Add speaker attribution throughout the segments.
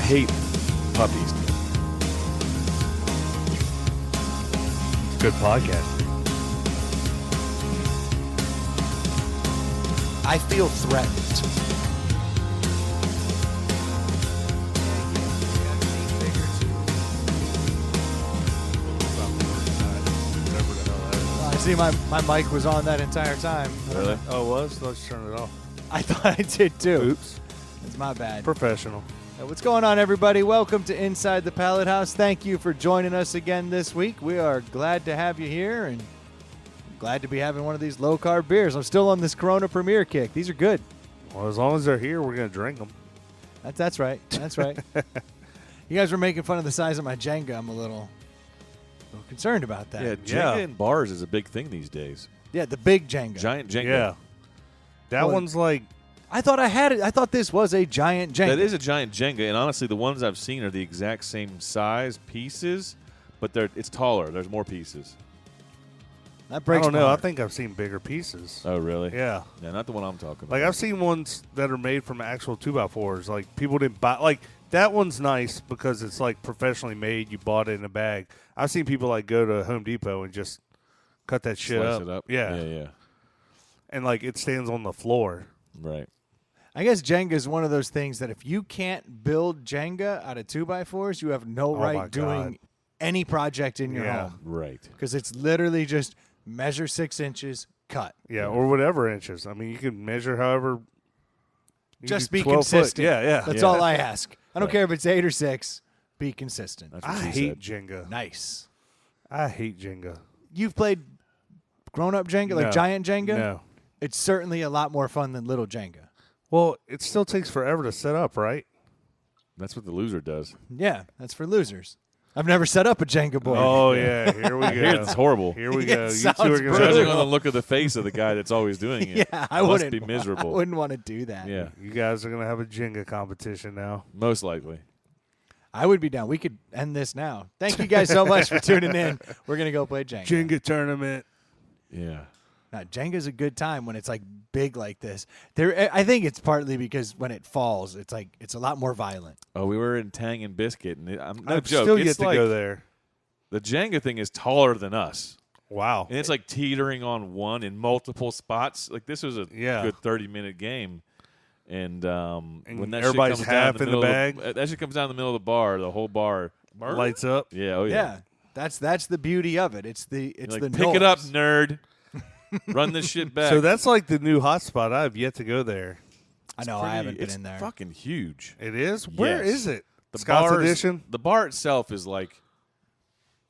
Speaker 1: hate puppies.
Speaker 2: It's good podcast.
Speaker 3: I feel threatened. I see my mic was on that entire time.
Speaker 1: Really?
Speaker 2: Oh, it was? Let's turn it off.
Speaker 3: I thought I did too.
Speaker 2: Oops.
Speaker 3: It's my bad.
Speaker 2: Professional.
Speaker 3: What's going on, everybody? Welcome to Inside the Pallet House. Thank you for joining us again this week. We are glad to have you here and glad to be having one of these low-carb beers. I'm still on this Corona Premier kick. These are good.
Speaker 2: Well, as long as they're here, we're going to drink them.
Speaker 3: That's right. That's right. You guys were making fun of the size of my Jenga. I'm a little concerned about that.
Speaker 1: Yeah, Jenga in bars is a big thing these days.
Speaker 3: Yeah, the big Jenga.
Speaker 1: Giant Jenga.
Speaker 2: Yeah. That one's like...
Speaker 3: I thought I had it. I thought this was a giant Jenga.
Speaker 1: That is a giant Jenga, and honestly, the ones I've seen are the exact same size pieces, but it's taller. There's more pieces.
Speaker 3: That breaks
Speaker 2: I don't
Speaker 3: my
Speaker 2: know.
Speaker 3: heart.
Speaker 2: I think I've seen bigger pieces.
Speaker 1: Oh, really?
Speaker 2: Yeah.
Speaker 1: Yeah, not the one I'm talking about.
Speaker 2: Like, I've seen ones that are made from actual 2x4s. Like, people didn't buy... Like, that one's nice because it's, like, professionally made. You bought it in a bag. I've seen people, like, go to Home Depot and just cut that shit
Speaker 1: Slice
Speaker 2: up.
Speaker 1: it up.
Speaker 2: Yeah.
Speaker 1: Yeah.
Speaker 2: And, like, it stands on the floor.
Speaker 1: Right.
Speaker 3: I guess Jenga is one of those things that if you can't build Jenga out of 2x4s, you have no
Speaker 2: my
Speaker 3: right doing
Speaker 2: God.
Speaker 3: any project in your home.
Speaker 1: Right.
Speaker 3: Because it's literally just measure 6 inches, cut.
Speaker 2: Yeah, or whatever inches. I mean, you can measure however. You
Speaker 3: Just
Speaker 2: can do
Speaker 3: be
Speaker 2: 12 foot.
Speaker 3: consistent.
Speaker 2: Yeah.
Speaker 3: That's all I ask. I don't care if it's 8 or 6. Be consistent.
Speaker 1: That's what
Speaker 2: I
Speaker 1: she
Speaker 2: hate
Speaker 1: said.
Speaker 2: Jenga.
Speaker 3: Nice.
Speaker 2: I hate Jenga.
Speaker 3: You've played grown-up Jenga, like
Speaker 2: No.
Speaker 3: giant Jenga?
Speaker 2: No.
Speaker 3: It's certainly a lot more fun than little Jenga.
Speaker 2: Well, it still takes forever to set up, right?
Speaker 1: That's what the loser does.
Speaker 3: Yeah, that's for losers. I've never set up a Jenga board.
Speaker 2: Oh, yeah. Here we
Speaker 1: I hear
Speaker 2: go.
Speaker 1: it's horrible.
Speaker 2: Here we
Speaker 3: It
Speaker 2: go. You
Speaker 3: sounds
Speaker 2: two are
Speaker 3: brutal.
Speaker 2: going
Speaker 1: Judging
Speaker 2: to...
Speaker 1: on the look of the face of the guy that's always doing it.
Speaker 3: Yeah, I
Speaker 1: must
Speaker 3: wouldn't
Speaker 1: be miserable.
Speaker 3: I wouldn't want to do that.
Speaker 1: Yeah,
Speaker 2: You guys are going to have a Jenga competition now.
Speaker 1: most likely.
Speaker 3: I would be down. We could end this now. Thank you guys so much for tuning in. We're going to go play Jenga.
Speaker 2: Jenga tournament.
Speaker 1: Yeah.
Speaker 3: Now, Jenga's a good time when it's like big like this. I think it's partly because when it falls, it's a lot more violent.
Speaker 1: Oh, we were in Tang and Biscuit, and I'm no
Speaker 2: I've
Speaker 1: joke.
Speaker 2: still
Speaker 1: it's
Speaker 2: yet to
Speaker 1: like,
Speaker 2: go there.
Speaker 1: The Jenga thing is taller than us.
Speaker 2: Wow.
Speaker 1: And it's like teetering on one in multiple spots. Like this was a good 30-minute game. And when that
Speaker 2: everybody's
Speaker 1: shit comes down
Speaker 2: half in the bag?
Speaker 1: that shit comes down in the middle of the bar, the whole bar
Speaker 2: Lights up.
Speaker 1: Yeah, oh
Speaker 3: Yeah, that's the beauty of it. It's the
Speaker 1: like,
Speaker 3: the
Speaker 1: pick it up,
Speaker 3: noise.
Speaker 1: nerd. Run this shit back.
Speaker 2: So that's like the new hotspot. I have yet to go there.
Speaker 3: I know I haven't been
Speaker 1: it's
Speaker 3: in there.
Speaker 1: fucking huge.
Speaker 2: It is? Where
Speaker 1: Yes.
Speaker 2: is it?
Speaker 1: The
Speaker 2: Scott's
Speaker 1: bar's-
Speaker 2: Edition?
Speaker 1: The bar itself is like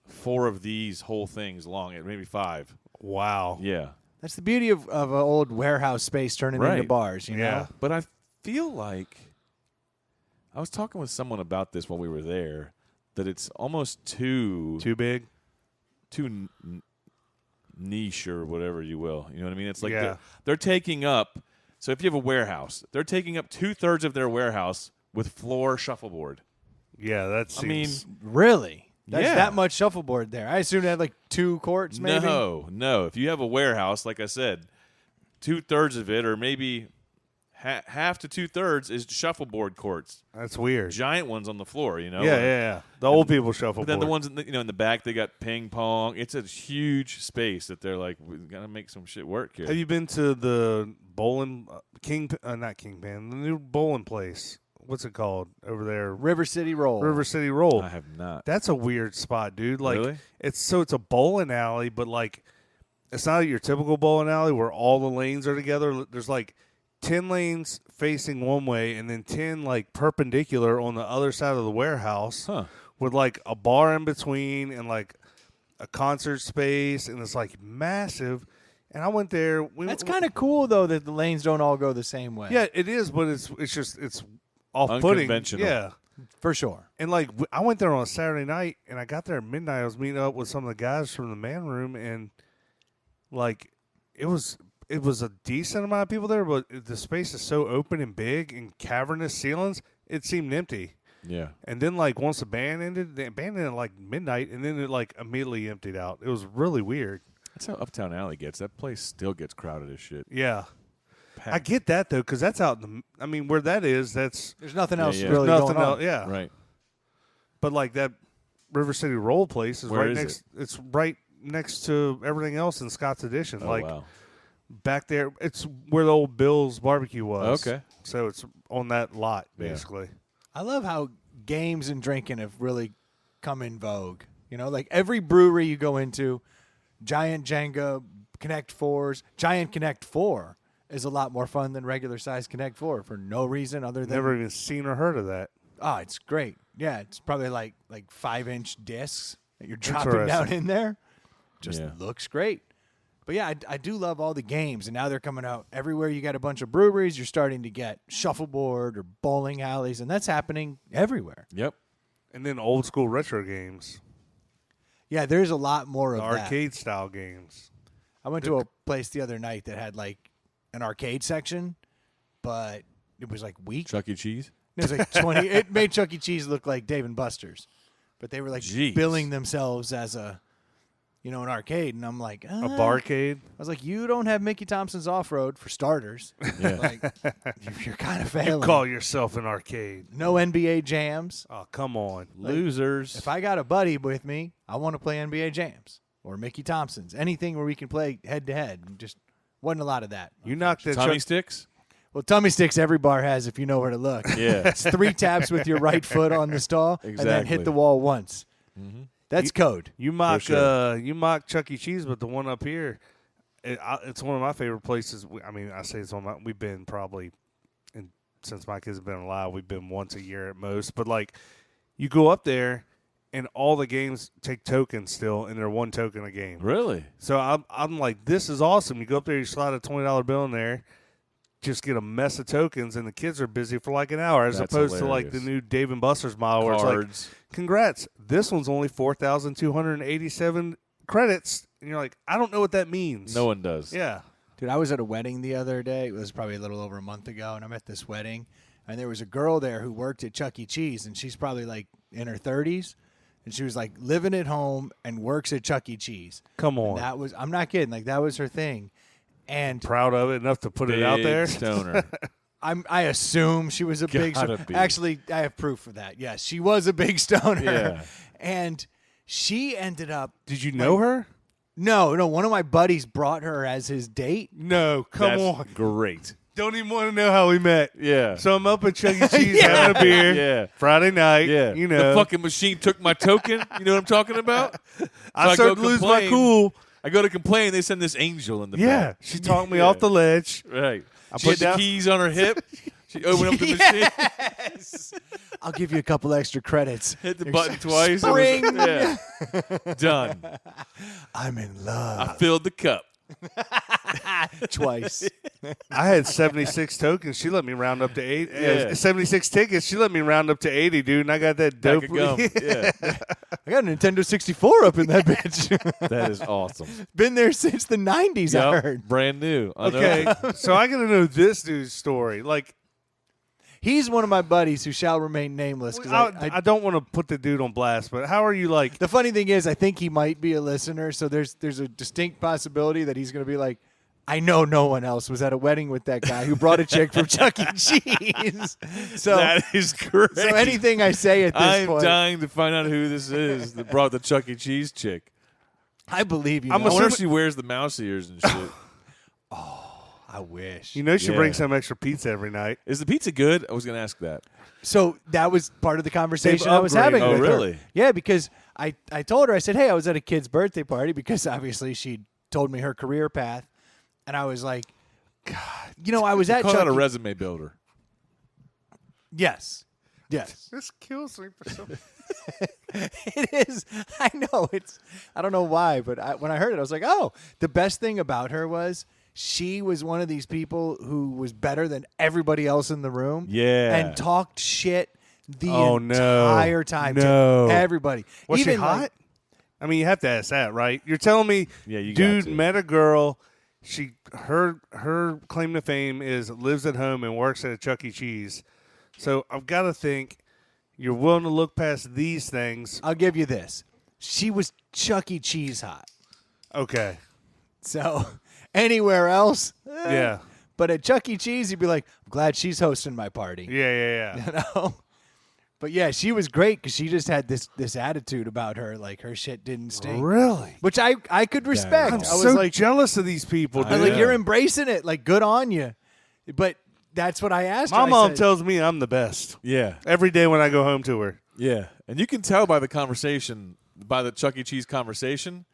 Speaker 1: 4 of these whole things long, maybe 5.
Speaker 2: Wow.
Speaker 1: Yeah.
Speaker 3: That's the beauty of an old warehouse space turning into
Speaker 1: Right.
Speaker 3: bars. You
Speaker 2: Yeah.
Speaker 3: know.
Speaker 1: But I feel like I was talking with someone about this while we were there, that it's almost too
Speaker 2: big?
Speaker 1: niche or whatever you will. You know what I mean? It's like
Speaker 2: Yeah.
Speaker 1: they're taking up. So if you have a warehouse, they're taking up 2/3 of their warehouse with floor shuffleboard.
Speaker 2: Yeah, that
Speaker 1: I mean,
Speaker 2: seems...
Speaker 3: Really? That's
Speaker 1: Yeah.
Speaker 3: that much shuffleboard there. I assume they had like 2 courts, maybe.
Speaker 1: No. If you have a warehouse, like I said, 2/3 of it, or maybe half to 2/3, is shuffleboard courts.
Speaker 2: That's weird.
Speaker 1: Giant ones on the floor, you know.
Speaker 2: Yeah. The old people shuffle.
Speaker 1: But then the ones in the back, they got ping pong. It's a huge space that they're like, we gotta make some shit work here.
Speaker 2: Have you been to the bowling not Kingpin, the new bowling place? What's it called over there?
Speaker 3: River City Roll.
Speaker 2: River City Roll.
Speaker 1: I have not.
Speaker 2: That's a weird spot, dude. Like
Speaker 1: Really?
Speaker 2: it's a bowling alley, but like it's not your typical bowling alley where all the lanes are together. There's like 10 lanes facing one way and then 10 like perpendicular on the other side of the warehouse with like a bar in between and like a concert space, and it's like massive. And I went there.
Speaker 3: That's kind of cool though that the lanes don't all go the same way.
Speaker 2: Yeah, it is, but it's off-putting.
Speaker 1: Unconventional.
Speaker 2: Yeah.
Speaker 3: for sure.
Speaker 2: And like I went there on a Saturday night, and I got there at midnight. I was meeting up with some of the guys from the man room, and like it was a decent amount of people there, but the space is so open and big and cavernous ceilings, it seemed empty.
Speaker 1: Yeah.
Speaker 2: And then like once the band ended at like midnight, and then it like immediately emptied out. It was really weird.
Speaker 1: That's how Uptown Alley gets. That place still gets crowded as shit.
Speaker 2: Yeah. I get that though, because that's out in the. I mean, where that is, that's
Speaker 3: There's nothing else
Speaker 1: yeah.
Speaker 3: really
Speaker 2: nothing
Speaker 3: going on.
Speaker 2: else. Yeah,
Speaker 1: Right.
Speaker 2: But like that River City Roll place is
Speaker 1: Where
Speaker 2: right
Speaker 1: is
Speaker 2: next. It's right next to everything else in Scott's Addition.
Speaker 1: Oh,
Speaker 2: like
Speaker 1: wow.
Speaker 2: back there, it's where the old Bill's barbecue was.
Speaker 1: Okay.
Speaker 2: So it's on that lot
Speaker 1: Yeah.
Speaker 2: basically.
Speaker 3: I love how games and drinking have really come in vogue. You know, like every brewery you go into, Giant Jenga, Connect Fours, Giant Connect Four is a lot more fun than regular size Connect Four for no reason other than
Speaker 2: Never even seen or heard of that.
Speaker 3: oh, it's great. Yeah, it's probably like 5-inch discs that you're dropping
Speaker 2: Interesting.
Speaker 3: down in there. Just
Speaker 1: Yeah.
Speaker 3: looks great. But yeah, I do love all the games, and now they're coming out everywhere. You got a bunch of breweries. You're starting to get shuffleboard or bowling alleys, and that's happening everywhere.
Speaker 1: Yep.
Speaker 2: And then old school retro games,
Speaker 3: Yeah, there's a lot more
Speaker 2: the
Speaker 3: of that.
Speaker 2: arcade style games.
Speaker 3: I went to a place the other night that had like an arcade section, but it was like weak.
Speaker 1: Chuck E. Cheese.
Speaker 3: It was like 20. It made Chuck E. Cheese look like Dave and Buster's, but they were like
Speaker 1: Jeez.
Speaker 3: billing themselves as an arcade, and I'm like,
Speaker 2: A barcade.
Speaker 3: I was like, you don't have Mickey Thompson's Off Road for starters.
Speaker 1: Yeah.
Speaker 3: Like, you're kind of
Speaker 2: You
Speaker 3: failing.
Speaker 2: call yourself an arcade?
Speaker 3: No NBA jams.
Speaker 2: Oh, come on.
Speaker 1: Losers.
Speaker 3: If I got a buddy with me, I want to play NBA jams or Mickey Thompson's. Anything where we can play head to head. Just wasn't a lot of that.
Speaker 2: You knocked that
Speaker 1: Tommy
Speaker 2: Chuck.
Speaker 1: sticks.
Speaker 3: Well, tummy sticks every bar has if you know where to look.
Speaker 1: Yeah.
Speaker 3: It's 3 taps with your right foot on the stall and then hit
Speaker 1: Exactly.
Speaker 3: the wall once. That's code.
Speaker 2: You mock
Speaker 1: sure.
Speaker 2: you mock Chuck E. Cheese, but the one up here, it's one of my favorite places. I mean, I say it's one of my. We've been probably, and since my kids have been alive, we've been once a year at most. But like, you go up there, and all the games take tokens still, and they're 1 token a game.
Speaker 1: Really?
Speaker 2: So I'm like, this is awesome. You go up there, you slide a $20 bill in there, just get a mess of tokens, and the kids are busy for like an hour, as
Speaker 1: That's
Speaker 2: opposed to like the
Speaker 1: hilarious.
Speaker 2: new Dave and Buster's model, where it's like,
Speaker 1: Cards.
Speaker 2: congrats, this one's only 4,287 credits, and you're like, I don't know what that means.
Speaker 1: No one does.
Speaker 2: Yeah.
Speaker 3: Dude, I was at a wedding the other day. It was probably a little over a month ago, and I'm at this wedding, and there was a girl there who worked at Chuck E. Cheese, and she's probably like in her 30s, and she was like living at home and works at Chuck E. Cheese.
Speaker 2: Come
Speaker 3: And
Speaker 2: on.
Speaker 3: that was, I'm not kidding, like that was her thing. And
Speaker 2: Proud of it enough to put it out
Speaker 1: Big
Speaker 2: there.
Speaker 1: Stoner.
Speaker 3: I assume she was a big
Speaker 1: Gotta
Speaker 3: stoner.
Speaker 1: be.
Speaker 3: Actually, I have proof for that. Yes, she was a big stoner.
Speaker 1: Yeah.
Speaker 3: And she ended up
Speaker 2: Did you know her?
Speaker 3: no, one of my buddies brought her as his date.
Speaker 2: No, come
Speaker 1: That's
Speaker 2: on.
Speaker 1: great.
Speaker 2: Don't even want to know how we met.
Speaker 1: Yeah.
Speaker 2: So I'm up at Chuck E. Cheese having a beer.
Speaker 1: Yeah.
Speaker 2: Friday night.
Speaker 1: Yeah.
Speaker 2: You know.
Speaker 1: The fucking machine took my token. You know what I'm talking about?
Speaker 2: I
Speaker 1: So
Speaker 2: started
Speaker 1: go
Speaker 2: to lose my
Speaker 1: complain.
Speaker 2: cool.
Speaker 1: I go to complain. They send this angel in the
Speaker 2: Yeah.
Speaker 1: back.
Speaker 2: She talked me
Speaker 1: Yeah.
Speaker 2: off the ledge.
Speaker 1: Right.
Speaker 2: I
Speaker 1: She
Speaker 2: put
Speaker 1: had the
Speaker 2: down-
Speaker 1: keys on her hip. She opened up the machine,
Speaker 3: Yes. I'll give you a couple extra credits.
Speaker 1: hit the button twice. It was-
Speaker 3: Spring.
Speaker 1: yeah. Done.
Speaker 3: I'm in love.
Speaker 1: I filled the cup.
Speaker 3: Twice.
Speaker 2: I had 76 tokens. She let me round up to 8.
Speaker 1: Yeah.
Speaker 2: 76 tickets. She let me round up to 80, dude. And I got that
Speaker 1: Pack
Speaker 2: dope.
Speaker 1: of gum. Yeah.
Speaker 3: I got a Nintendo 64 up in that bitch.
Speaker 1: That is awesome.
Speaker 3: Been there since the 90s, I
Speaker 1: Yup.
Speaker 3: heard.
Speaker 1: Brand new.
Speaker 2: Okay, so I got to know this dude's story. Like,
Speaker 3: He's one of my buddies who shall remain nameless. 'Cause
Speaker 2: I don't want to put the dude on blast, but how are you like?
Speaker 3: the funny thing is, I think he might be a listener, so there's a distinct possibility that he's going to be like, I know no one else was at a wedding with that guy who brought a chick from Chuck E. Cheese. So,
Speaker 1: That is great.
Speaker 3: so anything I say at this
Speaker 1: I'm
Speaker 3: point,
Speaker 1: dying to find out who this is that brought the Chuck E. Cheese chick.
Speaker 3: I believe you.
Speaker 2: I'm
Speaker 3: know.
Speaker 1: I wonder if
Speaker 2: assuming-
Speaker 1: she wears the mouse ears and shit.
Speaker 3: I wish.
Speaker 2: You know, she
Speaker 1: Yeah.
Speaker 2: brings some extra pizza every night.
Speaker 1: Is the pizza good? I was going to ask that.
Speaker 3: So that was part of the conversation
Speaker 2: They've
Speaker 3: I was having
Speaker 2: upgraded.
Speaker 3: with
Speaker 1: Oh,
Speaker 3: her.
Speaker 1: really?
Speaker 3: Yeah, because I told her, I said, hey, I was at a kid's birthday party because obviously she told me her career path. And I was like, God, I was at
Speaker 1: Call that
Speaker 3: Chuck
Speaker 1: a
Speaker 3: E.
Speaker 1: resume builder.
Speaker 3: Yes. Yes.
Speaker 2: This kills me for some.
Speaker 3: It is. I know. I don't know why, but when I heard it, I was like, oh, the best thing about her was she was one of these people who was better than everybody else in the room.
Speaker 1: Yeah.
Speaker 3: And talked shit the
Speaker 2: Oh, no.
Speaker 3: entire time
Speaker 2: No.
Speaker 3: to everybody.
Speaker 2: Was she
Speaker 3: Even, like,
Speaker 2: hot? I mean, you have to ask that, right? You're telling me,
Speaker 1: Yeah, you got
Speaker 2: dude
Speaker 1: to.
Speaker 2: met a girl. Her claim to fame is lives at home and works at a Chuck E. Cheese. So I've got to think you're willing to look past these things.
Speaker 3: I'll give you this. She was Chuck E. Cheese hot.
Speaker 2: Okay.
Speaker 3: So anywhere else,
Speaker 2: Yeah.
Speaker 3: But at Chuck E. Cheese, you'd be like, I'm glad she's hosting my party.
Speaker 2: Yeah.
Speaker 3: You know? But yeah, she was great because she just had this attitude about her, like her shit didn't stink.
Speaker 2: Really?
Speaker 3: Which I could respect.
Speaker 2: I'm
Speaker 3: I was
Speaker 2: so
Speaker 3: like,
Speaker 2: jealous of these people.
Speaker 3: I was
Speaker 2: dude.
Speaker 3: like, you're embracing it. Like, good on you. But that's what I asked her.
Speaker 2: My
Speaker 3: I
Speaker 2: mom
Speaker 3: said,
Speaker 2: tells me I'm the best
Speaker 1: Yeah.
Speaker 2: every day when I go home to her.
Speaker 1: Yeah. And you can tell by the conversation, by the Chuck E. Cheese conversation,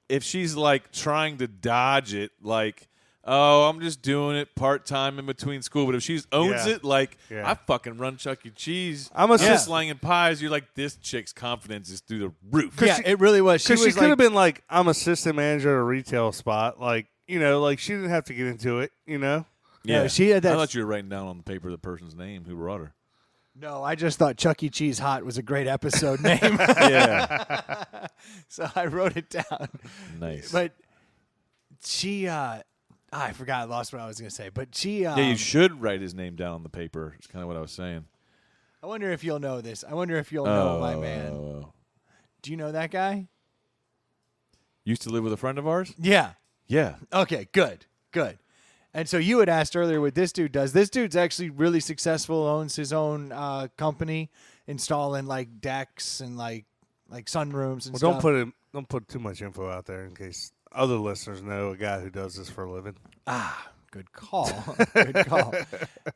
Speaker 1: if she's like trying to dodge it, like, oh, I'm just doing it part-time in between school. But if she owns
Speaker 2: Yeah.
Speaker 1: it, like,
Speaker 2: Yeah.
Speaker 1: I fucking run Chuck E. Cheese.
Speaker 2: I'm a
Speaker 1: just
Speaker 2: sis-
Speaker 1: slanging pies. You're like, this chick's confidence is through the roof.
Speaker 3: Yeah, it really was.
Speaker 2: Because she
Speaker 3: was
Speaker 2: could
Speaker 3: like,
Speaker 2: have been like, I'm assistant manager at a retail spot. Like, you know, like she didn't have to get into it, you know?
Speaker 3: Yeah, she had that-
Speaker 1: I thought you were writing down on the paper the person's name who brought her.
Speaker 3: No, I just thought Chuck E. Cheese Hot was a great episode name.
Speaker 1: Yeah.
Speaker 3: So I wrote it down.
Speaker 1: Nice.
Speaker 3: But she, I forgot. I lost what I was going to say. But she,
Speaker 1: yeah, you should write his name down on the paper. It's kind of what I was saying.
Speaker 3: I wonder if you'll know this. I wonder if you'll know my man.
Speaker 1: Oh.
Speaker 3: Do you know that guy?
Speaker 1: Used to live with a friend of ours?
Speaker 3: Yeah.
Speaker 1: Yeah.
Speaker 3: Okay, good. And so you had asked earlier what this dude does. This dude's actually really successful, owns his own company, installing like decks and like sunrooms and
Speaker 2: Well,
Speaker 3: stuff.
Speaker 2: don't put too much info out there in case other listeners know a guy who does this for a living.
Speaker 3: Good call. Good call.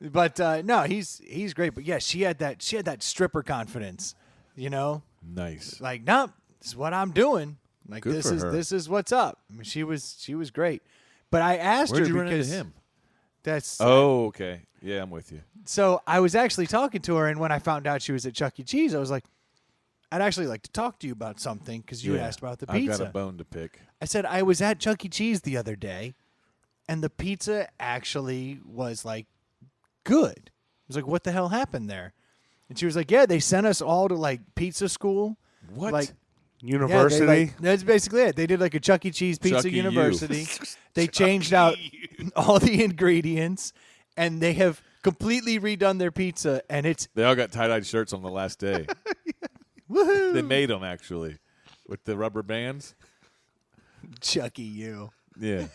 Speaker 3: But no, he's great. But yeah, she had that stripper confidence, you know?
Speaker 1: Nice.
Speaker 3: Like, nope, this is what I'm doing. Like
Speaker 1: Good for her.
Speaker 3: this is what's up. I mean, she was great. But I asked
Speaker 1: Where'd
Speaker 3: her
Speaker 1: you run into
Speaker 3: because
Speaker 1: him?
Speaker 3: that's
Speaker 1: Oh, okay. Yeah, I'm with you.
Speaker 3: so I was actually talking to her, and when I found out she was at Chuck E. Cheese, I was like, I'd actually like to talk to you about something because you had
Speaker 1: Yeah.
Speaker 3: asked about the
Speaker 1: I've
Speaker 3: pizza.
Speaker 1: got a bone to pick.
Speaker 3: I said I was at Chuck E. Cheese the other day, and the pizza actually was like good. I was like, what the hell happened there? And she was like, yeah, they sent us all to like pizza school.
Speaker 1: What?
Speaker 3: Like,
Speaker 2: University.
Speaker 3: yeah, that's basically it. They did like a Chuck E. Cheese Pizza
Speaker 1: Chuck E. U.
Speaker 3: University. They changed out all the ingredients, and they have completely redone their pizza, and it's
Speaker 1: They all got tie-dyed shirts on the last day.
Speaker 3: woohoo.
Speaker 1: They made them, actually, with the rubber bands.
Speaker 3: Chuck E. U.
Speaker 1: Yeah.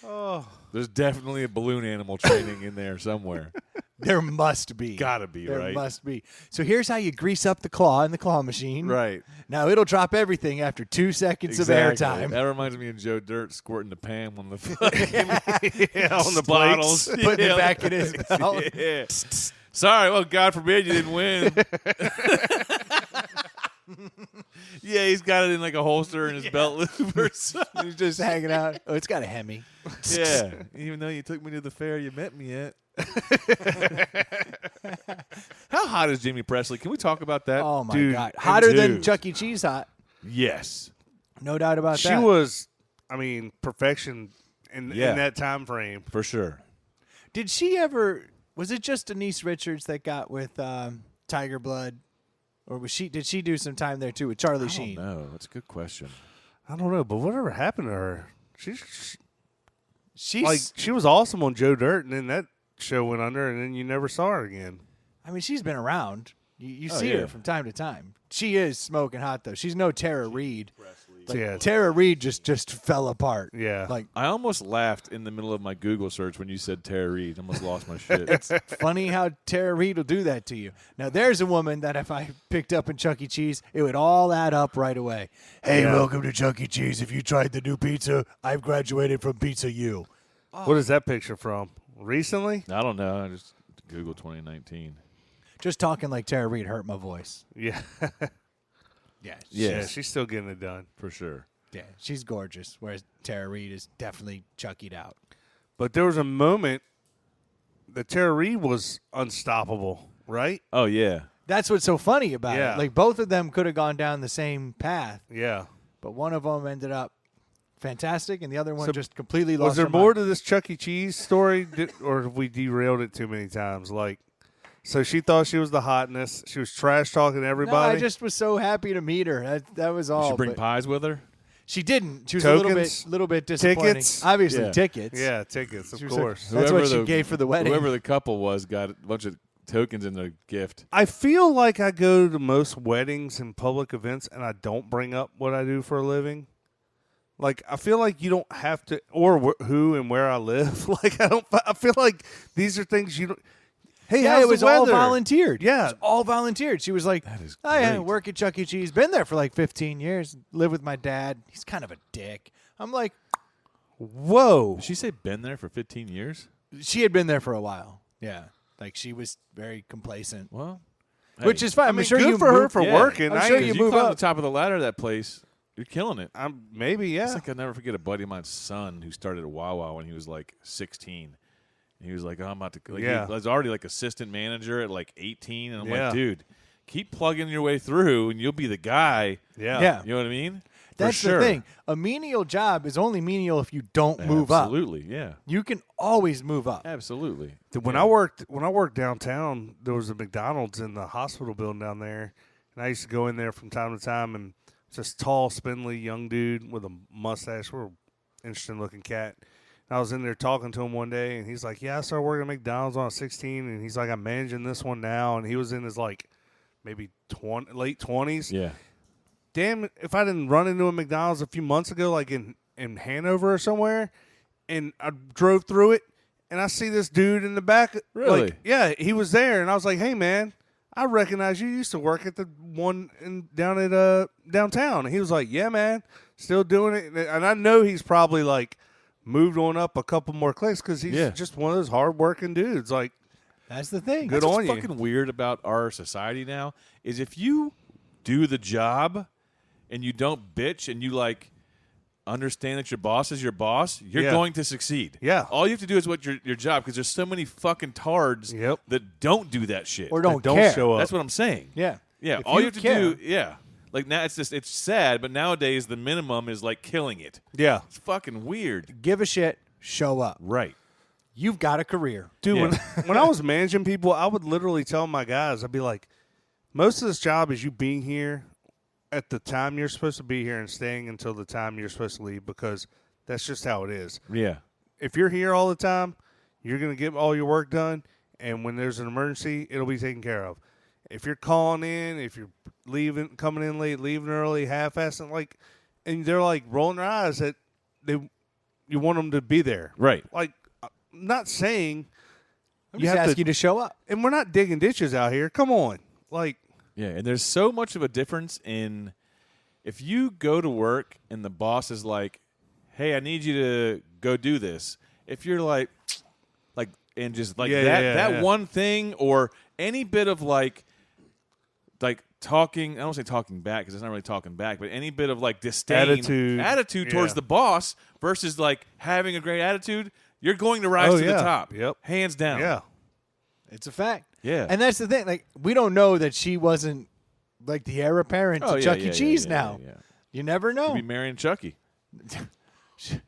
Speaker 2: Oh,
Speaker 1: There's definitely a balloon animal training in there somewhere.
Speaker 3: There must be.
Speaker 1: Gotta be,
Speaker 3: There
Speaker 1: right?
Speaker 3: must be. So here's how you grease up the claw in the claw machine.
Speaker 1: Right.
Speaker 3: Now it'll drop everything after 2 seconds
Speaker 1: Exactly.
Speaker 3: of airtime.
Speaker 1: That reminds me of Joe Dirt squirting the Pam on the fucking
Speaker 2: yeah, on the
Speaker 1: bottles.
Speaker 2: plates.
Speaker 3: Putting it back in his belt.
Speaker 1: Yeah. Sorry, well, God forbid you didn't win. Yeah, he's got it in like a holster in his belt loop or something.
Speaker 3: He's just hanging out. Oh, it's got a Hemi.
Speaker 1: Yeah. Even though you took me to the fair, you met me at. How hot is Jimmy Presley? Can we talk about that?
Speaker 3: Oh my
Speaker 2: Dude,
Speaker 3: God. Hotter than
Speaker 1: dude.
Speaker 3: Chuck E. Cheese hot.
Speaker 1: Yes.
Speaker 3: No doubt about
Speaker 2: She
Speaker 3: that.
Speaker 2: was, I mean, perfection in
Speaker 1: Yeah.
Speaker 2: that time frame.
Speaker 1: For sure.
Speaker 3: Did she ever? Was it just Denise Richards that got with Tiger Blood, or was she? Did she do some time there too with Charlie Sheen?
Speaker 1: No, that's a good question.
Speaker 2: I don't know, but whatever happened to her?
Speaker 3: She's
Speaker 2: Like she was awesome on Joe Dirt, and then that show went under, and then you never saw her again.
Speaker 3: I mean, she's been around. You see
Speaker 1: yeah.
Speaker 3: her from time to time. She is smoking hot though. She's no Tara Reid. Like,
Speaker 2: Yeah.
Speaker 3: Tara Reid just fell apart.
Speaker 2: Yeah.
Speaker 3: Like
Speaker 1: I almost laughed in the middle of my Google search when you said Tara Reid. I almost lost my shit.
Speaker 3: it's funny how Tara Reid will do that to you. Now there's a woman that if I picked up in Chuck E. Cheese, it would all add up right away. Hey,
Speaker 2: Yeah.
Speaker 3: welcome to Chuck E. Cheese. If you tried the new pizza, I've graduated from Pizza U.
Speaker 2: What is that picture from? Recently?
Speaker 1: I don't know. I just Google 2019.
Speaker 3: Just talking like Tara Reid hurt my voice.
Speaker 2: Yeah.
Speaker 3: Yeah.
Speaker 1: Yes.
Speaker 2: Yeah, she's still getting it done.
Speaker 1: For sure.
Speaker 3: Yeah, she's gorgeous, whereas Tara Reid is definitely Chuckied out.
Speaker 2: But there was a moment that Tara Reid was unstoppable, right?
Speaker 1: Oh, yeah.
Speaker 3: That's what's so funny about
Speaker 2: Yeah.
Speaker 3: it. Like, both of them could have gone down the same path,
Speaker 2: Yeah.
Speaker 3: but one of them ended up fantastic, and the other one
Speaker 2: So
Speaker 3: just completely lost
Speaker 2: Was there
Speaker 3: her
Speaker 2: more
Speaker 3: mind.
Speaker 2: to this Chuck E. Cheese story, or have we derailed it too many times? Like, so she thought she was the hotness. She was trash talking
Speaker 3: No,
Speaker 2: everybody.
Speaker 3: I just was so happy to meet her. That was all.
Speaker 1: Did she bring
Speaker 3: but
Speaker 1: pies with her?
Speaker 3: she didn't. She was
Speaker 2: Tokens?
Speaker 3: a little bit disappointing.
Speaker 2: Tickets?
Speaker 3: Obviously,
Speaker 1: Yeah.
Speaker 3: tickets.
Speaker 2: yeah, tickets, of
Speaker 3: She was like-
Speaker 2: course.
Speaker 3: That's what she gave for the wedding.
Speaker 1: Whoever the couple was got a bunch of tokens in their gift.
Speaker 2: I feel like I go to most weddings and public events, and I don't bring up what I do for a living. Like, I feel like you don't have to, or who and where I live. Like, I feel like these are things you don't. Hey,
Speaker 3: Yeah,
Speaker 2: how's
Speaker 3: it was
Speaker 2: the
Speaker 3: all
Speaker 2: weather?
Speaker 3: volunteered.
Speaker 2: Yeah.
Speaker 3: It was all volunteered. She was like,
Speaker 1: That is
Speaker 3: "Oh yeah,
Speaker 1: great.
Speaker 3: work at Chuck E. Cheese. Been there for like 15 years. Live with my dad. He's kind of a dick." I'm like,
Speaker 2: Whoa.
Speaker 1: Did she say been there for 15 years?
Speaker 3: she had been there for a while. Yeah, like she was very complacent,
Speaker 1: Well,
Speaker 3: which is fine.
Speaker 2: I
Speaker 3: I'm
Speaker 2: mean,
Speaker 3: sure
Speaker 2: good
Speaker 3: you
Speaker 2: for her
Speaker 3: moved-
Speaker 2: for
Speaker 1: yeah.
Speaker 2: working.
Speaker 3: I'm
Speaker 2: I
Speaker 3: sure
Speaker 2: ain't-
Speaker 3: you
Speaker 1: you
Speaker 3: move
Speaker 1: climb
Speaker 3: up.
Speaker 1: the top of the ladder of that place. You're killing it.
Speaker 2: maybe, yeah.
Speaker 1: It's like I'll never forget a buddy of mine's son who started at Wawa when he was like 16. And he was like, "Oh, I'm about to." Like,
Speaker 2: Yeah.
Speaker 1: He was already like assistant manager at like 18, and I'm
Speaker 2: Yeah.
Speaker 1: like, "Dude, keep plugging your way through, and you'll be the guy."
Speaker 2: Yeah.
Speaker 3: Yeah.
Speaker 1: You know what I mean?
Speaker 3: That's
Speaker 1: For sure.
Speaker 3: the thing. A menial job is only menial if you don't move up.
Speaker 1: Absolutely, yeah,
Speaker 3: You can always move up.
Speaker 1: absolutely.
Speaker 2: When I worked downtown, there was a McDonald's in the hospital building down there, and I used to go in there from time to time. And it's this tall, spindly young dude with a mustache, real interesting looking cat. And I was in there talking to him one day, and he's like, "Yeah, I started working at McDonald's when I was 16," and he's like, "I'm managing this one now," and he was in his like maybe late 20s.
Speaker 1: Yeah,
Speaker 2: Damn, if I didn't run into a McDonald's a few months ago, like in Hanover or somewhere, and I drove through it, and I see this dude in the back.
Speaker 1: Really?
Speaker 2: Like, yeah, he was there, and I was like, "Hey, man, I recognize you. You used to work at the one down at downtown." And he was like, "Yeah, man, still doing it." And I know he's probably like moved on up a couple more clicks because he's just one of those hardworking dudes. Like,
Speaker 3: That's the thing.
Speaker 2: Good
Speaker 1: That's
Speaker 2: on
Speaker 1: what's
Speaker 2: you.
Speaker 1: fucking weird about our society now is if you do the job and you don't bitch and you like understand that your boss is your boss, you're
Speaker 2: Yeah.
Speaker 1: going to succeed.
Speaker 2: Yeah.
Speaker 1: All you have to do is what your job because there's so many fucking tards
Speaker 2: Yep.
Speaker 1: that don't do that shit.
Speaker 3: Or don't
Speaker 2: don't
Speaker 3: care.
Speaker 2: show up.
Speaker 1: That's what I'm saying.
Speaker 3: Yeah.
Speaker 1: Yeah.
Speaker 3: If
Speaker 1: All you have to
Speaker 3: care,
Speaker 1: do, yeah. Like now it's sad, but nowadays the minimum is like killing it.
Speaker 2: yeah,
Speaker 1: It's fucking weird.
Speaker 3: give a shit, show up.
Speaker 1: Right.
Speaker 3: You've got a career.
Speaker 2: dude.
Speaker 1: Yeah.
Speaker 2: When I was managing people, I would literally tell my guys, I'd be like, "Most of this job is you being here at the time you're supposed to be here and staying until the time you're supposed to leave because that's just how it is.
Speaker 1: Yeah.
Speaker 2: If you're here all the time, you're going to get all your work done, and when there's an emergency, it'll be taken care of. If you're calling in, if you're leaving, coming in late, leaving early, half-assing, like, and they're like rolling their eyes that you want them to be there.
Speaker 1: Right.
Speaker 2: Like, I'm not saying
Speaker 3: I'm
Speaker 2: you
Speaker 3: just
Speaker 2: have
Speaker 3: asking you to show up.
Speaker 2: and we're not digging ditches out here. Come on. Like,
Speaker 1: Yeah, and there's so much of a difference in if you go to work and the boss is like, "Hey, I need you to go do this." If you're like and just like that one thing or any bit of like talking, I don't say talking back because it's not really talking back, but any bit of like disdain,
Speaker 2: Attitude.
Speaker 1: towards
Speaker 2: Yeah.
Speaker 1: the boss versus like having a great attitude, you're going to rise to the
Speaker 2: yeah.
Speaker 1: top.
Speaker 2: Yep.
Speaker 1: Hands down.
Speaker 2: yeah.
Speaker 3: It's a fact.
Speaker 1: Yeah.
Speaker 3: And that's the thing. Like, we don't know that she wasn't like the heir apparent to Chuck E. Cheese now.
Speaker 1: Yeah.
Speaker 3: You never know.
Speaker 1: Be marrying Chucky.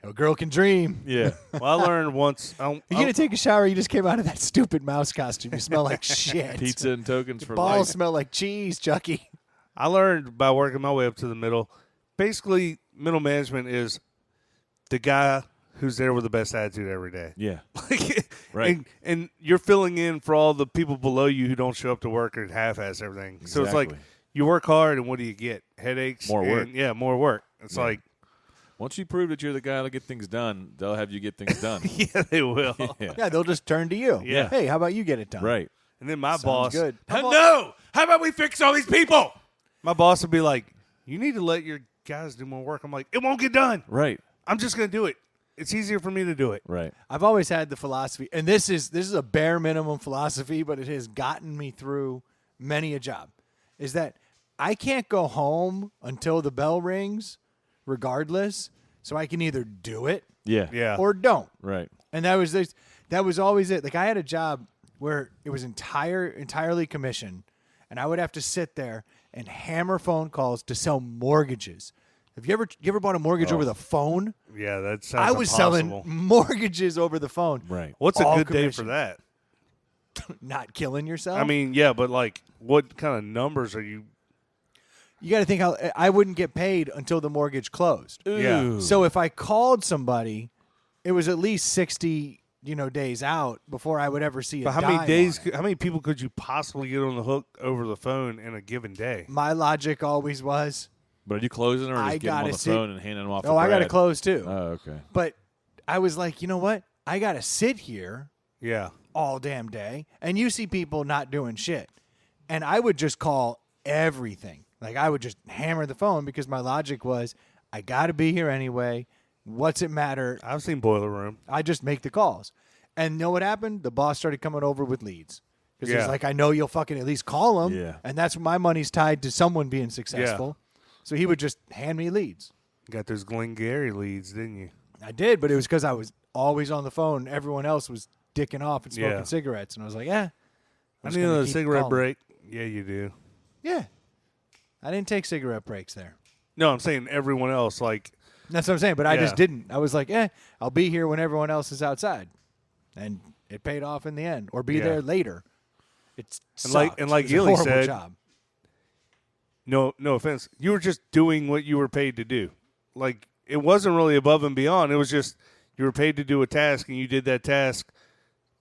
Speaker 3: A girl can dream.
Speaker 1: Yeah.
Speaker 2: Well, I learned once.
Speaker 3: You're going to take a shower. You just came out of that stupid mouse costume. You smell like shit.
Speaker 1: Pizza and tokens for
Speaker 3: Balls
Speaker 1: life.
Speaker 3: smell like cheese, Chucky.
Speaker 2: I learned by working my way up to the middle. Basically, middle management is the guy who's there with the best attitude every day.
Speaker 1: Yeah.
Speaker 2: Like,
Speaker 1: Right.
Speaker 2: And you're filling in for all the people below you who don't show up to work or half-ass everything. So it's like
Speaker 1: Exactly.
Speaker 2: you work hard, and what do you get? Headaches.
Speaker 1: More work.
Speaker 2: and- Yeah, more work. It's
Speaker 1: Yeah.
Speaker 2: like,
Speaker 1: Once you prove that you're the guy that'll get things done, they'll have you get things done.
Speaker 2: yeah, they will.
Speaker 1: Yeah.
Speaker 3: Yeah, they'll just turn to you.
Speaker 2: Yeah.
Speaker 3: Hey, how about you get it done?
Speaker 1: Right.
Speaker 2: And then my
Speaker 3: Sounds
Speaker 2: boss,
Speaker 3: good.
Speaker 1: No! How about we fix all these people?
Speaker 2: my boss would be like, "You need to let your guys do more work." I'm like, "It won't get done.
Speaker 1: Right.
Speaker 2: I'm just going to do it. It's easier for me to do it."
Speaker 1: Right.
Speaker 3: I've always had the philosophy, and this is a bare minimum philosophy, but it has gotten me through many a job, is that I can't go home until the bell rings, regardless, so I can either do it
Speaker 1: Yeah.
Speaker 2: Yeah.
Speaker 3: or don't.
Speaker 1: Right.
Speaker 3: And that was always it. Like, I had a job where it was entirely commission, and I would have to sit there and hammer phone calls to sell mortgages. Have you ever bought a mortgage over the phone?
Speaker 2: Yeah, that sounds
Speaker 3: I was
Speaker 2: impossible.
Speaker 3: selling mortgages over the phone.
Speaker 1: Right.
Speaker 2: What's a
Speaker 3: all
Speaker 2: good day
Speaker 3: commission.
Speaker 2: for that?
Speaker 3: Not killing yourself.
Speaker 2: I mean, yeah, but like, what kind of numbers are you?
Speaker 3: you got to think how I wouldn't get paid until the mortgage closed.
Speaker 2: Yeah.
Speaker 1: Ooh.
Speaker 3: So if I called somebody, it was at least 60, days out before I would ever see a
Speaker 2: But how
Speaker 3: dime
Speaker 2: many days?
Speaker 3: on it.
Speaker 2: How many people could you possibly get on the hook over the phone in a given day?
Speaker 3: My logic always was
Speaker 1: But are you closing or
Speaker 3: I
Speaker 1: just getting them on
Speaker 3: gotta
Speaker 1: the
Speaker 3: sit-
Speaker 1: phone and handing them off?
Speaker 3: Oh,
Speaker 1: to
Speaker 3: I got to
Speaker 1: Brad?
Speaker 3: close too.
Speaker 1: Oh, okay.
Speaker 3: But I was like, you know what? I got to sit here
Speaker 2: Yeah.
Speaker 3: all damn day, and you see people not doing shit. And I would just call everything. Like, I would just hammer the phone because my logic was, I got to be here anyway. What's it matter?
Speaker 2: I've seen Boiler Room.
Speaker 3: I just make the calls. And you know what happened? The boss started coming over with leads. Because
Speaker 2: Yeah.
Speaker 3: he's like, I know you'll fucking at least call him.
Speaker 1: Yeah.
Speaker 3: And that's my money's tied to someone being successful. So he would just hand me leads.
Speaker 2: Got those Glengarry leads, didn't you?
Speaker 3: I did, but it was because I was always on the phone. Everyone else was dicking off and smoking
Speaker 2: Yeah.
Speaker 3: cigarettes. And I was like, yeah.
Speaker 2: I need another cigarette break. Yeah, you do.
Speaker 3: Yeah. I didn't take cigarette breaks there.
Speaker 2: No, I'm saying everyone else, like,
Speaker 3: That's what I'm saying, but I just
Speaker 2: Yeah.
Speaker 3: didn't. I was like, I'll be here when everyone else is outside. And it paid off in the end. Or be
Speaker 2: Yeah.
Speaker 3: there later. It's
Speaker 2: And like
Speaker 3: it was a
Speaker 2: Gilly
Speaker 3: horrible
Speaker 2: said,
Speaker 3: job.
Speaker 2: no offense, you were just doing what you were paid to do. Like, it wasn't really above and beyond. It was just you were paid to do a task, and you did that task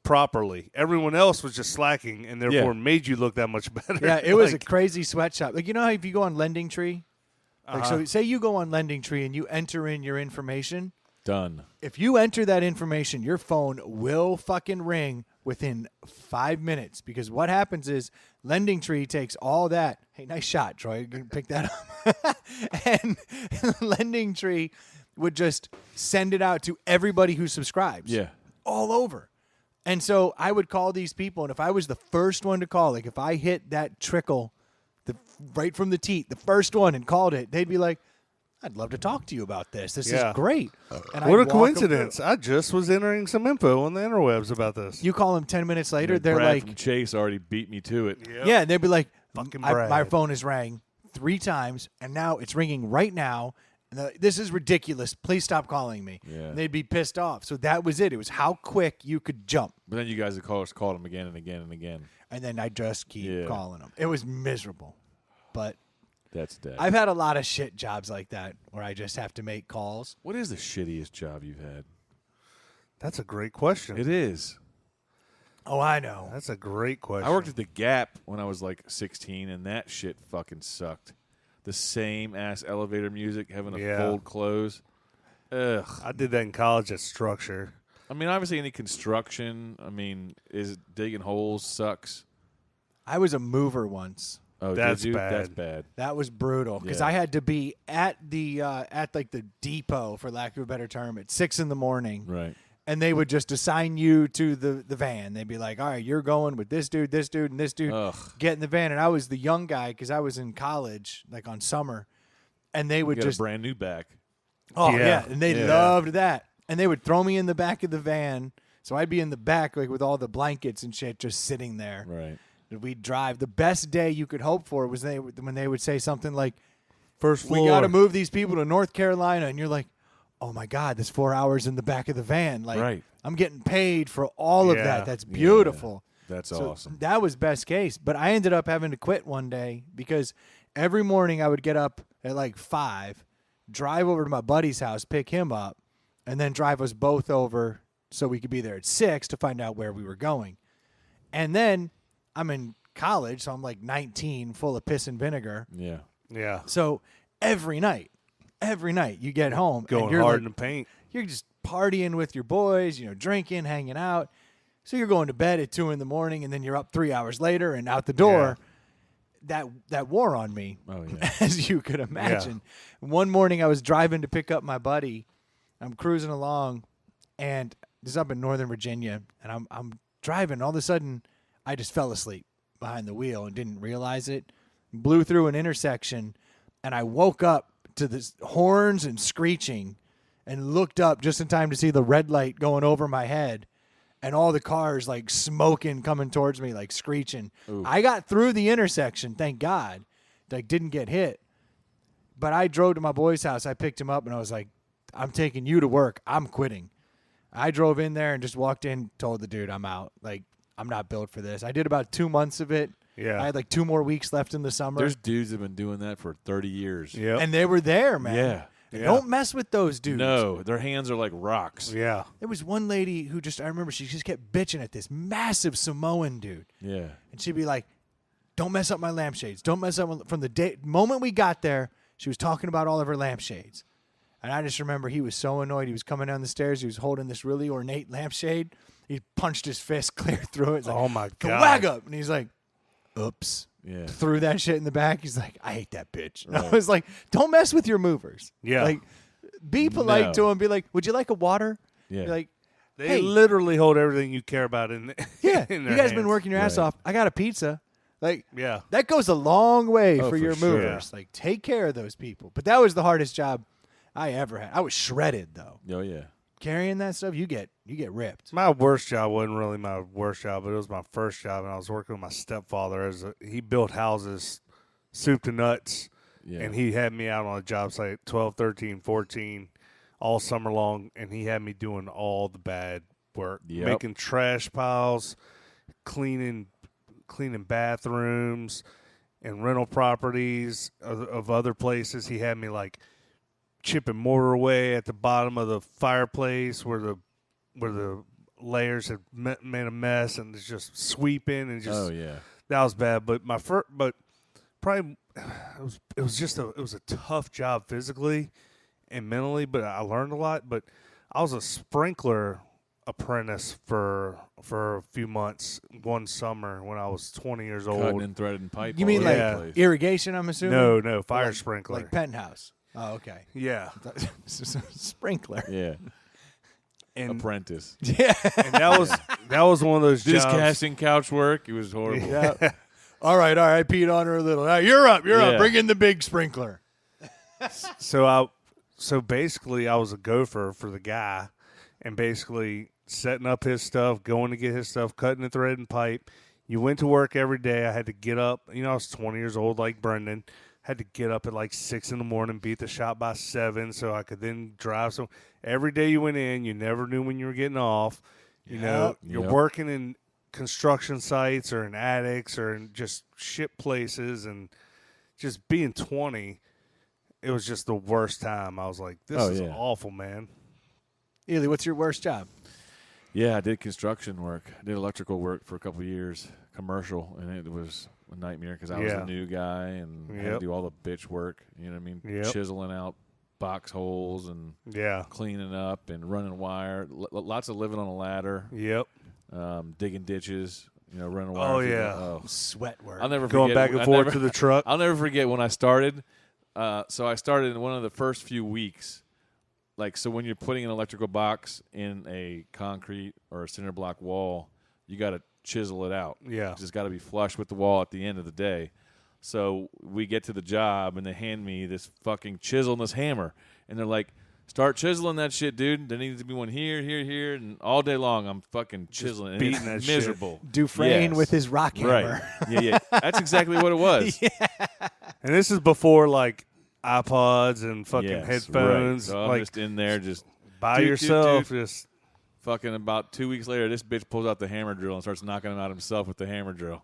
Speaker 2: properly. Everyone else was just slacking, and therefore made you look that much better.
Speaker 3: Yeah, it was a
Speaker 2: Like,
Speaker 3: crazy sweatshop. Like, you know how if you go on Lending Tree? Like, so say you go on Lending Tree and you enter in your information.
Speaker 1: Done.
Speaker 3: If you enter that information, your phone will fucking ring within 5 minutes, because what happens is Lending Tree takes all that. Hey, nice shot, Troy. You can pick that up. And Lending Tree would just send it out to everybody who subscribes.
Speaker 1: Yeah.
Speaker 3: All over. And so I would call these people, and if I was the first one to call, like if I hit that trickle right from the teat, the first one, and called it, they'd be like, I'd love to talk to you about this. This
Speaker 2: Yeah.
Speaker 3: is great. And
Speaker 2: what
Speaker 3: I'd
Speaker 2: a
Speaker 3: walk 'em
Speaker 2: coincidence.
Speaker 3: through.
Speaker 2: I just was entering some info on the interwebs about this.
Speaker 3: You call them 10 minutes later,
Speaker 1: And
Speaker 3: they're
Speaker 1: Brad
Speaker 3: like,
Speaker 1: from Chase already beat me to it.
Speaker 3: yeah, they'd be like,
Speaker 2: Fucking
Speaker 3: my
Speaker 2: Brad.
Speaker 3: phone has rang 3 times, and now it's ringing right now. And this is ridiculous. Please stop calling me.
Speaker 1: Yeah.
Speaker 3: And they'd be pissed off. So that was it. It was how quick you could jump.
Speaker 1: But then you guys, of course, called him again and again and again.
Speaker 3: And then I just keep
Speaker 1: Yeah.
Speaker 3: calling them. It was miserable. But
Speaker 1: That's dead.
Speaker 3: I've had a lot of shit jobs like that where I just have to make calls.
Speaker 1: What is the shittiest job you've had?
Speaker 2: That's a great question.
Speaker 1: It is.
Speaker 3: Oh, I know.
Speaker 2: That's a great question.
Speaker 1: I worked at the Gap when I was like 16, and that shit fucking sucked. The same ass elevator music, having to
Speaker 2: Yeah.
Speaker 1: fold clothes. Ugh.
Speaker 2: I did that in college at Structure.
Speaker 1: I mean, obviously, any construction, is digging holes sucks.
Speaker 3: I was a mover once.
Speaker 1: Oh,
Speaker 2: That's
Speaker 1: did you?
Speaker 2: bad.
Speaker 1: That's bad.
Speaker 3: That was brutal because
Speaker 1: Yeah.
Speaker 3: I had to be at the the depot, for lack of a better term, at 6 a.m.
Speaker 1: Right.
Speaker 3: and they would just assign you to the van. They'd be like, all right, you're going with this dude, and this dude.
Speaker 1: Ugh.
Speaker 3: Get in the van. And I was the young guy because I was in college, like on summer, and they would
Speaker 1: Get
Speaker 3: just
Speaker 1: a brand new back.
Speaker 3: oh
Speaker 2: Yeah.
Speaker 3: yeah, and they
Speaker 1: Yeah.
Speaker 3: loved that, and they would throw me in the back of the van, so I'd be in the back like with all the blankets and shit just sitting there.
Speaker 1: Right.
Speaker 3: We'd drive. The best day you could hope for was when they would say something like,
Speaker 2: First floor.
Speaker 3: we got to move these people to North Carolina, and you're like, oh my God, that's 4 hours in the back of the van. Like,
Speaker 1: Right.
Speaker 3: I'm getting paid for all of
Speaker 2: Yeah.
Speaker 3: that. That's beautiful.
Speaker 1: That's
Speaker 3: So
Speaker 1: awesome.
Speaker 3: that was best case. But I ended up having to quit one day because every morning I would get up at like 5, drive over to my buddy's house, pick him up, and then drive us both over so we could be there at 6 to find out where we were going. And then I'm in college, so I'm like 19, full of piss and vinegar.
Speaker 1: Yeah.
Speaker 2: Yeah.
Speaker 3: So every night you get home
Speaker 2: Going
Speaker 3: and you're
Speaker 2: hard
Speaker 3: like,
Speaker 2: in the paint.
Speaker 3: you're just partying with your boys, drinking, hanging out. So you're going to bed at 2 a.m, and then you're up 3 hours later and out the door. That wore on me,
Speaker 1: Oh, yeah.
Speaker 3: as you could imagine. One morning I was driving to pick up my buddy. I'm cruising along, and this is up in Northern Virginia, and I'm driving. And all of a sudden, I just fell asleep behind the wheel and didn't realize it. Blew through an intersection, and I woke up to the horns and screeching and looked up just in time to see the red light going over my head and all the cars like smoking coming towards me, like screeching.
Speaker 1: Ooh.
Speaker 3: I got through the intersection, thank God. Like, didn't get hit. But I drove to my boy's house. I picked him up, and I was like, I'm taking you to work. I'm quitting. I drove in there and just walked in, told the dude I'm out. Like, I'm not built for this. I did about 2 months of it.
Speaker 2: Yeah.
Speaker 3: I had like 2 more weeks left in the summer.
Speaker 1: There's dudes that have been doing that for 30 years.
Speaker 2: Yep.
Speaker 3: And they were there, man.
Speaker 1: Yeah.
Speaker 3: And
Speaker 2: Yeah.
Speaker 3: don't mess with those dudes.
Speaker 1: No, their hands are like rocks.
Speaker 2: Yeah.
Speaker 3: There was one lady who I remember she just kept bitching at this massive Samoan dude.
Speaker 1: Yeah.
Speaker 3: And she'd be like, don't mess up my lampshades. Don't mess up from the moment we got there. She was talking about all of her lampshades. And I just remember he was so annoyed. He was coming down the stairs. He was holding this really ornate lampshade. He punched his fist clear through it. It's like,
Speaker 2: oh, my God.
Speaker 3: Wag up. And he's like, oops.
Speaker 1: Yeah.
Speaker 3: Threw that shit in the back. He's like, I hate that bitch. And I
Speaker 1: Right.
Speaker 3: was like, don't mess with your movers.
Speaker 2: Yeah.
Speaker 3: Like, be polite
Speaker 1: No.
Speaker 3: to him. Be like, would you like a water?
Speaker 1: Yeah.
Speaker 3: Be like,
Speaker 2: They
Speaker 3: hey.
Speaker 2: literally hold everything you care about in
Speaker 3: yeah,
Speaker 2: in
Speaker 3: you
Speaker 2: their
Speaker 3: guys been
Speaker 2: hands.
Speaker 3: working your ass
Speaker 1: Right.
Speaker 3: off. I got a pizza. Like,
Speaker 2: Yeah.
Speaker 3: that goes a long way
Speaker 1: Oh,
Speaker 3: for
Speaker 1: for
Speaker 3: your
Speaker 1: sure.
Speaker 3: movers. Like, take care of those people. But that was the hardest job I ever had. I was shredded, though.
Speaker 1: Oh, yeah.
Speaker 3: Carrying that stuff, you get ripped.
Speaker 2: My worst job wasn't really my worst job, but it was my first job, and I was working with my stepfather. He built houses, soup to nuts,
Speaker 1: Yeah.
Speaker 2: and he had me out on a job site 12, 13, 14, all summer long, and he had me doing all the bad work,
Speaker 1: Yep.
Speaker 2: making trash piles, cleaning bathrooms and rental properties of other places. He had me like chipping mortar away at the bottom of the fireplace where the layers had made a mess, and it's just sweeping and just
Speaker 1: Oh, yeah.
Speaker 2: that was bad. But probably it was a tough job physically and mentally, but I learned a lot. But I was a sprinkler apprentice for a few months one summer when I was 20 years old.
Speaker 1: Cutting and threading pipe.
Speaker 3: You
Speaker 1: all
Speaker 3: mean
Speaker 1: over
Speaker 3: like
Speaker 1: the place.
Speaker 3: irrigation, I'm assuming?
Speaker 2: No, fire
Speaker 3: Like-
Speaker 2: sprinkler.
Speaker 3: Like penthouse. Oh, okay.
Speaker 2: Yeah.
Speaker 3: Sprinkler.
Speaker 1: Yeah.
Speaker 2: And,
Speaker 1: Apprentice.
Speaker 3: Yeah.
Speaker 2: and that was one of those jobs.
Speaker 1: Discasting couch work. It was horrible.
Speaker 3: Yeah. All right. I peed on her a little. All right, you're up. You're
Speaker 1: Yeah.
Speaker 3: up. Bring in the big sprinkler.
Speaker 2: So basically I was a gopher for the guy, and basically setting up his stuff, going to get his stuff, cutting the thread and pipe. You went to work every day. I had to get up. I was 20 years old like Brendan. Had to get up at like 6 in the morning, beat the shop by 7 so I could then drive. So every day you went in, you never knew when you were getting off. You're
Speaker 1: Yep.
Speaker 2: working in construction sites or in attics or in just ship places, and just being 20, it was just the worst time. I was like, this is awful, man.
Speaker 3: Ely, what's your worst job?
Speaker 1: Yeah, I did construction work. I did electrical work for a couple of years, commercial, and it was a nightmare because I was
Speaker 2: Yeah.
Speaker 1: a new guy and had to
Speaker 2: Yep.
Speaker 1: do all the bitch work. You know what I mean?
Speaker 2: Yep.
Speaker 1: Chiseling out box holes and
Speaker 2: Yeah.
Speaker 1: cleaning up and running wire. Lots of living on a ladder,
Speaker 2: Yep.
Speaker 1: digging ditches. Running wire.
Speaker 2: Oh,
Speaker 1: through the-
Speaker 2: yeah.
Speaker 1: oh.
Speaker 3: Sweat work.
Speaker 1: I'll never
Speaker 2: Going
Speaker 1: forget,
Speaker 2: back and
Speaker 1: I
Speaker 2: forth
Speaker 1: never-
Speaker 2: to the truck.
Speaker 1: I'll never forget when I started. So I started in one of the first few weeks. So when you're putting an electrical box in a concrete or a cinder block wall, you got to chisel it out.
Speaker 2: Yeah.
Speaker 1: It's got to be flush with the wall at the end of the day. So we get to the job, and they hand me this fucking chisel and this hammer. And they're like, start chiseling that shit, dude. There needs to be one here, here, here. And all day long, I'm fucking chiseling. And
Speaker 2: beating
Speaker 1: it's
Speaker 2: that shit.
Speaker 1: miserable.
Speaker 3: Dufresne
Speaker 1: Yes.
Speaker 3: with his rock hammer.
Speaker 1: Right. Yeah. That's exactly what it was.
Speaker 2: And this is before like iPods and fucking
Speaker 1: Yes,
Speaker 2: headphones.
Speaker 1: Right. So I'm
Speaker 2: like
Speaker 1: just in there, just
Speaker 2: by
Speaker 1: doot,
Speaker 2: yourself.
Speaker 1: doot, doot.
Speaker 2: Just
Speaker 1: fucking about 2 weeks later, this bitch pulls out the hammer drill and starts knocking him out himself with the hammer drill.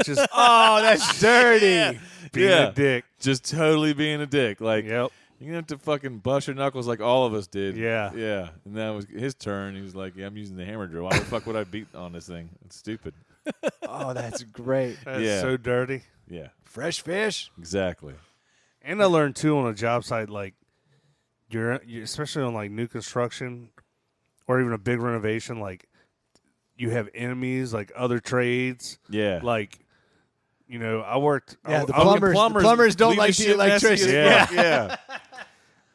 Speaker 2: just
Speaker 3: Oh, that's dirty.
Speaker 2: being
Speaker 1: Yeah.
Speaker 2: a dick.
Speaker 1: Just totally being a dick. Like,
Speaker 2: Yep.
Speaker 1: you're going to have to fucking bust your knuckles like all of us did.
Speaker 2: Yeah.
Speaker 1: Yeah. And that was his turn. He was like, yeah, I'm using the hammer drill. Why the fuck would I beat on this thing? It's stupid.
Speaker 3: Oh, that's great.
Speaker 2: That's
Speaker 1: Yeah.
Speaker 2: so dirty.
Speaker 1: Yeah.
Speaker 3: Fresh fish.
Speaker 1: Exactly.
Speaker 2: And I learned too on a job site, like you're especially on like new construction or even a big renovation, like you have enemies, like other trades.
Speaker 1: Yeah.
Speaker 2: Like, I worked.
Speaker 3: Yeah, the
Speaker 2: I-
Speaker 3: plumbers don't
Speaker 1: leave
Speaker 3: like
Speaker 1: the
Speaker 3: the
Speaker 1: shit messy as
Speaker 3: electricity.
Speaker 1: fuck.
Speaker 3: Yeah.
Speaker 1: Yeah.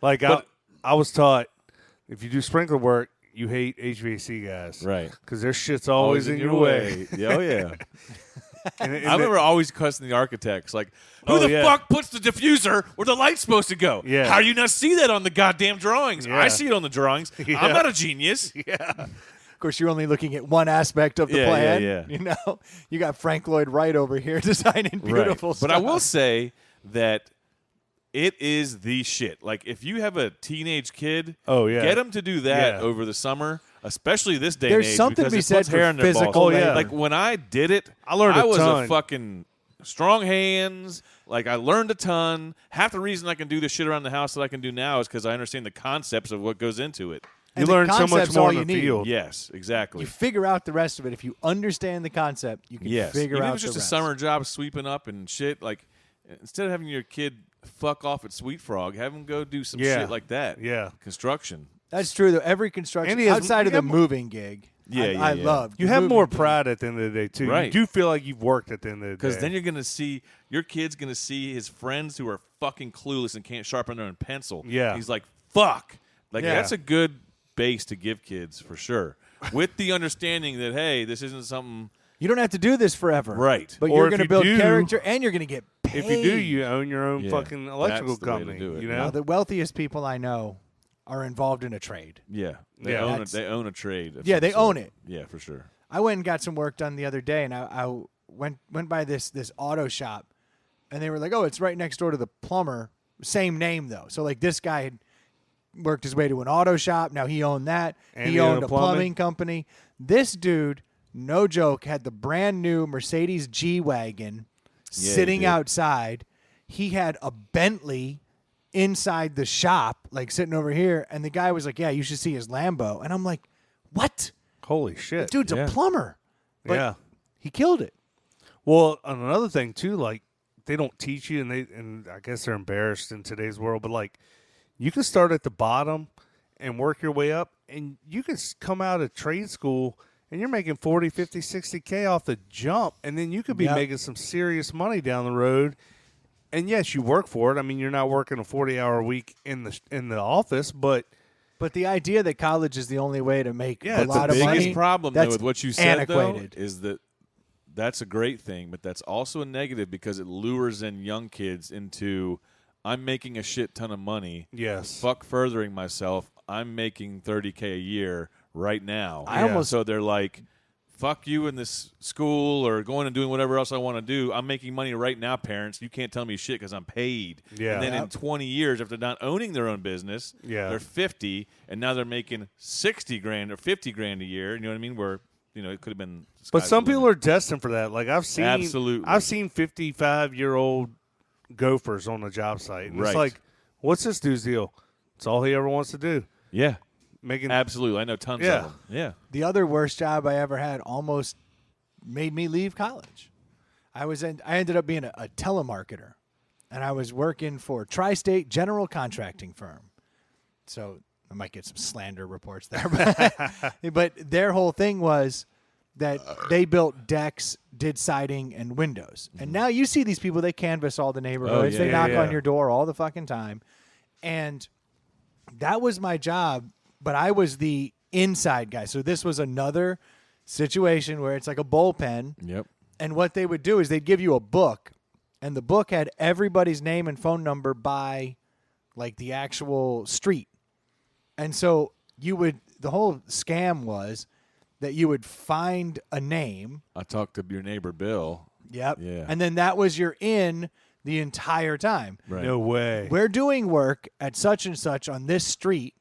Speaker 2: Like
Speaker 1: But-
Speaker 2: I was taught if you do sprinkler work, you hate HVAC guys,
Speaker 1: Right.
Speaker 2: Because their shit's always in your way.
Speaker 1: Yeah, oh, yeah.
Speaker 2: And
Speaker 1: I remember always cussing the architects, like, who
Speaker 2: Oh,
Speaker 1: the
Speaker 2: yeah.
Speaker 1: fuck puts the diffuser where the light's supposed to go?
Speaker 2: Yeah.
Speaker 1: How do you not see that on the goddamn drawings?
Speaker 2: Yeah.
Speaker 1: I see it on the drawings.
Speaker 2: Yeah.
Speaker 1: I'm not a genius.
Speaker 3: Of course, you're only looking at one aspect of the
Speaker 1: Yeah,
Speaker 3: plan.
Speaker 1: yeah.
Speaker 3: You got Frank Lloyd Wright over here designing beautiful
Speaker 1: Right.
Speaker 3: stuff.
Speaker 1: But I will say that it is the shit. Like, if you have a teenage kid,
Speaker 2: Oh, yeah.
Speaker 1: get them to do that
Speaker 2: Yeah.
Speaker 1: over the summer, especially this day
Speaker 3: There's
Speaker 1: and age.
Speaker 3: something to
Speaker 1: because
Speaker 3: be
Speaker 1: it
Speaker 3: said
Speaker 1: puts
Speaker 3: for
Speaker 1: hair in their balls.
Speaker 3: physical
Speaker 2: Oh, yeah.
Speaker 3: labor.
Speaker 1: Like, when I did it,
Speaker 2: I learned a
Speaker 1: was
Speaker 2: ton.
Speaker 1: a fucking strong hands. Like, I learned a ton. Half the reason I can do the shit around the house that I can do now is because I understand the concepts of what goes into it.
Speaker 2: You
Speaker 3: And the
Speaker 2: learn so much
Speaker 3: concept's
Speaker 2: more
Speaker 3: all
Speaker 2: in
Speaker 3: you
Speaker 2: the
Speaker 3: need.
Speaker 2: field.
Speaker 1: Yes, exactly.
Speaker 3: You figure out the rest of it. If you understand the concept, you can
Speaker 1: Yes.
Speaker 3: figure
Speaker 1: Even
Speaker 3: out
Speaker 1: if it's just
Speaker 3: the
Speaker 1: a
Speaker 3: rest.
Speaker 1: summer job sweeping up and shit, like, instead of having your kid fuck off at Sweet Frog. Have him go do some
Speaker 2: Yeah.
Speaker 1: shit like that.
Speaker 2: Yeah.
Speaker 1: Construction.
Speaker 3: That's true, though. Every construction,
Speaker 2: And he has-
Speaker 3: outside of
Speaker 2: he
Speaker 3: the
Speaker 2: has-
Speaker 3: moving gig, I loved.
Speaker 2: You
Speaker 3: the
Speaker 2: have
Speaker 3: moving
Speaker 2: more
Speaker 3: gig.
Speaker 2: pride at the end of the day, too.
Speaker 1: Right.
Speaker 2: You do feel like you've worked at the end of the day.
Speaker 1: Because then you're going to see, your kid's going to see his friends who are fucking clueless and can't sharpen their own pencil.
Speaker 2: Yeah.
Speaker 1: He's like, fuck. Like,
Speaker 2: Yeah.
Speaker 1: that's a good base to give kids for sure. With the understanding that, hey, this isn't something.
Speaker 3: You don't have to do this forever.
Speaker 1: Right.
Speaker 3: But
Speaker 2: Or
Speaker 3: you're
Speaker 2: if
Speaker 3: going to
Speaker 2: you
Speaker 3: build
Speaker 2: do-
Speaker 3: character and you're going to get paid.
Speaker 2: If you do, you own your own
Speaker 1: Yeah,
Speaker 2: fucking electrical
Speaker 1: that's the way to
Speaker 2: company.
Speaker 1: do it.
Speaker 2: You
Speaker 3: Now,
Speaker 2: know?
Speaker 3: the wealthiest people I know are involved in a trade.
Speaker 1: Yeah. They,
Speaker 2: Yeah.
Speaker 1: own,
Speaker 3: That's-
Speaker 1: they own a trade. of
Speaker 3: Yeah,
Speaker 1: some
Speaker 3: they
Speaker 1: sort.
Speaker 3: own it.
Speaker 1: Yeah, for sure.
Speaker 3: I went and got some work done the other day, and I went by this auto shop, and they were like, "Oh, it's right next door to the plumber." Same name though, so like this guy had worked his way to an auto shop. Now he owned that.
Speaker 2: And
Speaker 3: he
Speaker 2: he
Speaker 3: owned
Speaker 2: owned
Speaker 3: a
Speaker 2: plumbing?
Speaker 3: plumbing company. This dude, no joke, had the brand new Mercedes G-Wagon
Speaker 1: Yeah, he
Speaker 3: sitting
Speaker 1: did.
Speaker 3: outside. He had a Bentley inside the shop, like sitting over here, and the guy was like, "Yeah, you should see his Lambo," and I'm like, "What?
Speaker 2: Holy shit.
Speaker 3: Dude's
Speaker 1: Yeah.
Speaker 3: a plumber." But
Speaker 2: Yeah.
Speaker 3: he killed it.
Speaker 2: Well, another thing too, like they don't teach you, and I guess they're embarrassed in today's world. But like, you can start at the bottom and work your way up, and you can come out of trade school and you're making 40, 50, 60K off the jump, and then you could be
Speaker 3: Yep.
Speaker 2: making some serious money down the road. And yes, you work for it. I mean, you're not working a 40-hour week in the office, but
Speaker 3: But the idea that college is the only way to make
Speaker 2: Yeah,
Speaker 3: a
Speaker 2: it's
Speaker 3: lot
Speaker 2: the
Speaker 3: of money,
Speaker 1: biggest problem though
Speaker 3: that's
Speaker 1: with what you said
Speaker 3: antiquated.
Speaker 1: though is that that's a great thing, but that's also a negative because it lures in young kids into I'm making a shit ton of money.
Speaker 2: yes,
Speaker 1: Fuck furthering myself. I'm making $30K a year right now.
Speaker 3: I almost-
Speaker 1: so they're like, fuck you in this school or going and doing whatever else I want to do. I'm making money right now, parents. You can't tell me shit because I'm paid.
Speaker 2: Yeah.
Speaker 1: And then in
Speaker 3: Yep.
Speaker 1: 20 years, after not owning their own business,
Speaker 2: Yeah.
Speaker 1: they're 50, and now they're making 60 grand or 50 grand a year. You know what I mean? Where, it could have been.
Speaker 2: But
Speaker 1: sky's
Speaker 2: some
Speaker 1: the
Speaker 2: people
Speaker 1: limit.
Speaker 2: are destined for that. Like I've seen,
Speaker 1: Absolutely.
Speaker 2: I've seen 55-year-old gophers on the job site, and
Speaker 1: Right.
Speaker 2: it's like, what's this dude's deal? It's all he ever wants to do.
Speaker 1: Yeah,
Speaker 2: Making
Speaker 1: absolutely. I know tons
Speaker 2: Yeah.
Speaker 1: of them. Yeah.
Speaker 3: The other worst job I ever had almost made me leave college. I ended up being a telemarketer, and I was working for Tri-State General Contracting Firm. So I might get some slander reports there, but their whole thing was that they built decks, did siding, and windows. And now you see these people; they canvass all the neighborhoods.
Speaker 1: yeah,
Speaker 3: they knock
Speaker 2: yeah.
Speaker 3: on your door all the fucking time, and that was my job. But I was the inside guy. So this was another situation where it's like a bullpen.
Speaker 1: Yep.
Speaker 3: And what they would do is they'd give you a book, and the book had everybody's name and phone number by like the actual street. And so the whole scam was that you would find a name.
Speaker 1: I talked to your neighbor Bill.
Speaker 3: Yep.
Speaker 1: Yeah.
Speaker 3: And then that was your in the entire time.
Speaker 1: Right.
Speaker 2: no way.
Speaker 3: We're doing work at such and such on this street,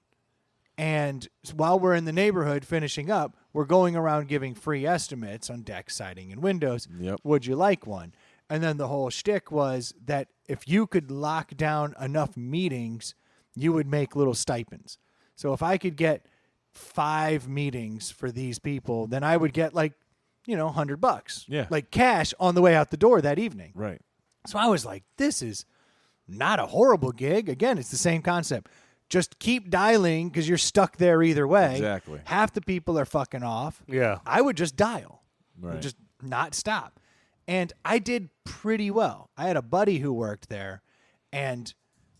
Speaker 3: and while we're in the neighborhood finishing up, we're going around giving free estimates on deck, siding, and windows.
Speaker 1: Yep.
Speaker 3: Would you like one? And then the whole shtick was that if you could lock down enough meetings, you would make little stipends. So if I could get 5 meetings for these people, then I would get like, $100.
Speaker 1: Yeah.
Speaker 3: Like cash on the way out the door that evening.
Speaker 1: Right.
Speaker 3: So I was like, this is not a horrible gig. Again, it's the same concept. Just keep dialing because you're stuck there either way.
Speaker 1: Exactly.
Speaker 3: Half the people are fucking off.
Speaker 2: Yeah.
Speaker 3: I would just dial.
Speaker 1: Right.
Speaker 3: Just not stop. And I did pretty well. I had a buddy who worked there, and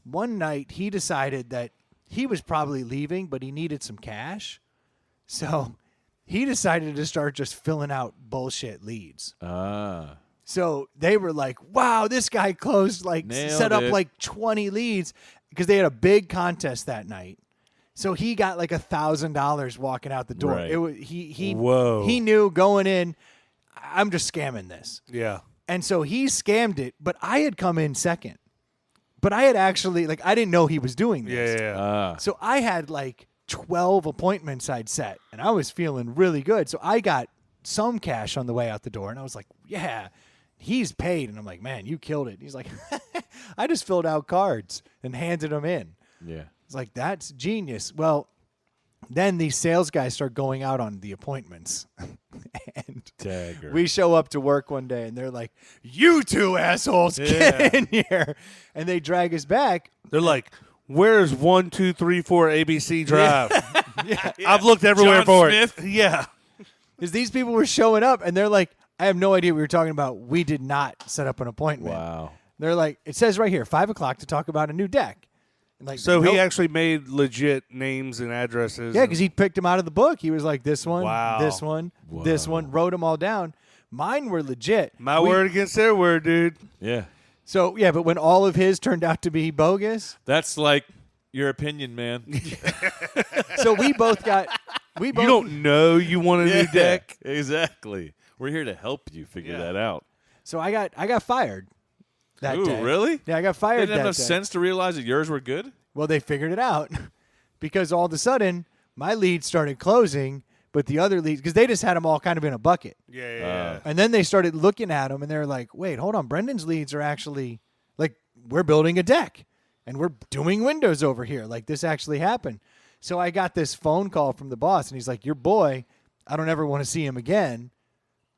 Speaker 3: one night he decided that he was probably leaving, but he needed some cash. So he decided to start just filling out bullshit leads.
Speaker 1: Ah.
Speaker 3: So they were like, wow, this guy closed,
Speaker 1: Nailed
Speaker 3: set up
Speaker 1: it.
Speaker 3: like 20 leads because they had a big contest that night. So he got like $1,000 walking out the door.
Speaker 1: Right.
Speaker 3: It was he
Speaker 2: Whoa.
Speaker 3: he knew going in, I'm just scamming this.
Speaker 2: Yeah.
Speaker 3: And so he scammed it, but I had come in second. But I had actually I didn't know he was doing this.
Speaker 2: Yeah.
Speaker 1: Ah.
Speaker 3: So I had like 12 appointments I'd set, and I was feeling really good. So I got some cash on the way out the door, and I was like, yeah, he's paid. And I'm like, man, you killed it. He's like, I just filled out cards and handed them in.
Speaker 1: Yeah.
Speaker 3: It's like, that's genius. Well, then these sales guys start going out on the appointments. And
Speaker 1: Dagger.
Speaker 3: We show up to work one day, and they're like, "You two assholes, get in here!" And they drag us back.
Speaker 2: They're like, "Where's 1, 2, 3, 4 ABC Drive?"
Speaker 3: Yeah,
Speaker 2: I've looked everywhere
Speaker 1: John
Speaker 2: for
Speaker 1: Smith?
Speaker 2: it. Yeah.
Speaker 3: because these people were showing up, and they're like, "I have no idea what you're talking about. We did not set up an appointment."
Speaker 1: Wow.
Speaker 3: They're like, "It says right here, 5:00 to talk about a new deck." And like,
Speaker 2: So
Speaker 3: nope.
Speaker 2: he actually made legit names and addresses.
Speaker 3: Yeah,
Speaker 2: and-
Speaker 3: because he picked them out of the book. He was like, this one,
Speaker 2: Wow.
Speaker 3: this one, this one, wrote them all down. Mine were legit.
Speaker 2: my word against their word, dude.
Speaker 1: Yeah.
Speaker 3: So, yeah, but when all of his turned out to be bogus,
Speaker 1: That's like your opinion, man.
Speaker 3: so we both got, we both,
Speaker 2: You don't know you want a new deck.
Speaker 1: Exactly. We're here to help you figure that out.
Speaker 3: so I got fired that
Speaker 1: Ooh,
Speaker 3: day.
Speaker 1: really?
Speaker 3: Yeah, I got
Speaker 1: They
Speaker 3: fired
Speaker 1: didn't have
Speaker 3: that
Speaker 1: enough
Speaker 3: day.
Speaker 1: sense to realize that yours were good?
Speaker 3: Well, they figured it out because all of a sudden my leads started closing, but the other leads, because they just had them all kind of in a bucket.
Speaker 2: Yeah.
Speaker 3: And then they started looking at them, and they're like, wait, hold on. Brendan's leads are actually, like, we're building a deck, and we're doing windows over here. Like, this actually happened. So I got this phone call from the boss, and he's like, your boy, I don't ever want to see him again,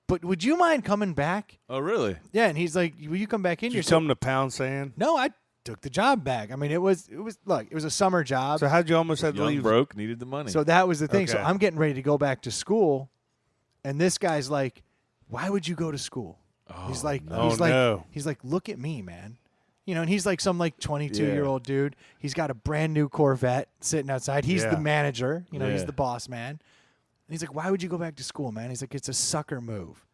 Speaker 3: but would you mind coming back?
Speaker 1: Oh, really?
Speaker 3: Yeah, and he's like, will you come back in
Speaker 2: Did
Speaker 3: here?
Speaker 2: you come to Pound Sand?
Speaker 3: No, I took the job back. I mean, it was look, it was a summer job.
Speaker 2: So how'd you almost have to
Speaker 1: Young
Speaker 2: leave?
Speaker 1: broke, needed the money.
Speaker 3: So that was the thing. So
Speaker 2: Okay.
Speaker 3: I'm getting ready to go back to school, and this guy's like, "Why would you go to school?" He's like,
Speaker 2: no. Oh, no.
Speaker 3: he's like, "Look at me, man." You know, and he's like some like 22-year-old dude. He's got a brand new Corvette sitting outside. He's
Speaker 2: Yeah.
Speaker 3: the manager. You know, he's
Speaker 1: Yeah.
Speaker 3: the boss man. And he's like, "Why would you go back to school, man?" He's like, "It's a sucker move."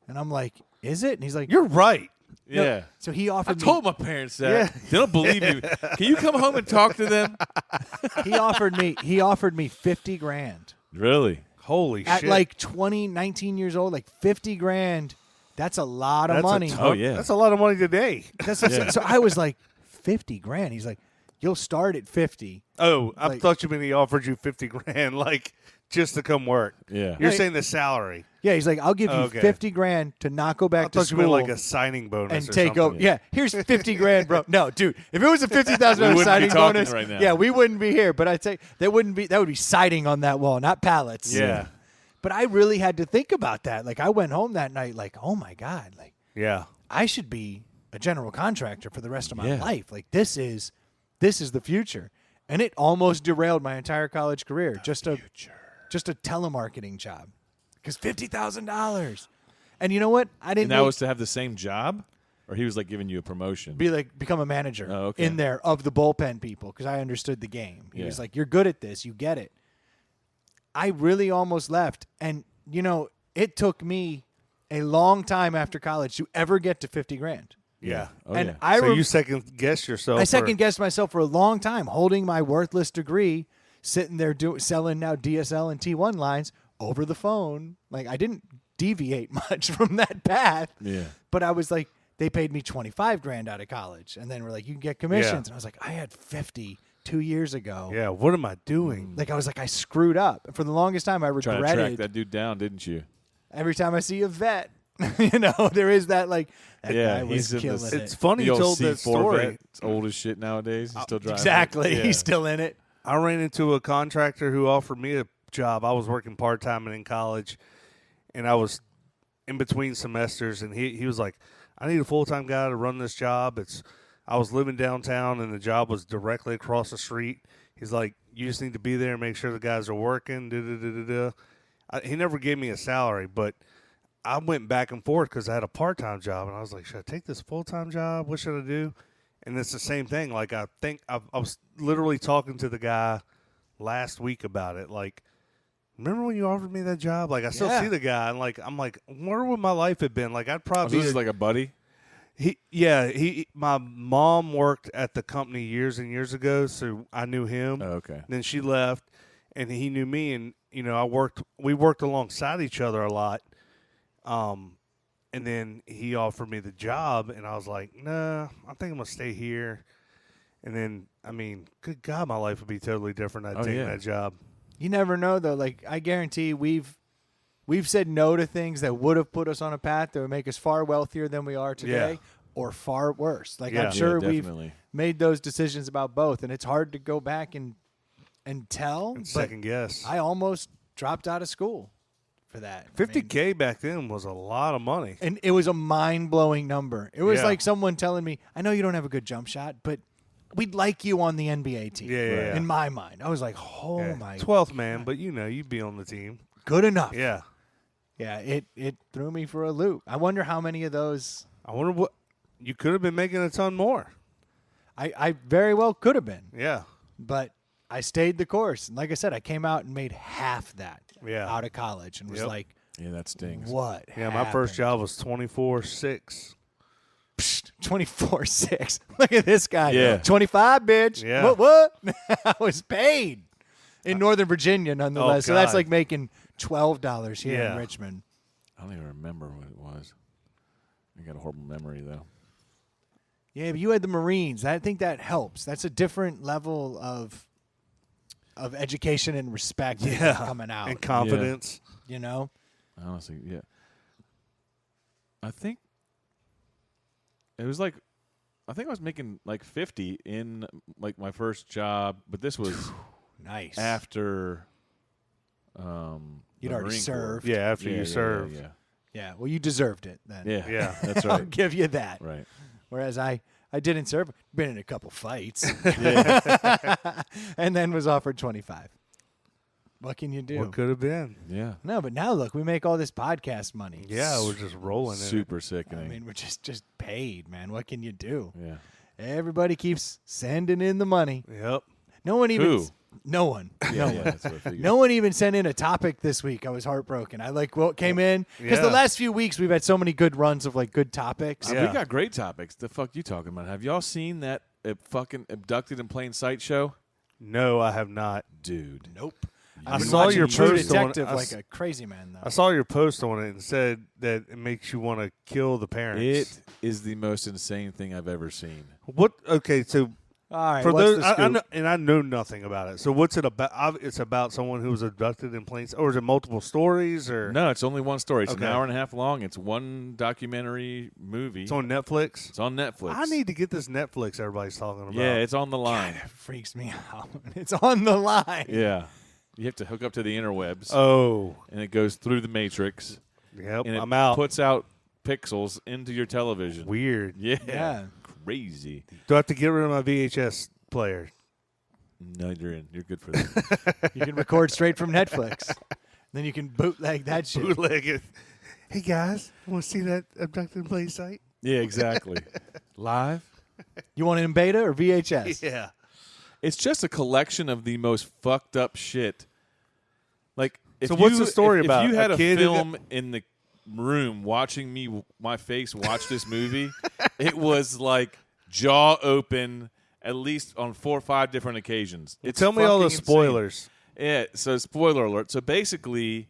Speaker 3: And I'm like, "Is it?" And he's like,
Speaker 2: You're right.
Speaker 3: "No."
Speaker 1: yeah.
Speaker 3: So he
Speaker 1: I
Speaker 3: offered me.
Speaker 1: told my parents that.
Speaker 2: Yeah.
Speaker 1: They don't believe you. Can you come home and talk to them?
Speaker 3: He offered me 50 grand.
Speaker 1: Really?
Speaker 2: Holy
Speaker 3: At
Speaker 2: shit.
Speaker 3: like 19 years old, like 50 grand. That's a lot of
Speaker 2: That's
Speaker 3: money.
Speaker 2: a ton-
Speaker 1: Oh, yeah.
Speaker 2: That's a lot of money today.
Speaker 3: So I was like, 50 grand. He's like, you'll start at 50.
Speaker 2: Oh, I
Speaker 3: Like-
Speaker 2: thought you meant he offered you 50 grand, like just to come work.
Speaker 1: Yeah.
Speaker 2: You're
Speaker 3: Right.
Speaker 2: saying the salary.
Speaker 3: Yeah, he's like, I'll give you
Speaker 2: Okay.
Speaker 3: 50 grand to not go
Speaker 2: I
Speaker 3: back to
Speaker 2: thought you
Speaker 3: school
Speaker 2: meant like a signing bonus
Speaker 3: and
Speaker 2: or
Speaker 3: take
Speaker 2: something.
Speaker 3: over. Yeah, here's 50 grand, bro. No, dude, if it was a
Speaker 1: We
Speaker 3: $50,000
Speaker 1: wouldn't be
Speaker 3: signing
Speaker 1: talking
Speaker 3: bonus,
Speaker 1: right now.
Speaker 3: yeah, we wouldn't be here. But I'd say that would be siding on that wall, not pallets.
Speaker 2: Yeah.
Speaker 3: But I really had to think about that. Like, I went home that night, like, oh my God, like,
Speaker 2: Yeah.
Speaker 3: I should be a general contractor for the rest of my
Speaker 1: Yeah.
Speaker 3: life. Like, this is the future. And it almost derailed my entire college career. Just a telemarketing job. Because $50,000. And you know what? I didn't
Speaker 1: And that
Speaker 3: know-
Speaker 1: was to have the same job? Or he was like giving you a promotion?
Speaker 3: become a manager
Speaker 1: Oh, okay.
Speaker 3: in there of the bullpen people because I understood the game. He
Speaker 1: Yeah.
Speaker 3: was like, you're good at this. You get it. I really almost left. And, you know, it took me a long time after college to ever get to 50 grand.
Speaker 2: Yeah.
Speaker 1: Oh,
Speaker 3: and
Speaker 1: yeah.
Speaker 3: I
Speaker 2: So
Speaker 3: rem-
Speaker 2: you second guess yourself.
Speaker 3: I
Speaker 2: or-
Speaker 3: second guessed myself for a long time, holding my worthless degree, sitting there selling now DSL and T1 lines over the phone. Like, I didn't deviate much from that path.
Speaker 1: Yeah.
Speaker 3: But I was like, they paid me 25 grand out of college, and then we're like, you can get commissions.
Speaker 2: Yeah.
Speaker 3: And I was like, I had 50 2 years ago.
Speaker 2: Yeah. What am I doing?
Speaker 3: Like, I was like, I screwed up. And for the longest time, I
Speaker 1: Trying to track
Speaker 3: regretted
Speaker 1: that dude down, didn't you?
Speaker 3: every time I see a vet. You know, there is that, like, that guy was
Speaker 1: he's in
Speaker 3: killing
Speaker 1: this-
Speaker 3: it.
Speaker 2: It's funny
Speaker 1: The
Speaker 2: you
Speaker 1: old
Speaker 2: told that
Speaker 1: C4
Speaker 2: story.
Speaker 1: vet. It's old as shit nowadays. He's still driving.
Speaker 3: Exactly.
Speaker 1: Yeah.
Speaker 3: He's still in it.
Speaker 2: I ran into a contractor who offered me a job. I was working part-time and in college, and I was in between semesters, and he was like, I need a full-time guy to run this job. I was living downtown, and the job was directly across the street. He's like, you just need to be there and make sure the guys are working. He never gave me a salary, but I went back and forth because I had a part-time job, and I was like, should I take this full-time job? What should I do? And it's the same thing. Like, I think I was literally talking to the guy last week about it. Like, remember when you offered me that job? Like, I still
Speaker 3: Yeah.
Speaker 2: see the guy, and like, I'm like, where would my life have been? Like, I'd
Speaker 1: Oh, so
Speaker 2: probably
Speaker 1: this is like a buddy?
Speaker 2: my mom worked at the company years and years ago, so I knew him.
Speaker 1: Oh, okay.
Speaker 2: Then she left, and he knew me, and you know, we worked alongside each other a lot. And then he offered me the job, and I was like, nah, I think I'm gonna stay here. And then, I mean, good God, my life would be totally different. I'd taken that job.
Speaker 3: You never know, though. Like, I guarantee we've said no to things that would have put us on a path that would make us far wealthier than we are today, or far worse. Like,
Speaker 2: Yeah.
Speaker 3: I'm sure
Speaker 1: Yeah,
Speaker 3: we've
Speaker 1: definitely.
Speaker 3: made those decisions about both, and it's hard to go back and tell.
Speaker 2: And
Speaker 3: but
Speaker 2: second guess.
Speaker 3: I almost dropped out of school for that.
Speaker 2: 50K back then was a lot of money.
Speaker 3: And it was a mind-blowing number. It was
Speaker 2: Yeah.
Speaker 3: like someone telling me, I know you don't have a good jump shot, but we'd like you on the NBA team.
Speaker 2: Yeah.
Speaker 3: In my mind. I was like,
Speaker 2: Yeah.
Speaker 3: my
Speaker 2: 12th man, but you'd be on the team.
Speaker 3: good enough.
Speaker 2: Yeah.
Speaker 3: Yeah, it threw me for a loop. I wonder how many of those
Speaker 2: I wonder what you could have been making a ton more.
Speaker 3: I very well could have been.
Speaker 2: Yeah.
Speaker 3: But I stayed the course. And like I said, I came out and made half that out of college and was
Speaker 2: Yep.
Speaker 3: like,
Speaker 1: Yeah, that stings.
Speaker 3: what
Speaker 2: Yeah, my first
Speaker 3: happened?
Speaker 2: job was 24/6.
Speaker 3: 24/6. Look at this guy.
Speaker 1: Yeah.
Speaker 3: 25, bitch.
Speaker 2: Yeah.
Speaker 3: What? I was paid in Northern Virginia, nonetheless. So that's
Speaker 2: God.
Speaker 3: like making $12 here
Speaker 2: Yeah.
Speaker 3: in Richmond.
Speaker 1: I don't even remember what it was. I got a horrible memory though.
Speaker 3: Yeah, but you had the Marines. I think that helps. That's a different level of education and respect coming out.
Speaker 2: And confidence.
Speaker 3: You know?
Speaker 1: Honestly, yeah. I think it was like I think I was making like 50 in like my first job, but this was
Speaker 3: Nice.
Speaker 1: after
Speaker 3: You'd
Speaker 1: the
Speaker 3: already
Speaker 1: Marine Corps.
Speaker 3: served.
Speaker 2: Yeah, after you served.
Speaker 1: Yeah,
Speaker 3: Yeah, well, you deserved it then.
Speaker 1: yeah.
Speaker 2: Yeah.
Speaker 1: That's
Speaker 3: I'll
Speaker 1: right.
Speaker 3: give you that.
Speaker 1: Right.
Speaker 3: Whereas I didn't serve. Been in a couple fights.
Speaker 1: Yeah.
Speaker 3: And then was offered 25. What can you do?
Speaker 2: What could have been?
Speaker 1: Yeah.
Speaker 3: No, but now look, we make all this podcast money.
Speaker 2: Yeah, we're just rolling in it.
Speaker 1: Super
Speaker 3: I
Speaker 1: sickening.
Speaker 3: mean, we're just paid, man. What can you do?
Speaker 1: Yeah.
Speaker 3: Everybody keeps sending in the money.
Speaker 2: Yep.
Speaker 3: No one even.
Speaker 1: Who?
Speaker 3: No one.
Speaker 1: Yeah, yeah, that's what I figured.
Speaker 3: No one even sent in a topic this week. I was heartbroken. I came in because the
Speaker 2: Yeah.
Speaker 3: last few weeks we've had so many good runs of like good topics.
Speaker 2: Yeah.
Speaker 1: We got great topics. The fuck you talking about? Have y'all seen that fucking abducted in plain sight show?
Speaker 2: No, I have not.
Speaker 1: Dude.
Speaker 3: Nope.
Speaker 2: I
Speaker 3: I've been
Speaker 2: saw
Speaker 3: watching
Speaker 2: your
Speaker 3: True
Speaker 2: post on-
Speaker 3: Detective
Speaker 2: I
Speaker 3: like
Speaker 2: s-
Speaker 3: a crazy man though.
Speaker 2: I saw your post on it and said that it makes you want to kill the parents.
Speaker 1: It is the most insane thing I've ever seen.
Speaker 2: What? Okay, so
Speaker 3: All right,
Speaker 2: for
Speaker 3: what's
Speaker 2: those,
Speaker 3: the
Speaker 2: I
Speaker 3: scoop?
Speaker 2: know, and I know nothing about it. So what's it about? It's about someone who was abducted in plain sight, or is it multiple stories? Or
Speaker 1: No, it's only one story. It's
Speaker 2: Okay.
Speaker 1: an hour and a half long. It's one documentary movie.
Speaker 2: it's on Netflix.
Speaker 1: It's on Netflix.
Speaker 2: I need to get this Netflix everybody's talking about.
Speaker 1: Yeah, it's on the line.
Speaker 3: God, it freaks me out. It's on the line.
Speaker 1: Yeah. You have to hook up to the interwebs,
Speaker 2: Oh,
Speaker 1: and it goes through the matrix,
Speaker 2: yep.
Speaker 1: and it
Speaker 2: I'm out.
Speaker 1: puts out pixels into your television.
Speaker 2: Weird.
Speaker 1: Yeah.
Speaker 3: Yeah.
Speaker 1: Crazy.
Speaker 2: Do I have to get rid of my VHS player?
Speaker 1: No, you're in. You're good for that.
Speaker 3: You can record straight from Netflix. Then you can bootleg that shit.
Speaker 2: Bootleg it. Hey guys, want to see that abducted in plain sight?
Speaker 1: Yeah, exactly. Live.
Speaker 3: You want it in beta or VHS?
Speaker 2: Yeah.
Speaker 1: It's just a collection of the most fucked up shit. Like, if
Speaker 2: So what's
Speaker 1: you-
Speaker 2: the story
Speaker 1: if
Speaker 2: about?
Speaker 1: you had
Speaker 2: A
Speaker 1: a
Speaker 2: kid who
Speaker 1: film in the room watching me, my face watch this movie, it was like jaw open at least on 4 or 5 different occasions. It's
Speaker 2: Tell me all the
Speaker 1: fucking insane.
Speaker 2: spoilers.
Speaker 1: Yeah, so spoiler alert. So basically,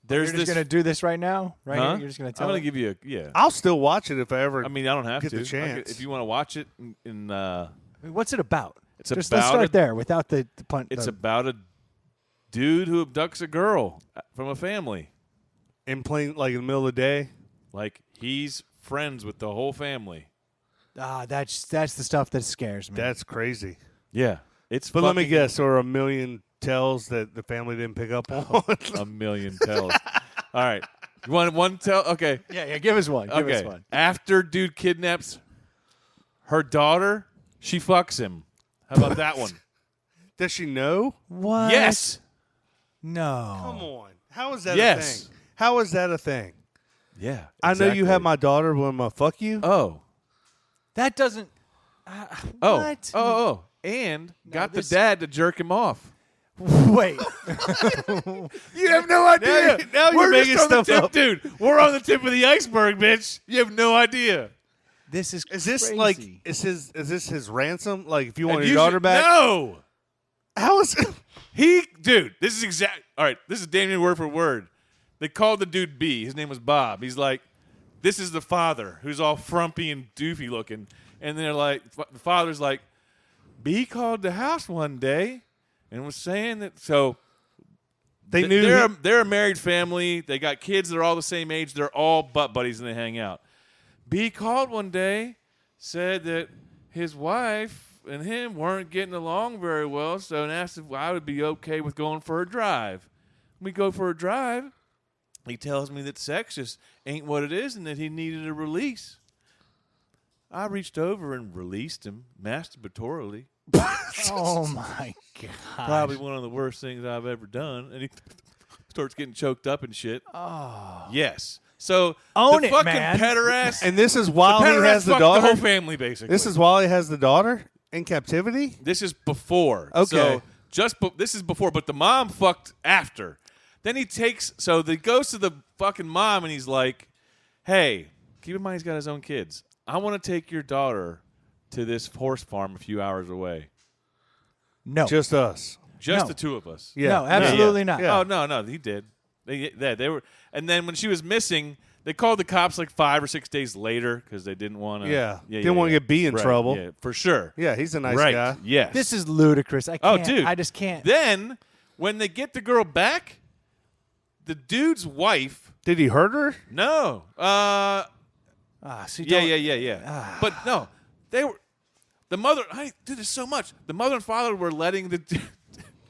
Speaker 1: there's
Speaker 3: You're just
Speaker 1: this.
Speaker 3: going to do this right now? Right
Speaker 1: Huh?
Speaker 3: here? You're just going to tell
Speaker 1: I'm
Speaker 3: it?
Speaker 1: going to give you a yeah.
Speaker 2: I'll still watch it if I ever.
Speaker 1: I mean, I don't have
Speaker 2: get
Speaker 1: to.
Speaker 2: the
Speaker 1: I could-
Speaker 2: chance.
Speaker 1: if you want to watch it
Speaker 3: I mean, what's it about?
Speaker 1: It's
Speaker 3: Just
Speaker 1: about
Speaker 3: let's start
Speaker 1: a-
Speaker 3: there without the punt.
Speaker 1: it's
Speaker 3: the,
Speaker 1: about a dude who abducts a girl from a family.
Speaker 2: in plain, like in the middle of the day.
Speaker 1: Like he's friends with the whole family.
Speaker 3: that's the stuff that scares me.
Speaker 2: That's crazy.
Speaker 1: Yeah, it's.
Speaker 2: But let me
Speaker 1: fucking
Speaker 2: guess, or a million tells that the family didn't pick up on.
Speaker 1: a million tells. All right, you want one tell? Okay,
Speaker 3: yeah, give us one. Give us
Speaker 1: okay.
Speaker 3: one.
Speaker 1: After dude kidnaps her daughter, she fucks him. How about that one?
Speaker 2: Does she know?
Speaker 3: What?
Speaker 1: Yes.
Speaker 3: No.
Speaker 2: Come on. How is that a
Speaker 1: Yes.
Speaker 2: thing? How is that a thing?
Speaker 1: Yeah.
Speaker 2: I know you
Speaker 1: exactly.
Speaker 2: have my daughter, but I'm going to fuck you?
Speaker 1: Oh.
Speaker 3: That doesn't.
Speaker 1: Oh.
Speaker 3: What?
Speaker 1: Oh. And got
Speaker 3: this-
Speaker 1: the dad to jerk him off.
Speaker 3: Wait.
Speaker 1: You have no idea.
Speaker 2: now you're
Speaker 1: We're
Speaker 2: making
Speaker 1: just on the
Speaker 2: stuff
Speaker 1: tip,
Speaker 2: up.
Speaker 1: dude. We're on the tip of the iceberg, bitch. You have no idea.
Speaker 3: This is
Speaker 2: Is this
Speaker 3: crazy.
Speaker 2: like is this his ransom? Like if you want
Speaker 1: And
Speaker 2: your
Speaker 1: you
Speaker 2: daughter
Speaker 1: should-
Speaker 2: back?
Speaker 1: No.
Speaker 2: How is
Speaker 1: Dude, this is exact. All right, this is damn near word for word. They called the dude B. His name was Bob. He's like, this is the father who's all frumpy and doofy looking. And they're like, the father's like, B called the house one day and was saying that. So
Speaker 2: they knew
Speaker 1: they're a married family. They got kids that are all the same age. They're all butt buddies and they hang out. B called one day, said that his wife and him weren't getting along very well, so and asked if I would be okay with going for a drive. We go for a drive, He tells me that sex just ain't what it is and that he needed a release. I reached over and released him masturbatorily.
Speaker 3: Oh, my God.
Speaker 1: Probably one of the worst things I've ever done. And he starts getting choked up and shit.
Speaker 3: Oh.
Speaker 1: Yes. So
Speaker 3: Own
Speaker 1: the
Speaker 3: it,
Speaker 1: fucking
Speaker 3: man.
Speaker 1: pederast.
Speaker 2: And this is while he has the
Speaker 1: fucked
Speaker 2: daughter?
Speaker 1: the whole family, basically.
Speaker 2: This is while he has the daughter in captivity?
Speaker 1: This is before.
Speaker 2: Okay.
Speaker 1: So this is before, but the mom fucked after. Then he goes to the fucking mom and he's like, hey, keep in mind he's got his own kids. I want to take your daughter to this horse farm a few hours away.
Speaker 3: No.
Speaker 2: Just us.
Speaker 1: Just
Speaker 3: No.
Speaker 1: the two of us.
Speaker 2: Yeah.
Speaker 3: No, absolutely not.
Speaker 2: Yeah.
Speaker 1: Oh, no, he did. They were, and then when she was missing, they called the cops like 5 or 6 days later because they didn't want to.
Speaker 2: Yeah. Didn't want to get B in
Speaker 1: Right,
Speaker 2: trouble.
Speaker 1: Yeah, for sure.
Speaker 2: Yeah, he's a nice
Speaker 1: Right.
Speaker 2: guy.
Speaker 1: Yes.
Speaker 3: This is ludicrous. I can't.
Speaker 1: dude.
Speaker 3: I just can't.
Speaker 1: Then when they get the girl back, the dude's wife.
Speaker 2: Did he hurt her?
Speaker 1: No.
Speaker 3: See,
Speaker 1: Yeah. But no, they were. The mother. I did this so much. The mother and father were letting the.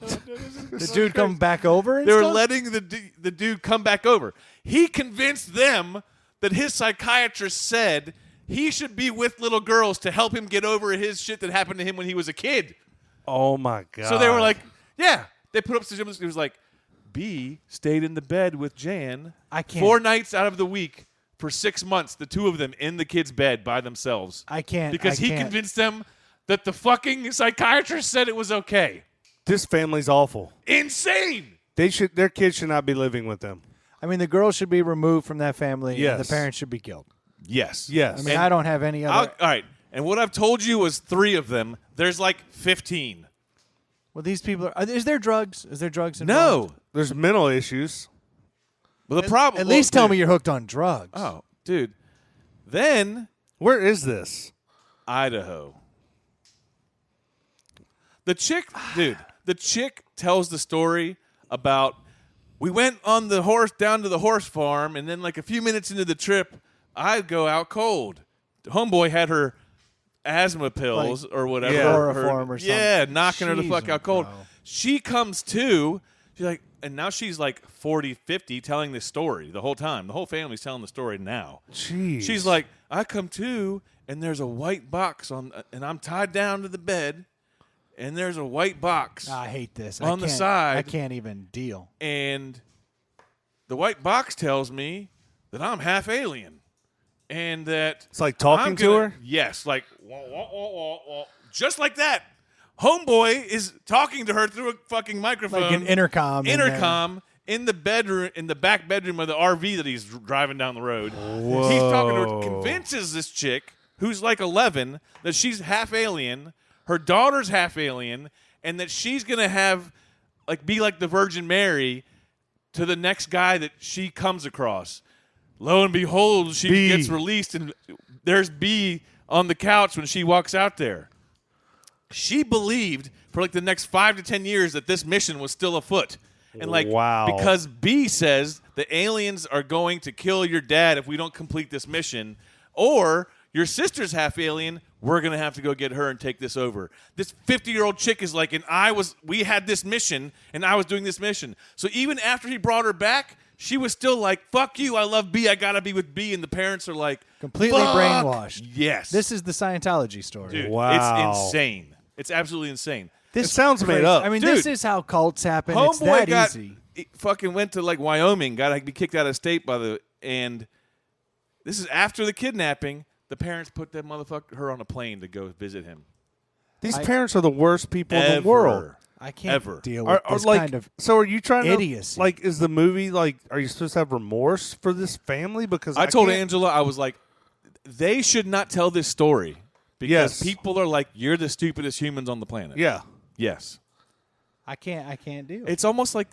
Speaker 3: The dude come back over and
Speaker 1: They were
Speaker 3: stuff?
Speaker 1: letting the dude come back over. He convinced them that his psychiatrist said he should be with little girls to help him get over his shit that happened to him when he was a kid.
Speaker 2: Oh, my God.
Speaker 1: So they were like, yeah. They put up statistics. It was like, B stayed in the bed with Jan
Speaker 3: I can't.
Speaker 1: 4 nights out of the week for 6 months, the two of them in the kid's bed by themselves.
Speaker 3: I can't.
Speaker 1: Because
Speaker 3: I
Speaker 1: he
Speaker 3: can't.
Speaker 1: convinced them that the fucking psychiatrist said it was okay.
Speaker 2: This family's awful.
Speaker 1: Insane.
Speaker 2: Their kids should not be living with them.
Speaker 3: I mean, the girl should be removed from that family. And
Speaker 2: Yes.
Speaker 3: the parents should be killed.
Speaker 1: Yes.
Speaker 2: Yes.
Speaker 3: I mean, I don't have any other.
Speaker 1: All right. And what I've told you was 3 of them. There's like 15.
Speaker 3: Well, these people are. Is there drugs? Is there drugs involved?
Speaker 1: No.
Speaker 2: There's mental issues.
Speaker 1: Well, the problem.
Speaker 3: At least tell me you're hooked on drugs.
Speaker 1: Oh, dude. Then
Speaker 2: Where is this?
Speaker 1: Idaho. The chick tells the story about we went on the horse down to the horse farm, and then like a few minutes into the trip, I'd go out cold. Homeboy had her asthma pills or whatever.
Speaker 2: Yeah.
Speaker 3: Chloroform or something.
Speaker 1: Yeah, knocking her the
Speaker 3: Jeez,
Speaker 1: fuck out cold.
Speaker 3: bro.
Speaker 1: She comes to. She's like, and now she's like 40, 50 telling this story the whole time. The whole family's telling the story now.
Speaker 2: Jeez.
Speaker 1: She's like, I come to, and there's a white box on, and I'm tied down to the bed, and there's a white box,
Speaker 3: I hate this.
Speaker 1: On the
Speaker 3: I can't-
Speaker 1: side.
Speaker 3: I can't even deal.
Speaker 1: and the white box tells me that I'm half alien, and that
Speaker 2: It's like talking
Speaker 1: I'm
Speaker 2: to
Speaker 1: gonna-
Speaker 2: her?
Speaker 1: Yes, like wah, wah, wah, wah, wah. Just like that. Homeboy is talking to her through a fucking microphone,
Speaker 3: Like an intercom. and then-
Speaker 1: in the bedroom, in the back bedroom of the RV that he's driving down the road. He's talking to her, convinces this chick who's like 11 that she's half alien, her daughter's half alien, and that she's gonna have be like the Virgin Mary to the next guy that she comes across. Lo and behold, she
Speaker 2: B.
Speaker 1: gets released, and there's B on the couch when she walks out there. She believed for like the next 5 to 10 years that this mission was still afoot. And
Speaker 2: Wow.
Speaker 1: because B says the aliens are going to kill your dad if we don't complete this mission, or your sister's half alien, we're going to have to go get her and take this over. This 50-year-old chick is like, and we had this mission, and I was doing this mission. So even after he brought her back, she was still like, fuck you, I love B, I got to be with B. And the parents are like,
Speaker 3: Completely
Speaker 1: fuck.
Speaker 3: brainwashed.
Speaker 1: Yes.
Speaker 3: This is the Scientology story.
Speaker 1: Dude,
Speaker 2: Wow.
Speaker 1: it's insane. It's absolutely insane.
Speaker 3: This
Speaker 2: It sounds made
Speaker 3: crazy.
Speaker 2: up.
Speaker 3: I mean,
Speaker 1: Dude.
Speaker 3: this is how cults happen. It's
Speaker 1: Homeboy
Speaker 3: that
Speaker 1: got
Speaker 3: easy.
Speaker 1: fucking went to like Wyoming, got to be kicked out of state and this is after the kidnapping. The parents put that her on a plane to go visit him.
Speaker 2: These parents are the worst people in the world.
Speaker 3: I can't
Speaker 1: Ever.
Speaker 3: deal with this
Speaker 2: like,
Speaker 3: kind of.
Speaker 2: so are you trying
Speaker 3: idiocy.
Speaker 2: to, like, is the movie, like, are you supposed to have remorse for this family? Because
Speaker 1: I told
Speaker 2: can't-
Speaker 1: Angela, I was like, they should not tell this story because
Speaker 2: Yes.
Speaker 1: people are like, you're the stupidest humans on the planet.
Speaker 2: Yeah.
Speaker 1: Yes.
Speaker 3: I can't deal.
Speaker 1: It's almost like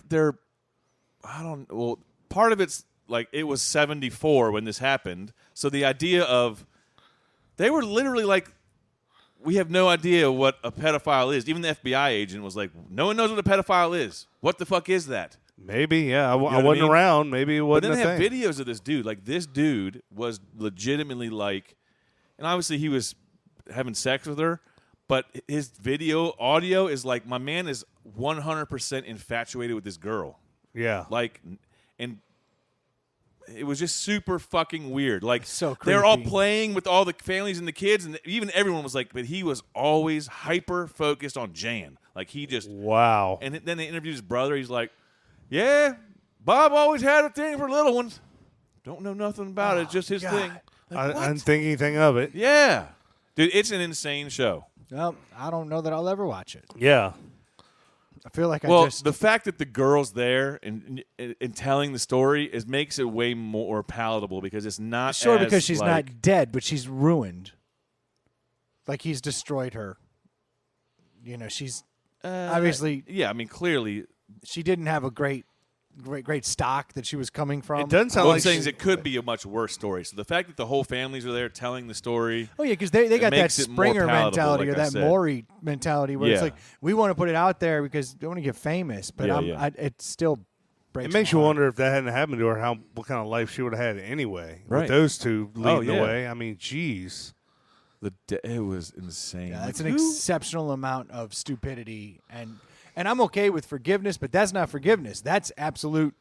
Speaker 1: part of it's like it was 74 when this happened. So the idea of, they were literally like, we have no idea what a pedophile is. Even the FBI agent was like, no one knows what a pedophile is. What the fuck is that?
Speaker 2: Maybe, yeah. I
Speaker 1: know what I
Speaker 2: wasn't
Speaker 1: mean?
Speaker 2: around. Maybe it
Speaker 1: But
Speaker 2: wasn't
Speaker 1: then they
Speaker 2: a
Speaker 1: have
Speaker 2: thing.
Speaker 1: videos of this dude. Like, this dude was legitimately like, and obviously he was having sex with her, but his audio is like, my man is 100% infatuated with this girl.
Speaker 2: Yeah.
Speaker 1: Like, and it was just super fucking weird. Like
Speaker 3: So
Speaker 1: they're all
Speaker 3: creepy.
Speaker 1: playing with all the families and the kids, and even everyone was like, but he was always hyper focused on Jan. Like he just
Speaker 2: Wow.
Speaker 1: And then they interviewed his brother. He's like, yeah, Bob always had a thing for little ones. Don't know nothing about it. It's just his
Speaker 3: God.
Speaker 1: thing.
Speaker 2: I
Speaker 1: Like, what?
Speaker 2: didn't think anything of it.
Speaker 1: Yeah. Dude, it's an insane show.
Speaker 3: Well, I don't know that I'll ever watch it.
Speaker 2: Yeah.
Speaker 3: I feel like
Speaker 1: Well,
Speaker 3: I just
Speaker 1: the fact that the girl's there and telling the story makes it way more palatable because it's not
Speaker 3: sure
Speaker 1: as,
Speaker 3: because she's
Speaker 1: like,
Speaker 3: not dead, but she's ruined. Like he's destroyed her. You know, she's obviously
Speaker 1: Yeah, I mean, clearly.
Speaker 3: she didn't have a great stock that she was coming from.
Speaker 2: It doesn't sound
Speaker 1: What I'm
Speaker 2: like
Speaker 1: saying is it could be a much worse story. So the fact that the whole families are there telling the story.
Speaker 3: Oh yeah, because they got that
Speaker 1: makes it more
Speaker 3: Springer
Speaker 1: palatable,
Speaker 3: mentality
Speaker 1: like
Speaker 3: or
Speaker 1: I
Speaker 3: that
Speaker 1: said.
Speaker 3: Maury mentality where it's
Speaker 1: Yeah.
Speaker 3: like we want to put it out there because we want to get famous, but
Speaker 1: Yeah.
Speaker 3: it still breaks.
Speaker 2: It makes
Speaker 3: my
Speaker 2: you
Speaker 3: heart.
Speaker 2: wonder if that hadn't happened to her, what kind of life she would have had anyway.
Speaker 1: Right.
Speaker 2: With those two leading
Speaker 1: yeah.
Speaker 2: the way. I mean, geez.
Speaker 1: It was insane.
Speaker 3: Yeah, that's
Speaker 1: Like,
Speaker 3: an
Speaker 1: who-
Speaker 3: exceptional amount of stupidity, and I'm okay with forgiveness, but that's not forgiveness. That's absolute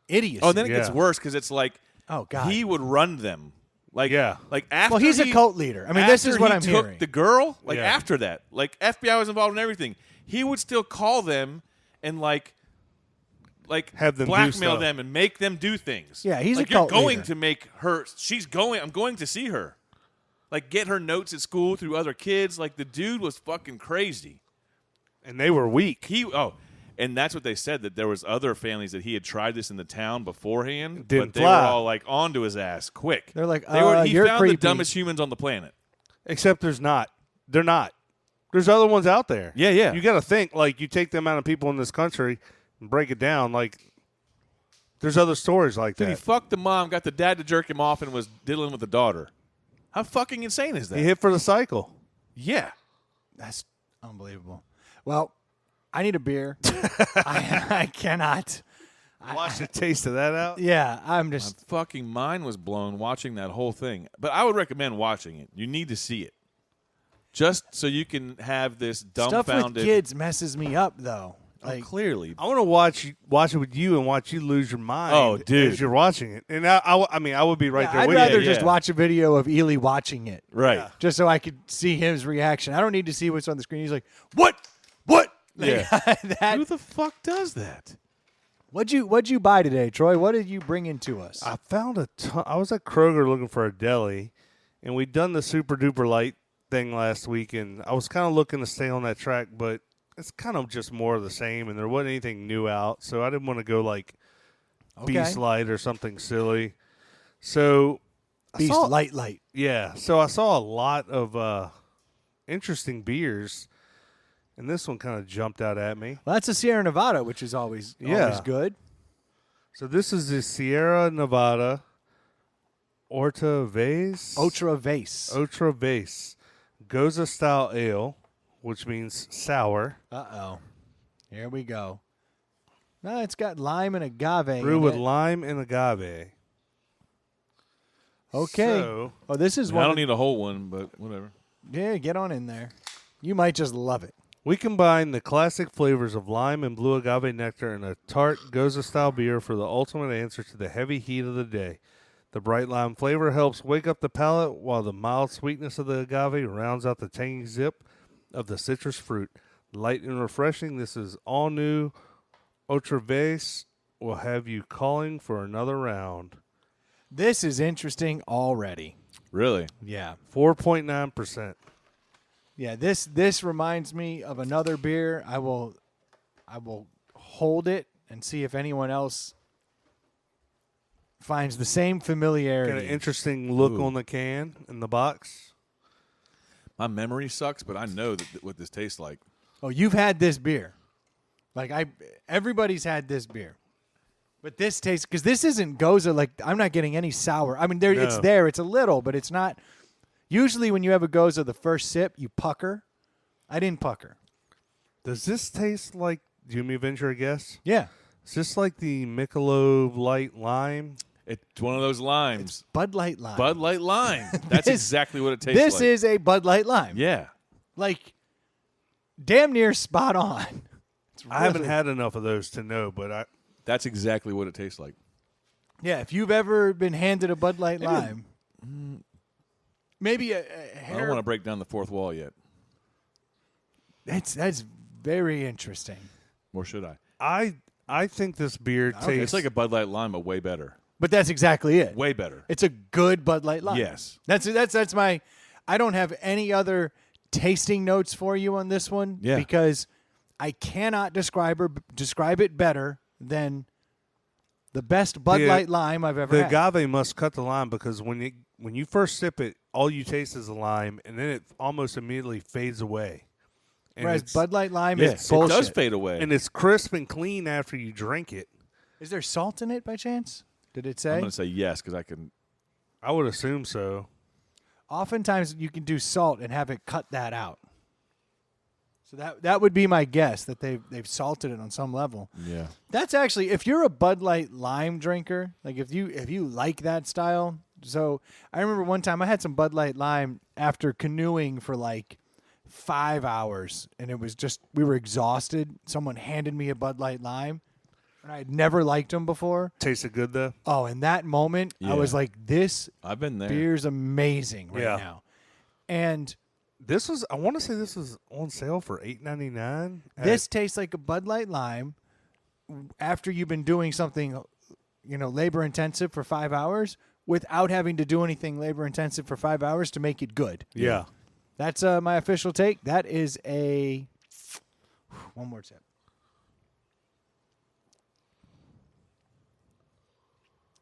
Speaker 3: idiocy.
Speaker 1: Oh, and then it gets
Speaker 2: Yeah.
Speaker 1: worse because it's like
Speaker 3: Oh, God.
Speaker 1: he would run them. Like
Speaker 2: Yeah.
Speaker 1: like after
Speaker 3: Well, he's a
Speaker 1: he-
Speaker 3: cult leader. I mean, this is
Speaker 1: after
Speaker 3: what
Speaker 1: he
Speaker 3: I'm
Speaker 1: took
Speaker 3: hearing.
Speaker 1: the girl, like
Speaker 2: Yeah.
Speaker 1: after that, like FBI was involved in everything. He would still call them and like
Speaker 2: Have them do
Speaker 1: blackmail
Speaker 2: stuff.
Speaker 1: them and make them do things.
Speaker 3: Yeah, he's a
Speaker 1: like, you're
Speaker 3: cult
Speaker 1: going
Speaker 3: leader.
Speaker 1: to make her. I'm going to see her. Like get her notes at school through other kids. Like the dude was fucking crazy.
Speaker 2: And they were weak.
Speaker 1: And that's what they said, that there was other families that he had tried this in the town beforehand,
Speaker 2: Didn't
Speaker 1: but they
Speaker 2: fly.
Speaker 1: were all like onto his ass quick.
Speaker 3: They're like,
Speaker 1: he
Speaker 3: you're
Speaker 1: found
Speaker 3: creepy.
Speaker 1: the dumbest humans on the planet.
Speaker 2: Except there's not. They're not. There's other ones out there.
Speaker 1: Yeah, yeah.
Speaker 2: You got to think, like, you take the amount of people in this country and break it down, like, there's other stories like
Speaker 1: Dude, he
Speaker 2: that.
Speaker 1: fucked the mom, got the dad to jerk him off, and was diddling with the daughter. How fucking insane is that?
Speaker 2: He hit for the cycle.
Speaker 1: Yeah.
Speaker 3: That's unbelievable. Well, I need a beer. I cannot.
Speaker 2: Wash the taste of that out.
Speaker 3: Yeah, I'm
Speaker 1: My
Speaker 3: just.
Speaker 1: fucking mind was blown watching that whole thing. But I would recommend watching it. You need to see it. Just so you can have this
Speaker 3: Stuff
Speaker 1: dumbfounded.
Speaker 3: with kids messes me up, though. Like,
Speaker 1: clearly.
Speaker 2: I want to watch it with you and watch you lose your mind.
Speaker 1: Oh, dude.
Speaker 2: as you're watching it. And I mean, I would be right
Speaker 3: yeah,
Speaker 2: there
Speaker 3: I'd
Speaker 2: with
Speaker 3: rather
Speaker 2: you.
Speaker 3: just
Speaker 1: yeah.
Speaker 3: watch a video of Ely watching it,
Speaker 1: Right.
Speaker 2: Yeah.
Speaker 3: just so I could see his reaction. I don't need to see what's on the screen. He's like, "What? What?" Like,
Speaker 1: Yeah.
Speaker 3: that.
Speaker 1: Who the fuck does that?
Speaker 3: What'd you buy today, Troy? What did you bring into us?
Speaker 2: I found a ton. I was at Kroger looking for a deli, and we'd done the Super Duper Light thing last week, and I was kind of looking to stay on that track, but it's kind of just more of the same, and there wasn't anything new out, so I didn't want to go like
Speaker 3: Okay.
Speaker 2: Beast Light or something silly. So
Speaker 3: Beast Light.
Speaker 2: yeah, so I saw a lot of interesting beers, and this one kind of jumped out at me.
Speaker 3: Well, that's a Sierra Nevada, which is always good.
Speaker 2: So this is the Sierra Nevada Orta Vase.
Speaker 3: Ultra Vase.
Speaker 2: Ultra Vase. Goza style ale, which means sour.
Speaker 3: Uh-oh. Here we go. No, it's got lime and agave.
Speaker 2: Brewed
Speaker 3: in
Speaker 2: with
Speaker 3: it.
Speaker 2: lime and agave.
Speaker 3: Okay.
Speaker 2: So,
Speaker 3: Oh, this is
Speaker 1: I
Speaker 3: one.
Speaker 1: don't need a whole one, but whatever.
Speaker 3: Yeah, get on in there. You might just love it.
Speaker 2: we combine the classic flavors of lime and blue agave nectar in a tart Goza style beer for the ultimate answer to the heavy heat of the day. The bright lime flavor helps wake up the palate, while the mild sweetness of the agave rounds out the tangy zip of the citrus fruit. Light and refreshing, this is all new. Ultra Vase will have you calling for another round.
Speaker 3: This is interesting already.
Speaker 1: Really?
Speaker 3: Yeah.
Speaker 2: 4.9%.
Speaker 3: Yeah, this reminds me of another beer. I will hold it and see if anyone else finds the same
Speaker 2: Got
Speaker 3: familiarity.
Speaker 2: an interesting look
Speaker 1: Ooh.
Speaker 2: on the can in the box.
Speaker 1: My memory sucks, but I know what this tastes like.
Speaker 3: Oh, you've had this beer. Like everybody's had this beer. But this tastes, because this isn't Goza, like I'm not getting any sour. I mean,
Speaker 2: No.
Speaker 3: it's there, it's a little, but it's not. Usually when you have a Goza, the first sip, you pucker. I didn't pucker.
Speaker 2: Does this taste like, do you want me to venture a guess?
Speaker 3: Yeah.
Speaker 2: Is this like the Michelob Light Lime?
Speaker 1: It's one of those limes.
Speaker 3: Bud Light Lime.
Speaker 1: Bud Light lime. That's
Speaker 3: This-
Speaker 1: exactly what it tastes
Speaker 3: This
Speaker 1: like.
Speaker 3: is a Bud Light Lime.
Speaker 1: Yeah.
Speaker 3: Like, damn near spot on. It's
Speaker 2: I haven't
Speaker 3: really-
Speaker 2: had enough of those to know, but
Speaker 1: That's exactly what it tastes like.
Speaker 3: Yeah, if you've ever been handed a Bud Light Lime, maybe a
Speaker 1: I don't want to break down the fourth wall yet.
Speaker 3: That's very interesting.
Speaker 1: Or should I?
Speaker 2: I think this beer tastes
Speaker 1: It's like a Bud Light Lime, but way better.
Speaker 3: But that's exactly it.
Speaker 1: Way better.
Speaker 3: It's a good Bud Light Lime.
Speaker 1: Yes.
Speaker 3: That's my. I don't have any other tasting notes for you on this one because I cannot describe it better than the best Bud Light Lime I've ever had.
Speaker 2: The agave must cut the lime because when you first sip it, all you taste is the lime, and then it almost immediately fades away. And
Speaker 3: Whereas Bud Light Lime is
Speaker 1: It
Speaker 3: bullshit.
Speaker 1: does fade away.
Speaker 2: And it's crisp and clean after you drink it.
Speaker 3: Is there salt in it by chance? Did it say?
Speaker 1: I'm going to say yes because I can.
Speaker 2: I would assume so.
Speaker 3: Oftentimes you can do salt and have it cut that out. So that would be my guess that they've salted it on some level.
Speaker 1: Yeah.
Speaker 3: That's actually, if you're a Bud Light Lime drinker, like if you like that style. So I remember one time I had some Bud Light Lime after canoeing for like 5 hours, and it was just, we were exhausted. Someone handed me a Bud Light Lime, and I had never liked them before.
Speaker 2: Tasted good though.
Speaker 3: Oh, in that moment, I was like, this
Speaker 1: I've been there.
Speaker 3: beer's amazing right
Speaker 2: Yeah.
Speaker 3: now. And
Speaker 2: I want to say this was on sale for $8.99.
Speaker 3: this tastes like a Bud Light Lime after you've been doing something, labor intensive for 5 hours without having to do anything labor intensive for 5 hours to make it good.
Speaker 2: Yeah.
Speaker 3: That's my official take. That is one more tip.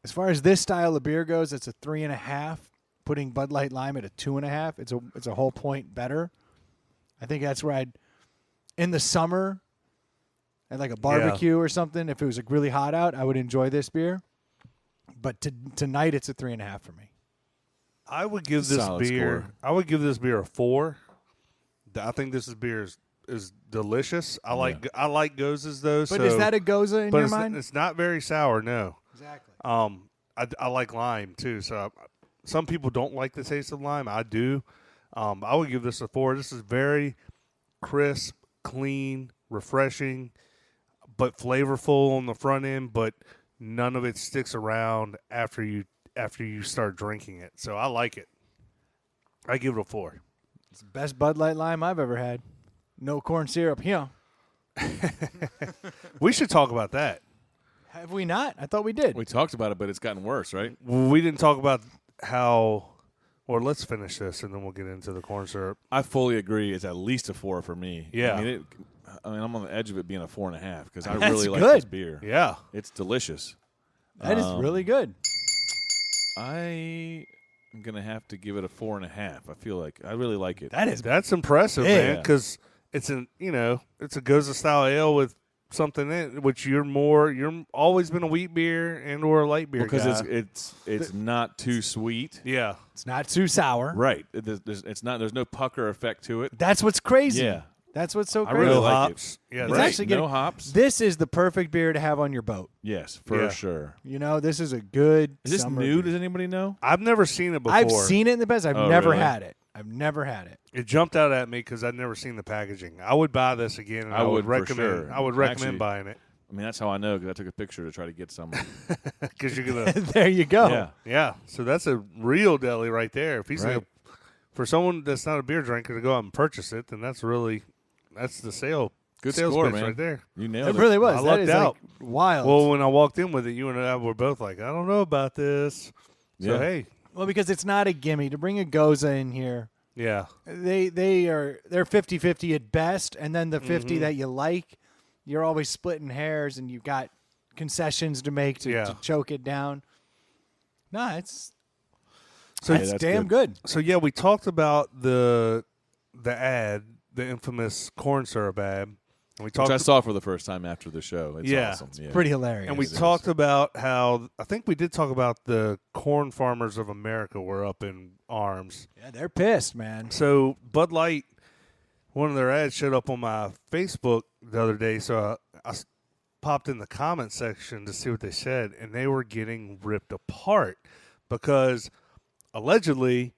Speaker 3: As far as this style of beer goes, it's a 3.5. Putting Bud Light Lime at a 2.5, it's a whole point better. I think that's where in the summer, at like a barbecue or something, if it was like really hot out, I would enjoy this beer. But tonight, it's a 3.5 for me.
Speaker 2: I would give this
Speaker 1: Solid
Speaker 2: beer.
Speaker 1: score.
Speaker 2: I would give this beer a 4. I think this beer is delicious. I like Gozes though.
Speaker 3: But is that a Goza in your mind?
Speaker 2: It's not very sour. No.
Speaker 3: Exactly.
Speaker 2: I like lime too. So some people don't like the taste of lime. I do. I would give this a 4. This is very crisp, clean, refreshing, but flavorful on the front end. But none of it sticks around after you start drinking it. So I like it. I give it a 4.
Speaker 3: It's the best Bud Light Lime I've ever had. No corn syrup here.
Speaker 2: We should talk about that.
Speaker 3: Have we not? I thought we did.
Speaker 1: We talked about it, but it's gotten worse, right?
Speaker 2: We didn't talk about how. Or let's finish this and then we'll get into the corn syrup.
Speaker 1: I fully agree. It's at least a 4 for me.
Speaker 2: Yeah.
Speaker 1: I mean, I'm on the edge of it being a 4.5 because I
Speaker 3: That's
Speaker 1: really like
Speaker 3: good.
Speaker 1: this beer.
Speaker 2: Yeah.
Speaker 1: It's delicious.
Speaker 3: That is really good.
Speaker 1: I am going to have to give it a 4.5. I feel like I really like it.
Speaker 2: That's impressive,
Speaker 3: big.
Speaker 2: man. Because it's it's a Goza style ale with something in it, which you're always been a wheat beer and or a light beer
Speaker 1: because
Speaker 2: guy.
Speaker 1: it's not too sweet.
Speaker 2: Yeah.
Speaker 3: It's not too sour.
Speaker 1: Right. There's no pucker effect to it.
Speaker 3: That's what's crazy.
Speaker 1: Yeah.
Speaker 3: That's what's so
Speaker 1: I
Speaker 3: crazy.
Speaker 1: really
Speaker 2: No
Speaker 1: like
Speaker 2: hops.
Speaker 1: it.
Speaker 2: Yeah.
Speaker 3: It's
Speaker 1: Right.
Speaker 3: actually good.
Speaker 1: No hops.
Speaker 3: This is the perfect beer to have on your boat.
Speaker 1: Yes, for
Speaker 2: Yeah.
Speaker 1: sure.
Speaker 3: This is a good
Speaker 1: Is this
Speaker 3: summer
Speaker 1: new?
Speaker 3: beer.
Speaker 1: Does anybody know?
Speaker 2: I've never seen it before.
Speaker 3: I've seen it in the past. I've
Speaker 1: Oh,
Speaker 3: never
Speaker 1: really?
Speaker 3: had it. I've never had it.
Speaker 2: It jumped out at me because I'd never seen the packaging. I would buy this again, and
Speaker 1: I
Speaker 2: I
Speaker 1: would
Speaker 2: would
Speaker 1: for
Speaker 2: recommend.
Speaker 1: sure.
Speaker 2: I would recommend
Speaker 1: Actually-
Speaker 2: buying it
Speaker 1: I mean, that's how I know because I took a picture to try to get some.
Speaker 2: because you're gonna.
Speaker 3: There you go.
Speaker 1: Yeah.
Speaker 2: Yeah. So that's a real deli right there. If he's
Speaker 1: Right.
Speaker 2: gonna, for someone that's not a beer drinker to go out and purchase it, then that's the sale.
Speaker 1: Good
Speaker 2: sales
Speaker 1: score,
Speaker 2: pitch
Speaker 1: man.
Speaker 2: right there.
Speaker 1: You nailed
Speaker 3: It
Speaker 1: it.
Speaker 3: really was.
Speaker 2: I
Speaker 3: That
Speaker 2: lucked
Speaker 3: is
Speaker 2: out.
Speaker 3: like wild.
Speaker 2: Well, when I walked in with it, you and I were both like, I don't know about this. So
Speaker 1: Yeah.
Speaker 2: hey,
Speaker 3: Well, because it's not a gimme to bring a Goza in here.
Speaker 2: yeah,
Speaker 3: They're 50-50 at best, and then the 50 that you like, you're always splitting hairs, and you've got concessions to make to choke it down. No, it's
Speaker 1: That's
Speaker 3: damn good.
Speaker 2: So yeah, we talked about the ad, the infamous corn syrup ad, and we
Speaker 1: Which
Speaker 2: talked.
Speaker 1: I saw for the first time after the show. It's
Speaker 2: Yeah.
Speaker 1: awesome. Yeah.
Speaker 3: Pretty hilarious.
Speaker 2: and we
Speaker 1: it
Speaker 2: talked
Speaker 1: is.
Speaker 2: about how I think we did talk about the corn farmers of America were up in arms.
Speaker 3: Yeah, they're pissed, man.
Speaker 2: So Bud Light, one of their ads showed up on my Facebook the other day. So I popped in the comment section to see what they said, and they were getting ripped apart because allegedly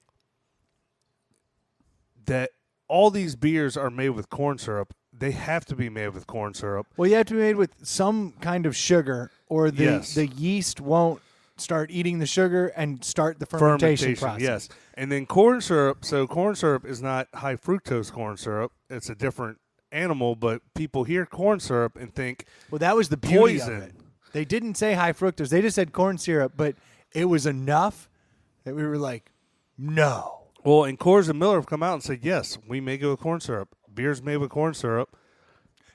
Speaker 2: that all these beers are made with corn syrup. They have to be made with corn syrup.
Speaker 3: Well, you have to be made with some kind of sugar, or the
Speaker 2: Yes.
Speaker 3: the yeast won't start eating the sugar and start the fermentation process.
Speaker 2: Yes. And then corn syrup. So corn syrup is not high fructose corn syrup. It's a different animal, but people hear corn syrup and think
Speaker 3: Well, that was the beauty
Speaker 2: poison.
Speaker 3: of it. They didn't say high fructose. They just said corn syrup, but it was enough that we were like, no.
Speaker 2: Well, and Coors and Miller have come out and said, yes, we make it with corn syrup. Beer's made with corn syrup.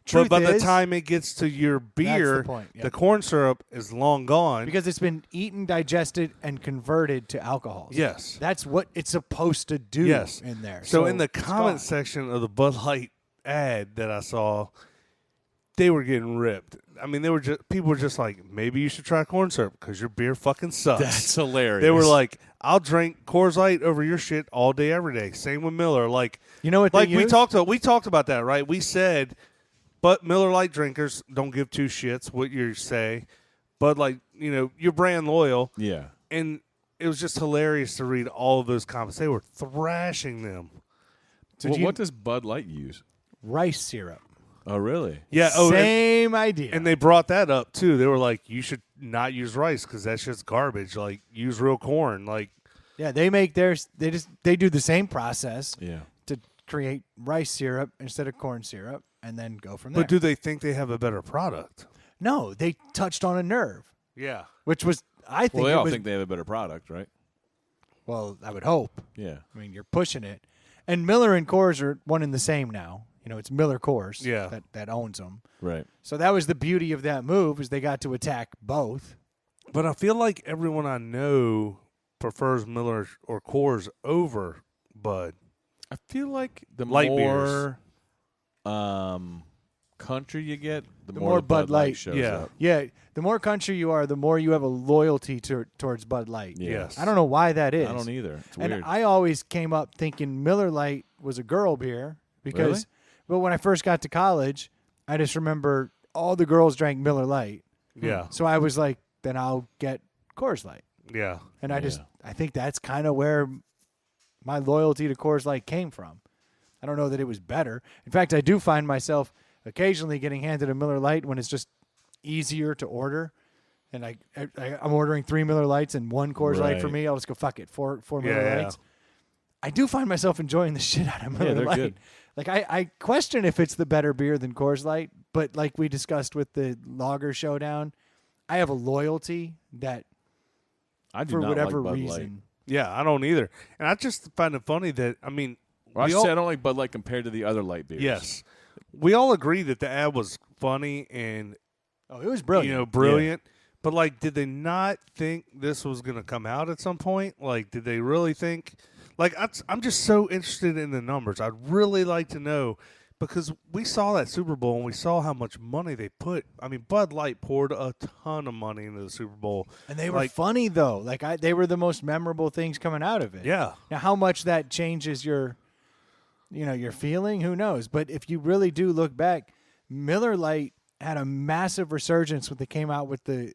Speaker 3: Truth
Speaker 2: but by the
Speaker 3: is-
Speaker 2: time it gets to your beer,
Speaker 3: point, yeah.
Speaker 2: the corn syrup is long gone.
Speaker 3: Because it's been eaten, digested, and converted to alcohol.
Speaker 2: Yes.
Speaker 3: That's what it's supposed to do
Speaker 2: Yes.
Speaker 3: in there.
Speaker 2: So in the
Speaker 3: it's
Speaker 2: comment
Speaker 3: gone.
Speaker 2: section of the Bud Light ad that I saw, they were getting ripped. I mean, people were just like, maybe you should try corn syrup because your beer fucking sucks.
Speaker 1: That's hilarious.
Speaker 2: They were like, I'll drink Coors Light over your shit all day, every day. Same with Miller. Like,
Speaker 3: You know what
Speaker 2: like
Speaker 3: they
Speaker 2: we
Speaker 3: use?
Speaker 2: talked about that, right? We said, but Miller Lite drinkers don't give two shits what you say. But like, you're brand loyal.
Speaker 1: yeah.
Speaker 2: And it was just hilarious to read all of those comments. They were thrashing them.
Speaker 1: What does Bud Light use?
Speaker 3: Rice syrup.
Speaker 1: Oh, really?
Speaker 2: Yeah.
Speaker 3: Same idea.
Speaker 2: And they brought that up too. They were like, you should not use rice because that's just garbage. Like, use real corn. Like,
Speaker 3: yeah, they make theirs. They do the same process
Speaker 1: Yeah.
Speaker 3: to create rice syrup instead of corn syrup, and then go from there.
Speaker 2: but do they think they have a better product?
Speaker 3: No, they touched on a nerve,
Speaker 2: Yeah.
Speaker 3: which was I think
Speaker 1: Well, they
Speaker 3: it
Speaker 1: all
Speaker 3: was.
Speaker 1: think they have a better product, right?
Speaker 3: Well, I would hope.
Speaker 1: Yeah.
Speaker 3: I mean, you're pushing it, and Miller and Coors are one and the same now. It's Miller Coors
Speaker 2: Yeah.
Speaker 3: that owns them.
Speaker 1: Right.
Speaker 3: So that was the beauty of that move, is they got to attack both.
Speaker 2: But I feel like everyone I know prefers Miller or Coors over Bud.
Speaker 1: I feel like the
Speaker 2: Light
Speaker 1: more country you get, the more the
Speaker 3: Bud Light
Speaker 1: shows
Speaker 2: Yeah.
Speaker 1: up.
Speaker 3: Yeah, the more country you are, the more you have a loyalty towards Bud Light.
Speaker 1: Yeah.
Speaker 2: Yes.
Speaker 3: I don't know why that is.
Speaker 1: I don't either. It's
Speaker 3: And
Speaker 1: weird.
Speaker 3: I always came up thinking Miller Lite was a girl beer because,
Speaker 1: Really?
Speaker 3: but when I first got to college, I just remember all the girls drank Miller Lite.
Speaker 2: Yeah.
Speaker 3: So I was like, then I'll get Coors Light.
Speaker 2: Yeah.
Speaker 3: And I
Speaker 1: Yeah.
Speaker 3: I think that's kind of where my loyalty to Coors Light came from. I don't know that it was better. In fact, I do find myself occasionally getting handed a Miller Lite when it's just easier to order. And I'm ordering 3 Miller Lights and 1 Coors Light for
Speaker 1: Right.
Speaker 3: me. I'll just go, fuck it, 4
Speaker 2: Yeah,
Speaker 3: Miller
Speaker 2: yeah.
Speaker 3: Lights. I do find myself enjoying the shit out of Miller
Speaker 1: they're
Speaker 3: Lite.
Speaker 1: good.
Speaker 3: Like, I question if it's the better beer than Coors Light, but like we discussed with the Lager Showdown, I have a loyalty that
Speaker 1: I do
Speaker 3: for
Speaker 1: not
Speaker 3: whatever
Speaker 1: like Bud
Speaker 3: reason.
Speaker 1: Light.
Speaker 2: Yeah, I don't either. And I just find it funny that, I mean,
Speaker 1: Well, I
Speaker 2: we
Speaker 1: should
Speaker 2: all-
Speaker 1: say I don't like Bud Light compared to the other light beers.
Speaker 2: yes. We all agree that the ad was funny and,
Speaker 3: Oh, it was brilliant.
Speaker 2: brilliant. But, like, did they not think this was going to come out at some point? Like, did they really think? Like, I'm just so interested in the numbers. I'd really like to know because we saw that Super Bowl and we saw how much money they put. I mean, Bud Light poured a ton of money into the Super Bowl.
Speaker 3: And they were
Speaker 2: like,
Speaker 3: funny though. Like they were the most memorable things coming out of it.
Speaker 2: Yeah.
Speaker 3: Now how much that changes your your feeling, who knows? But if you really do look back, Miller Lite had a massive resurgence when they came out with the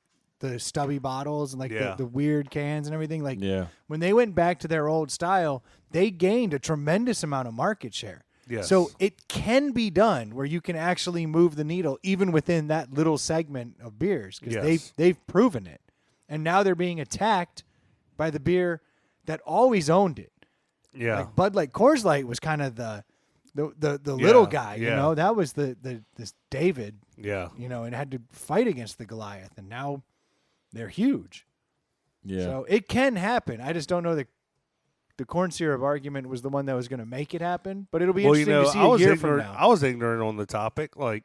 Speaker 3: stubby bottles and like
Speaker 2: Yeah.
Speaker 3: the weird cans and everything. Like
Speaker 1: Yeah.
Speaker 3: when they went back to their old style, they gained a tremendous amount of market share.
Speaker 2: Yes.
Speaker 3: So it can be done where you can actually move the needle even within that little segment of beers because
Speaker 2: Yes.
Speaker 3: they've proven it. And now they're being attacked by the beer that always owned it.
Speaker 2: Yeah.
Speaker 3: Like Bud Light, Coors Light was kind of the little guy,
Speaker 2: yeah.
Speaker 3: That was this David,
Speaker 2: Yeah.
Speaker 3: and had to fight against the Goliath, and now they're huge.
Speaker 1: Yeah.
Speaker 3: So it can happen. I just don't know that the corn syrup argument was the one that was going to make it happen, but it'll be interesting to see
Speaker 2: I was
Speaker 3: a year from
Speaker 2: ignorant.
Speaker 3: now.
Speaker 2: I was ignorant on the topic. Like,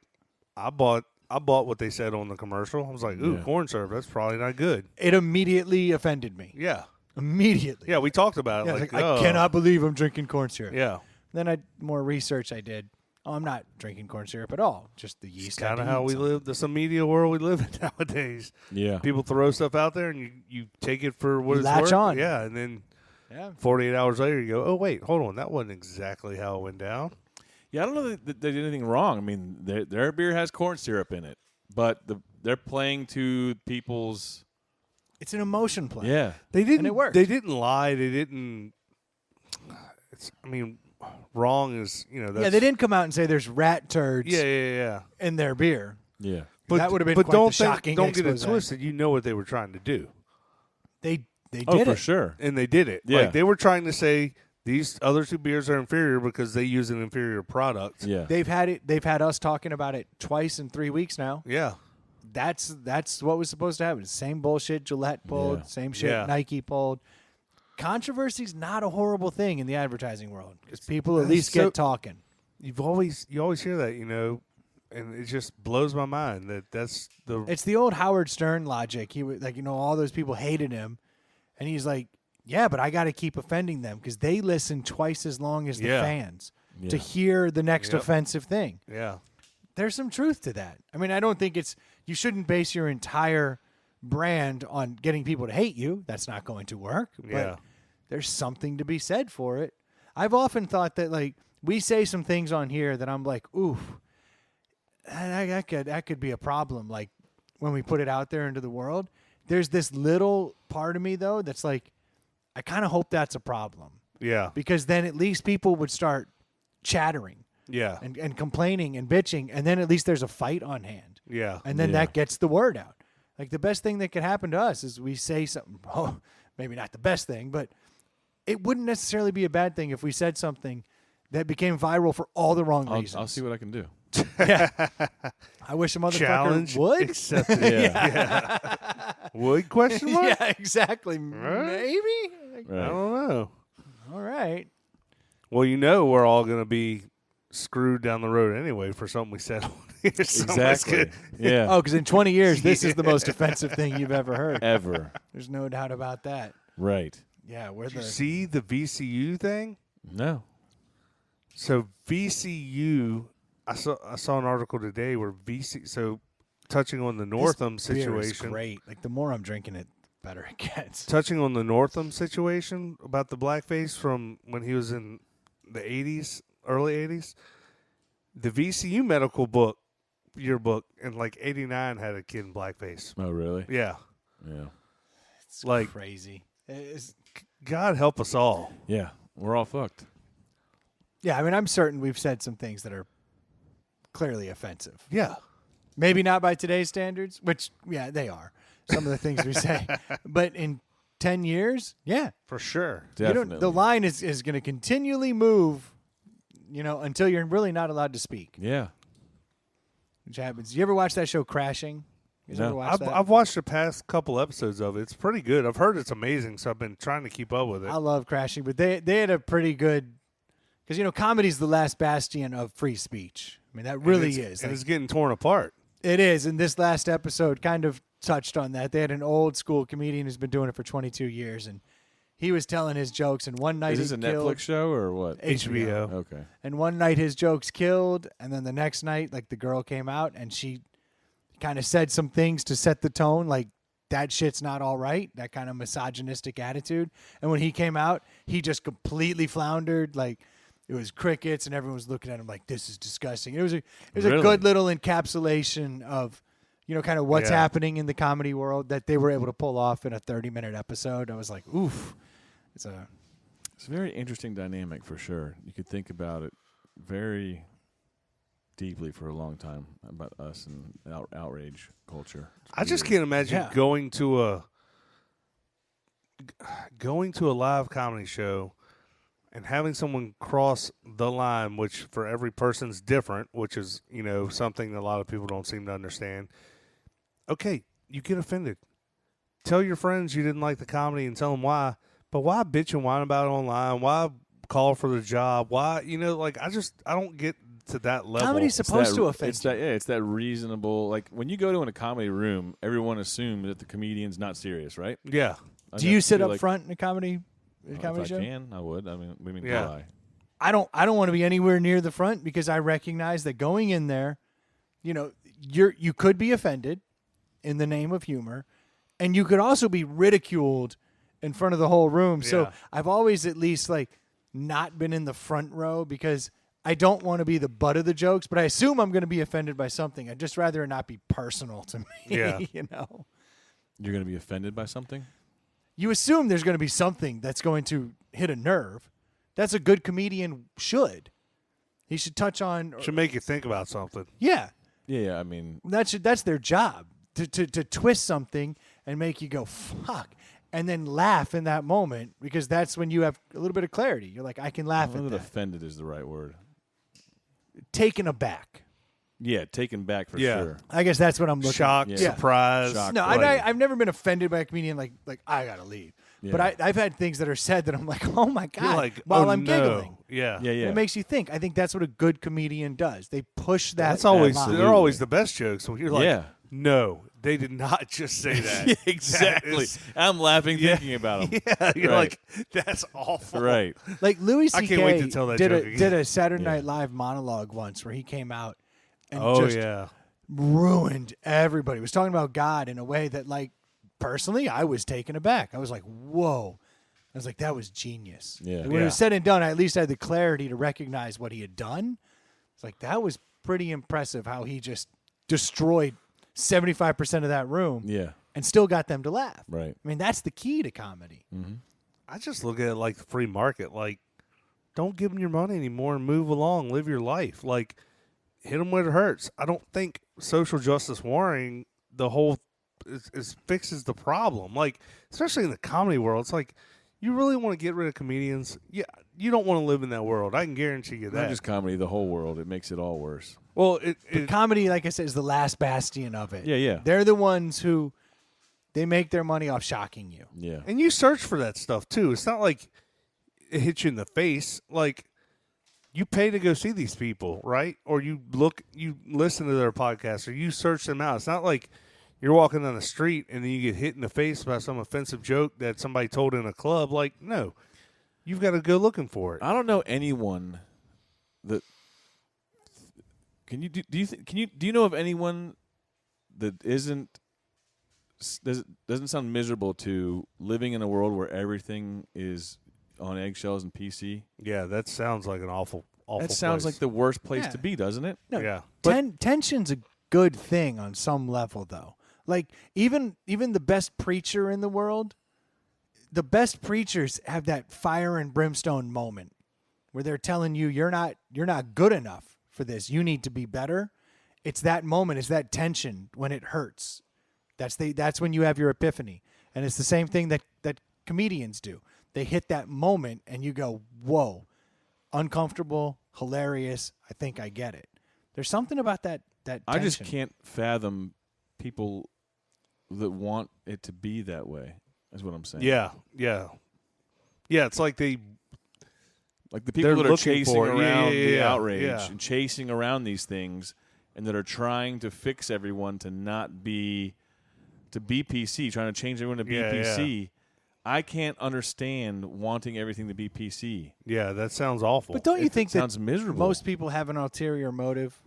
Speaker 2: I bought what they said on the commercial. I was like, ooh,
Speaker 1: Yeah.
Speaker 2: corn syrup. That's probably not good.
Speaker 3: It immediately offended me.
Speaker 2: Yeah.
Speaker 3: Immediately.
Speaker 2: Yeah, we talked about it.
Speaker 3: Yeah, I was
Speaker 2: like,
Speaker 3: like, I cannot believe I'm drinking corn syrup.
Speaker 2: Yeah.
Speaker 3: Then more research I did. Oh, I'm not drinking corn syrup at all. Just the yeast.
Speaker 2: Kind of how we live. That's a media world we live in nowadays.
Speaker 1: Yeah.
Speaker 2: People throw stuff out there and you take it for what
Speaker 3: You
Speaker 2: it's
Speaker 3: latch
Speaker 2: worth.
Speaker 3: on.
Speaker 2: Yeah, and then
Speaker 3: Yeah.
Speaker 2: 48 hours later you go, oh, wait, hold on. That wasn't exactly how it went down.
Speaker 1: Yeah, I don't know that they did anything wrong. I mean, their beer has corn syrup in it, but they're playing to people's.
Speaker 3: It's an emotion play.
Speaker 1: Yeah.
Speaker 2: They didn't.
Speaker 3: it worked.
Speaker 2: They didn't lie. They didn't. Wrong is That's,
Speaker 3: Yeah, they didn't come out and say there's rat turds
Speaker 2: Yeah.
Speaker 3: in their beer.
Speaker 1: Yeah.
Speaker 3: That would have been
Speaker 2: but
Speaker 3: quite
Speaker 2: don't
Speaker 3: the shocking
Speaker 2: don't get it
Speaker 3: expose.
Speaker 2: twisted. You know what they were trying to do.
Speaker 3: They did
Speaker 1: Oh,
Speaker 3: it.
Speaker 1: for sure.
Speaker 2: And they did it.
Speaker 1: Yeah.
Speaker 2: Like, they were trying to say these other two beers are inferior because they use an inferior product.
Speaker 1: Yeah.
Speaker 3: They've had us talking about it twice in 3 weeks now.
Speaker 2: Yeah.
Speaker 3: That's what was supposed to happen. Same bullshit Gillette pulled,
Speaker 1: Yeah.
Speaker 3: same shit
Speaker 2: Yeah.
Speaker 3: Nike pulled. Controversy's not a horrible thing in the advertising world because people at
Speaker 2: That's
Speaker 3: least
Speaker 2: so-
Speaker 3: get talking.
Speaker 2: You always hear that, and it just blows my mind that's the
Speaker 3: It's the old Howard Stern logic. He was like, all those people hated him, and he's like, yeah, but I got to keep offending them because they listen twice as long as the
Speaker 2: Yeah.
Speaker 3: fans to
Speaker 1: Yeah.
Speaker 3: hear the next
Speaker 2: Yep.
Speaker 3: offensive thing.
Speaker 2: yeah.
Speaker 3: There's some truth to that. I mean, I don't think you shouldn't base your entire brand on getting people to hate you. That's not going to work.
Speaker 2: Yeah.
Speaker 3: But there's something to be said for it. I've often thought that, like, we say some things on here that I'm like, oof, that could be a problem. Like, when we put it out there into the world, there's this little part of me, though, that's like, I kind of hope that's a problem
Speaker 2: Yeah.
Speaker 3: because then at least people would start chattering
Speaker 2: Yeah.
Speaker 3: and complaining and bitching, and then at least there's a fight on hand.
Speaker 2: Yeah.
Speaker 3: And then
Speaker 1: Yeah.
Speaker 3: that gets the word out. Like, the best thing that could happen to us is we say something. Oh, maybe not the best thing, but it wouldn't necessarily be a bad thing if we said something that became viral for all the wrong reasons.
Speaker 1: I'll see what I can do.
Speaker 3: I wish a motherfucker
Speaker 2: Challenge
Speaker 3: would.
Speaker 2: accepted.
Speaker 1: Yeah.
Speaker 2: Would question mark?
Speaker 3: Yeah, exactly. Maybe.
Speaker 2: I
Speaker 1: Right.
Speaker 2: don't know.
Speaker 3: All right.
Speaker 2: Well, we're all going to be screwed down the road anyway for something we said on here. So it's
Speaker 1: Exactly.
Speaker 2: good.
Speaker 1: Yeah.
Speaker 3: Oh, because in 20 years, this is the most offensive thing you've ever heard.
Speaker 1: Ever.
Speaker 3: There's no doubt about that.
Speaker 1: Right.
Speaker 3: Yeah, we're
Speaker 2: Did you
Speaker 3: the.
Speaker 2: see the VCU thing?
Speaker 1: No.
Speaker 2: So VCU, I saw an article today where so touching on the Northam
Speaker 3: This beer is
Speaker 2: situation.
Speaker 3: great. Like, the more I'm drinking it, the better it gets.
Speaker 2: Touching on the Northam situation about the blackface from when he was in the 80s, early 80s, the VCU medical yearbook in like 89 had a kid in blackface.
Speaker 1: Oh, really?
Speaker 2: Yeah.
Speaker 1: Yeah.
Speaker 3: It's
Speaker 2: Like-
Speaker 3: crazy.
Speaker 2: God help us all.
Speaker 1: Yeah. We're all fucked.
Speaker 3: Yeah, I mean, I'm certain we've said some things that are clearly offensive.
Speaker 2: Yeah.
Speaker 3: Maybe not by today's standards, which, yeah, they are. Some of the things we say. But in 10 years, yeah.
Speaker 2: For sure.
Speaker 1: Definitely.
Speaker 3: The line is going to continually move, until you're really not allowed to speak,
Speaker 1: Yeah.
Speaker 3: which happens. You ever watch that show Crashing? You
Speaker 1: No.
Speaker 3: ever watch that?
Speaker 2: I've watched the past couple episodes of it. It's pretty good. I've heard it's amazing, so I've been trying to keep up with it.
Speaker 3: I love Crashing, but they had a pretty good, because, comedy's the last bastion of free speech. I mean, that really
Speaker 2: And
Speaker 3: is.
Speaker 2: And
Speaker 3: Like,
Speaker 2: it's getting torn apart.
Speaker 3: it is, and this last episode kind of touched on that. They had an old school comedian who's been doing it for 22 years, and he was telling his jokes, and one night
Speaker 1: Is this a
Speaker 3: he killed
Speaker 1: Netflix show or what?
Speaker 2: HBO.
Speaker 1: Okay.
Speaker 3: And one night his jokes killed, and then the next night, like, the girl came out and she kind of said some things to set the tone, like, that shit's not all right, that kind of misogynistic attitude. And when he came out, he just completely floundered, like, it was crickets, and everyone was looking at him like, this is disgusting. It was a
Speaker 1: Really?
Speaker 3: good little encapsulation of, kind of what's
Speaker 2: Yeah.
Speaker 3: happening in the comedy world that they were able to pull off in a 30-minute episode. I was like, oof.
Speaker 1: It's a very interesting dynamic for sure. You could think about it very deeply for a long time about us and outrage culture. It's
Speaker 2: I just
Speaker 1: weird.
Speaker 2: can't imagine
Speaker 3: Yeah.
Speaker 2: going to a live comedy show and having someone cross the line, which for every person's different, which is, something that a lot of people don't seem to understand. Okay, you get offended. Tell your friends you didn't like the comedy and tell them why. But why bitch and whine about it online? Why call for the job? Why, I don't get to that level.
Speaker 3: Comedy's
Speaker 1: It's
Speaker 3: supposed
Speaker 1: that-
Speaker 3: to offend
Speaker 1: it's that, yeah, it's that reasonable. Like when you go to a comedy room, everyone assumes that the comedian's not serious, right?
Speaker 2: Yeah.
Speaker 3: Do you sit
Speaker 1: feel
Speaker 3: up
Speaker 1: like-
Speaker 3: front in a comedy
Speaker 1: If I
Speaker 3: show?
Speaker 1: can, I would. I mean,
Speaker 2: Yeah.
Speaker 1: do I?
Speaker 3: I don't want to be anywhere near the front because I recognize that going in there, you could be offended in the name of humor, and you could also be ridiculed in front of the whole room. So
Speaker 2: Yeah.
Speaker 3: I've always at least not been in the front row because I don't want to be the butt of the jokes, but I assume I'm going to be offended by something. I'd just rather it not be personal to me.
Speaker 2: Yeah.
Speaker 1: You're going to be offended by something?
Speaker 3: You assume there's going to be something that's going to hit a nerve. That's a good comedian should. He should touch on.
Speaker 2: Should make you think about something.
Speaker 3: Yeah,
Speaker 1: Yeah. I mean,
Speaker 3: that's their job to twist something and make you go fuck. and then laugh in that moment because that's when you have a little bit of clarity. You're like, I can laugh
Speaker 1: I don't
Speaker 3: at
Speaker 1: know
Speaker 3: that.
Speaker 1: that offended is the right word.
Speaker 3: Taken aback.
Speaker 1: Yeah, taken back for sure.
Speaker 3: I guess that's what I'm looking
Speaker 2: Shock,
Speaker 3: at.
Speaker 2: surprise.
Speaker 1: Shock.
Speaker 3: No,
Speaker 2: Right.
Speaker 3: I've never been offended by a comedian like I gotta leave.
Speaker 1: Yeah.
Speaker 3: But I've had things that are said that I'm like, oh my god,
Speaker 2: You're like,
Speaker 3: while
Speaker 2: oh,
Speaker 3: I'm
Speaker 2: no.
Speaker 3: giggling.
Speaker 2: Yeah.
Speaker 1: Yeah, yeah.
Speaker 3: It makes you think. I think that's what a good comedian does. They push that.
Speaker 2: That's always
Speaker 3: line.
Speaker 2: they're always the best jokes. When you're like,
Speaker 1: Yeah.
Speaker 2: no, they did not just say that.
Speaker 1: Yeah, exactly.
Speaker 2: That is-
Speaker 1: I'm laughing thinking about them.
Speaker 2: yeah, you're
Speaker 1: Right.
Speaker 2: like, that's awful.
Speaker 1: Right.
Speaker 3: Like Louis
Speaker 2: I
Speaker 3: C.K.
Speaker 2: can't wait to tell that
Speaker 3: did
Speaker 2: joke
Speaker 3: a
Speaker 2: again.
Speaker 3: did a Saturday
Speaker 1: Yeah.
Speaker 3: Night Live monologue once where he came out and
Speaker 2: Oh
Speaker 3: just
Speaker 2: yeah.
Speaker 3: ruined everybody. He was talking about God in a way that, like, personally, I was taken aback. I was like, whoa. I was like, that was genius.
Speaker 1: Yeah.
Speaker 3: When it was said and done, I at least had the clarity to recognize what he had done. It's like, that was pretty impressive how he just destroyed 75% of that room
Speaker 1: Yeah.
Speaker 3: and still got them to laugh.
Speaker 1: Right.
Speaker 3: I mean, that's the key to comedy.
Speaker 2: I just look at it like the free market. Like, don't give them your money anymore and move along. Live your life. Like, hit them where it hurts. I don't think social justice warring the whole is fixes the problem. Like, especially in the comedy world, it's like, you really want to get rid of comedians? Yeah, you don't want to live in that world. I can guarantee you that.
Speaker 1: Not just comedy, the whole world. It makes it all worse.
Speaker 2: Well,
Speaker 3: But comedy, like I said, is the last bastion of it.
Speaker 1: Yeah, yeah.
Speaker 3: They're the ones who they make their money off shocking you.
Speaker 1: Yeah.
Speaker 2: and you search for that stuff too. It's not like it hits you in the face. Like, you pay to go see these people, right? Or you listen to their podcast, or you search them out. It's not like you're walking down the street and then you get hit in the face by some offensive joke that somebody told in a club. Like, no, you've got to go looking for it.
Speaker 1: I don't know anyone that do you know of anyone that doesn't sound miserable to living in a world where everything is on eggshells and PC?
Speaker 2: Yeah, that sounds like an awful
Speaker 1: That sounds
Speaker 2: place.
Speaker 1: like the worst place
Speaker 3: Yeah.
Speaker 1: to be, doesn't it?
Speaker 3: No,
Speaker 2: Yeah.
Speaker 3: tension's a good thing on some level, though. Like even the best preacher in the world, the best preachers have that fire and brimstone moment where they're telling you you're not good enough for this. You need to be better. It's that moment. It's that tension when it hurts. That's when you have your epiphany. And it's the same thing that comedians do. They hit that moment and you go, whoa, uncomfortable, hilarious. I think I get it. There's something about that tension.
Speaker 1: I just can't fathom people that want it to be that way. Is what I'm saying.
Speaker 2: Yeah. It's like
Speaker 1: like the
Speaker 2: They're
Speaker 1: people that are
Speaker 2: looking
Speaker 1: chasing
Speaker 2: for it.
Speaker 1: around the
Speaker 2: Yeah.
Speaker 1: outrage
Speaker 2: Yeah.
Speaker 1: and chasing around these things, and that are trying to fix everyone to not be PC, trying to change everyone to be
Speaker 2: Yeah,
Speaker 1: PC. I can't understand wanting everything to be PC.
Speaker 2: yeah, that sounds awful.
Speaker 3: But don't you
Speaker 1: It
Speaker 3: think that
Speaker 1: sounds miserable.
Speaker 3: most people have an ulterior motive?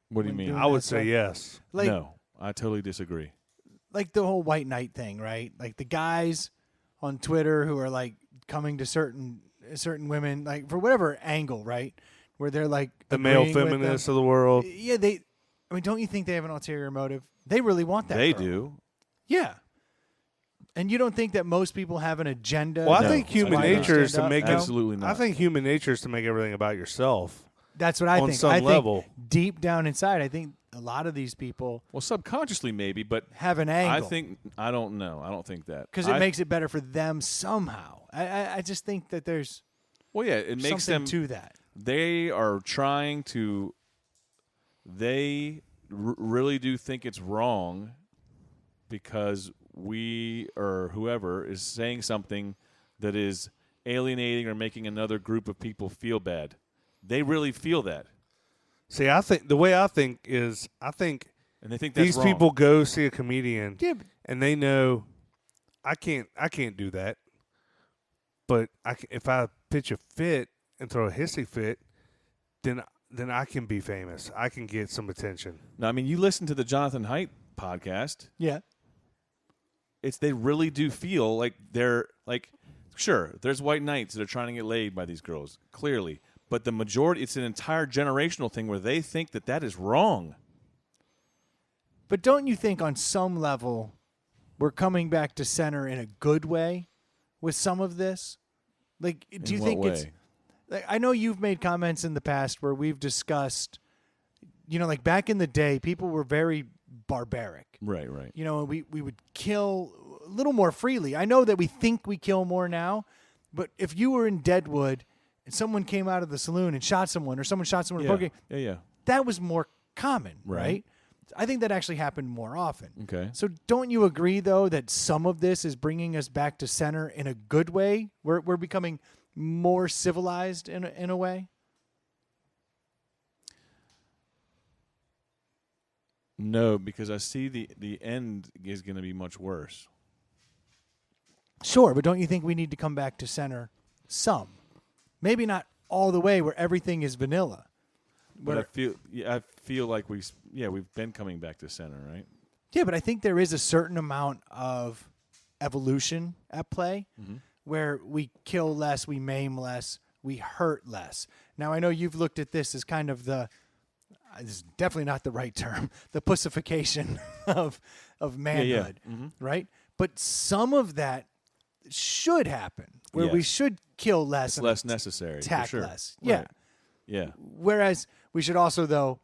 Speaker 1: What do you
Speaker 3: when
Speaker 1: mean?
Speaker 3: doing
Speaker 2: I would
Speaker 3: that
Speaker 2: say
Speaker 3: stuff?
Speaker 2: yes.
Speaker 3: Like
Speaker 1: No, I totally disagree.
Speaker 3: like the whole white knight thing, right? Like the guys on Twitter who are like coming to certain women, like for whatever angle, right? Where they're like
Speaker 2: The male
Speaker 3: agreeing with them.
Speaker 2: feminists of the world.
Speaker 3: Yeah, I mean, don't you think they have an ulterior motive? They really want that.
Speaker 1: They
Speaker 3: girl.
Speaker 1: do.
Speaker 3: Yeah. And you don't think that most people have an agenda?
Speaker 2: Well, I
Speaker 1: No.
Speaker 2: think human
Speaker 1: Why not
Speaker 2: nature is
Speaker 3: stand
Speaker 2: to
Speaker 3: up?
Speaker 2: make
Speaker 3: No?
Speaker 1: Absolutely not.
Speaker 2: I think human nature is to make everything about yourself.
Speaker 3: That's what I
Speaker 2: on
Speaker 3: think.
Speaker 2: some
Speaker 3: I think
Speaker 2: level.
Speaker 3: deep down inside, I think a lot of these people
Speaker 1: Well, subconsciously maybe, but
Speaker 3: have an angle.
Speaker 1: I don't know. I don't think that
Speaker 3: Because it makes it better for them somehow. I just think that there's
Speaker 1: Well, yeah, it makes
Speaker 3: something
Speaker 1: them.
Speaker 3: to that.
Speaker 1: They are trying to. They really do think it's wrong because we or whoever is saying something that is alienating or making another group of people feel bad. They really feel that,
Speaker 2: See, I think the way I think is, I think
Speaker 1: and they think that's
Speaker 2: these
Speaker 1: wrong.
Speaker 2: people go see a comedian
Speaker 3: Yeah,
Speaker 2: and they know I can't do that. But if I pitch a fit and throw a hissy fit, then I can be famous. I can get some attention.
Speaker 1: Now, I mean, you listen to the Jonathan Haidt podcast.
Speaker 3: yeah.
Speaker 1: They really do feel like they're like, sure, there's white knights that are trying to get laid by these girls, clearly. But the majority, it's an entire generational thing where they think that is wrong.
Speaker 3: But don't you think on some level we're coming back to center in a good way with some of this? Like, do you
Speaker 1: In
Speaker 3: think
Speaker 1: what
Speaker 3: it's
Speaker 1: way?
Speaker 3: like, I know you've made comments in the past where we've discussed, like back in the day, people were very barbaric.
Speaker 1: Right, right.
Speaker 3: We would kill little more freely. I know that we think we kill more now, but if you were in Deadwood and someone came out of the saloon and shot someone, or someone shot someone in a poker game,
Speaker 1: Yeah.
Speaker 3: that was more common,
Speaker 1: Right.
Speaker 3: right? I think that actually happened more often.
Speaker 1: Okay.
Speaker 3: So don't you agree, though, that some of this is bringing us back to center in a good way? We're becoming more civilized in a way?
Speaker 1: No, because I see the end is going to be much worse.
Speaker 3: Sure, but don't you think we need to come back to center some? Maybe not all the way where everything is vanilla.
Speaker 1: But I feel like we've been coming back to center, right?
Speaker 3: Yeah, but I think there is a certain amount of evolution at play where we kill less, we maim less, we hurt less. Now, I know you've looked at this as kind of this is definitely not the right term, the pussification of manhood, right? But some of that should happen where we
Speaker 1: Yes.
Speaker 3: should kill less
Speaker 1: It's
Speaker 3: and
Speaker 1: less necessary.
Speaker 3: attack
Speaker 1: for sure.
Speaker 3: less. Yeah.
Speaker 1: Right. Yeah.
Speaker 3: Whereas we should also, though,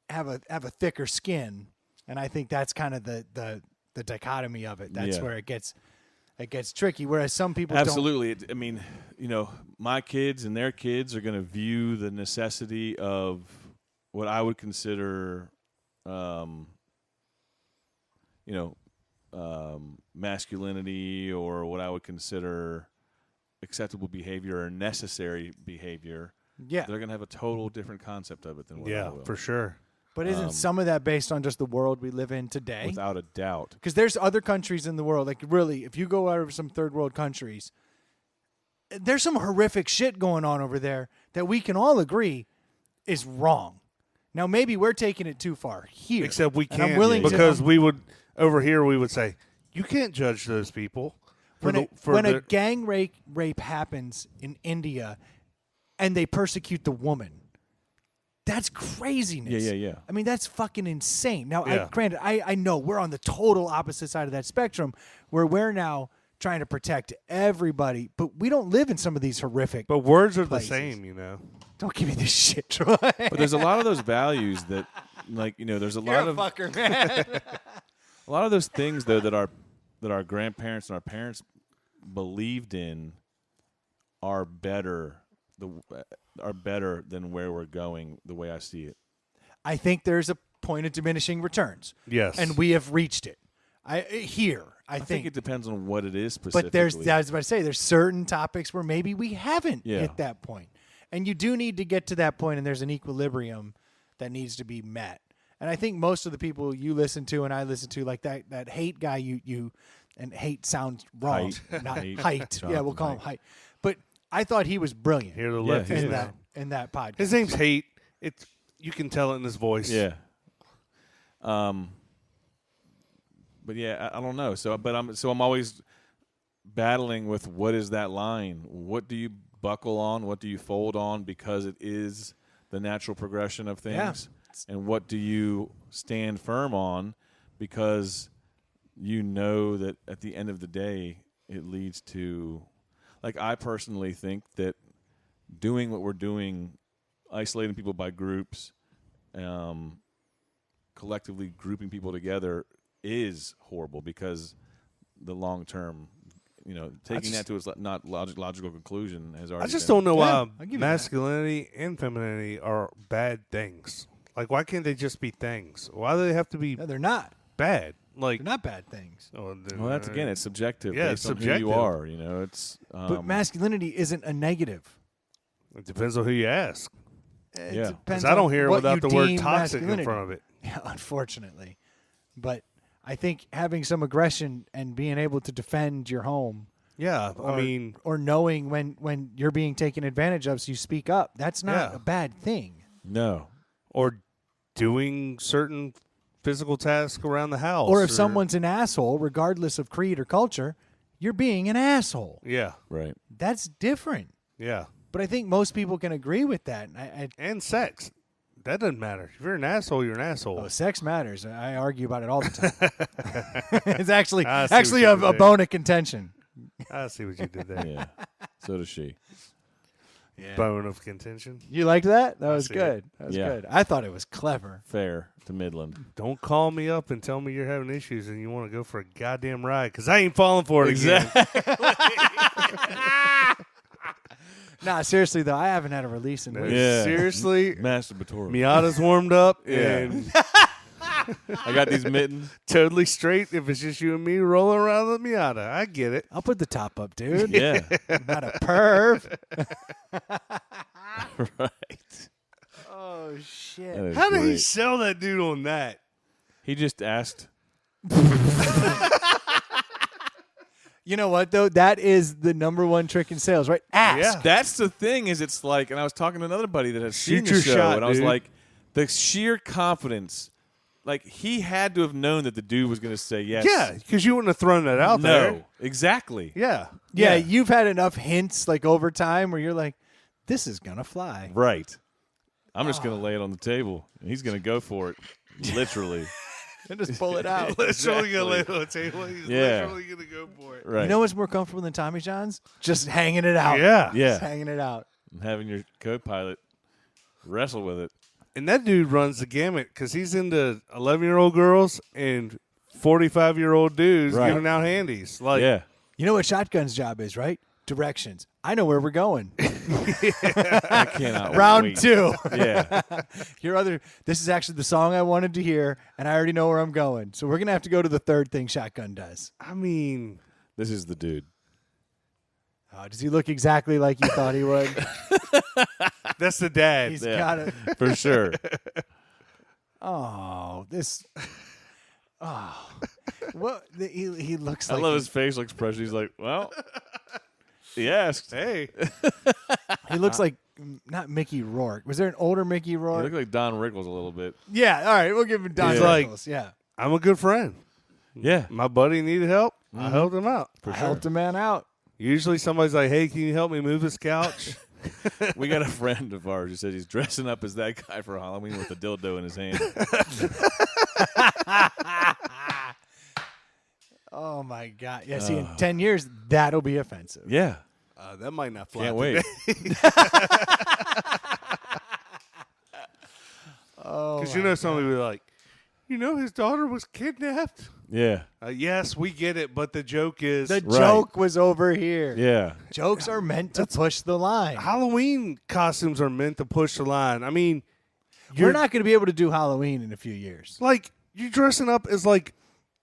Speaker 3: have a thicker skin, and I think that's kind of the dichotomy of it. That's
Speaker 1: Yeah.
Speaker 3: where it gets tricky. Whereas some people
Speaker 1: Absolutely. I mean, my kids and their kids are going to view the necessity of what I would consider, masculinity, or what I would consider acceptable behavior or necessary behavior.
Speaker 3: Yeah.
Speaker 1: They're going to have a total different concept of it than what I will.
Speaker 2: for sure.
Speaker 3: But isn't some of that based on just the world we live in today?
Speaker 1: Without a doubt.
Speaker 3: Because there's other countries in the world, like really, if you go out of some third world countries, there's some horrific shit going on over there that we can all agree is wrong. Now, maybe we're taking it too far here.
Speaker 2: Except we
Speaker 3: And I'm
Speaker 2: can't,
Speaker 3: willing to-
Speaker 2: because we would over here we would say you can't judge those people
Speaker 3: When a gang rape happens in India and they persecute the woman, that's craziness.
Speaker 1: Yeah.
Speaker 3: I mean, that's fucking insane. Now,
Speaker 2: Yeah.
Speaker 3: granted, I know we're on the total opposite side of that spectrum where we're now trying to protect everybody, but we don't live in some of these horrific.
Speaker 2: but words are
Speaker 3: places.
Speaker 2: the same, you know.
Speaker 3: Don't give me this shit, Troy.
Speaker 1: But there's a lot of those values that, there's a
Speaker 3: You're
Speaker 1: lot
Speaker 3: a
Speaker 1: of
Speaker 3: fucker, man.
Speaker 1: a lot of those things though that our grandparents and our parents believed in are better than where we're going, the way I see it.
Speaker 3: I think there's a point of diminishing returns.
Speaker 2: Yes.
Speaker 3: And we have reached it. I
Speaker 1: I think it depends on what it is specifically.
Speaker 3: But I was about to say, there's certain topics where maybe we haven't hit that point. And you do need to get to that point, and there's an equilibrium that needs to be met. And I think most of the people you listen to and I listen to, like that hate guy and hate sounds wrong.
Speaker 1: Height.
Speaker 3: Not
Speaker 1: Haight.
Speaker 3: height. Yeah, we'll call him Height. But I thought he was brilliant
Speaker 2: Here to
Speaker 1: Yeah,
Speaker 2: left
Speaker 1: he
Speaker 2: is
Speaker 1: is.
Speaker 2: now.
Speaker 3: in that podcast.
Speaker 2: His name's Hate. It's you can tell it in his voice.
Speaker 1: Yeah. But yeah, I don't know. I'm always battling with what is that line? What do you buckle on? What do you fold on because it is the natural progression of things?
Speaker 3: Yeah.
Speaker 1: And what do you stand firm on because you know that at the end of the day it leads to, like, I personally think that doing what we're doing, isolating people by groups, collectively grouping people together is horrible because the long term, taking that to its not logical conclusion has already.
Speaker 2: I just
Speaker 1: been-
Speaker 2: don't know
Speaker 3: Yeah,
Speaker 2: why
Speaker 3: I'll give you that.
Speaker 2: masculinity and femininity are bad things. Like, why can't they just be things? Why do they have to be
Speaker 3: No, they're not.
Speaker 2: bad? Like,
Speaker 3: They're not bad things.
Speaker 2: oh,
Speaker 1: Well, that's again, it's subjective.
Speaker 2: Yeah,
Speaker 1: based
Speaker 2: it's
Speaker 1: on
Speaker 2: subjective.
Speaker 1: who you are. It's.
Speaker 3: But masculinity isn't a negative.
Speaker 2: It depends on who you ask.
Speaker 3: It
Speaker 1: Yeah.
Speaker 3: depends
Speaker 2: Because I don't
Speaker 3: on
Speaker 2: hear it
Speaker 3: what
Speaker 2: without
Speaker 3: you
Speaker 2: the word
Speaker 3: deem
Speaker 2: toxic in
Speaker 3: masculinity.
Speaker 2: front of it.
Speaker 3: Yeah, unfortunately. But I think having some aggression and being able to defend your home,
Speaker 2: Yeah, I mean,
Speaker 3: or knowing when you're being taken advantage of, so you speak up, that's not
Speaker 2: Yeah.
Speaker 3: a bad thing.
Speaker 1: no.
Speaker 2: or doing certain physical tasks around the house.
Speaker 3: Or if someone's an asshole, regardless of creed or culture, you're being an asshole.
Speaker 2: Yeah,
Speaker 1: Right.
Speaker 3: That's different.
Speaker 2: yeah.
Speaker 3: But I think most people can agree with that.
Speaker 2: And sex. That doesn't matter. If you're an asshole, you're an asshole.
Speaker 3: Oh, sex matters. I argue about it all the time. It's actually
Speaker 2: I see what you
Speaker 3: a
Speaker 2: did there.
Speaker 3: bone of contention.
Speaker 2: I see what you did there.
Speaker 1: Yeah. So does she.
Speaker 2: Bone of contention.
Speaker 3: You liked that? That was
Speaker 2: see
Speaker 3: good.
Speaker 2: it.
Speaker 3: That was
Speaker 1: Yeah.
Speaker 3: good. I thought it was clever.
Speaker 1: Fair to Midland.
Speaker 2: Don't call me up and tell me you're having issues and you want to go for a goddamn ride because I ain't falling for it again.
Speaker 3: Nah, seriously though, I haven't had a release in weeks.
Speaker 1: Yeah.
Speaker 2: Seriously,
Speaker 1: Masturbatory.
Speaker 2: Miata's warmed up
Speaker 1: Yeah.
Speaker 2: and
Speaker 1: I got these mittens.
Speaker 2: totally straight if it's just you and me rolling around the Miata. I get it.
Speaker 3: I'll put the top up, dude.
Speaker 1: Yeah.
Speaker 3: I'm not a perv.
Speaker 1: Right.
Speaker 3: Oh shit.
Speaker 1: That is
Speaker 2: How did he
Speaker 1: great.
Speaker 2: sell that dude on that?
Speaker 1: He just asked.
Speaker 3: You know what though? That is the number one trick in sales, right? Ask.
Speaker 2: Yeah.
Speaker 1: That's the thing is it's like, and I was talking to another buddy that had seen
Speaker 2: Shoot
Speaker 1: the
Speaker 2: your
Speaker 1: show,
Speaker 2: shot,
Speaker 1: and I was
Speaker 2: dude.
Speaker 1: like, the sheer confidence, like he had to have known that the dude was going to say yes.
Speaker 2: Yeah, because you wouldn't have thrown that out there.
Speaker 1: No, exactly.
Speaker 2: Yeah.
Speaker 3: Yeah, you've had enough hints like over time where you're like, this is gonna fly.
Speaker 1: Right. I'm just going to lay it on the table, and he's going to go for it, literally.
Speaker 3: And just pull it out.
Speaker 2: Literally going to lay it on the table. He's
Speaker 1: Yeah.
Speaker 2: literally going to go for it.
Speaker 1: Right.
Speaker 3: You know what's more comfortable than Tommy John's? Just hanging it out.
Speaker 2: Yeah.
Speaker 1: Yeah.
Speaker 3: Just hanging it out.
Speaker 1: And having your co-pilot wrestle with it.
Speaker 2: And that dude runs the gamut because he's into 11-year-old girls and 45-year-old dudes
Speaker 1: Right.
Speaker 2: giving out handies. Like,
Speaker 1: Yeah.
Speaker 3: You know what Shotgun's job is, right? Directions. I know where we're going.
Speaker 1: I cannot
Speaker 3: Round
Speaker 1: wait.
Speaker 3: 2.
Speaker 1: Yeah.
Speaker 3: This is actually the song I wanted to hear, and I already know where I'm going. So we're gonna have to go to the third thing Shotgun does.
Speaker 2: I mean,
Speaker 1: This is the dude.
Speaker 3: Does he look exactly like you thought he would?
Speaker 2: that's the dad.
Speaker 3: He's
Speaker 1: Yeah.
Speaker 3: got it.
Speaker 1: For sure.
Speaker 3: Oh, this. Oh, what? He looks
Speaker 1: I
Speaker 3: like
Speaker 1: love his facial expression. He's like, well, he asked.
Speaker 2: Hey.
Speaker 3: he looks like not Mickey Rourke. Was there an older Mickey
Speaker 1: He
Speaker 3: Rourke?
Speaker 1: looked like Don Rickles a little bit.
Speaker 3: Yeah. All right, we'll give him Don
Speaker 1: Yeah.
Speaker 2: Like-
Speaker 3: Rickles. Yeah.
Speaker 2: I'm a good friend.
Speaker 1: Yeah.
Speaker 2: My buddy needed help. I helped him out.
Speaker 3: I helped a man out.
Speaker 2: Usually somebody's like, hey, can you help me move this couch?
Speaker 1: We got a friend of ours who says he's dressing up as that guy for Halloween with a dildo in his hand.
Speaker 3: Oh my God! Yeah, see, in 10 years, that'll be offensive.
Speaker 1: Yeah.
Speaker 2: That might not fly.
Speaker 1: Can't wait.
Speaker 3: Oh,
Speaker 2: Because you know somebody will be like, you know his daughter was kidnapped?
Speaker 1: Yeah.
Speaker 2: Yes, we get it, but the joke is
Speaker 3: the joke was over here.
Speaker 1: Yeah.
Speaker 3: Jokes are meant to push the line.
Speaker 2: Halloween costumes are meant to push the line. I mean,
Speaker 3: We're not going to be able to do Halloween in a few years.
Speaker 2: like you're dressing up as like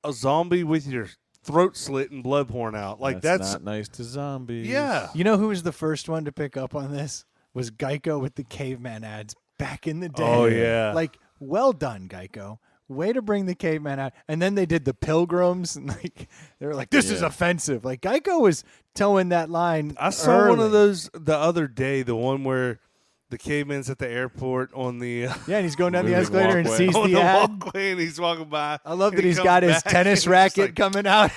Speaker 2: a zombie with your throat slit and blood pouring out. Like that's
Speaker 1: not nice to zombies.
Speaker 2: yeah.
Speaker 3: You know who was the first one to pick up on this? Was Geico with the caveman ads back in the day.
Speaker 2: Oh, yeah.
Speaker 3: Like, well done, Geico. Way to bring the caveman out. And then they did the pilgrims, and like they were like, this is
Speaker 1: Yeah.
Speaker 3: offensive. Like Geico was towing that line.
Speaker 2: I saw one of
Speaker 3: early.
Speaker 2: those the other day, the one where the caveman's at the airport on the
Speaker 3: Yeah, and he's going down the
Speaker 1: Moving
Speaker 3: escalator and
Speaker 1: walkway.
Speaker 3: sees
Speaker 2: on
Speaker 3: the
Speaker 2: the
Speaker 3: ad.
Speaker 2: walkway, and he's walking by.
Speaker 3: I love
Speaker 2: and
Speaker 3: that
Speaker 2: he
Speaker 3: he's
Speaker 2: comes
Speaker 3: got his
Speaker 2: back, and
Speaker 3: tennis
Speaker 2: it's
Speaker 3: racket
Speaker 2: like-
Speaker 3: coming out.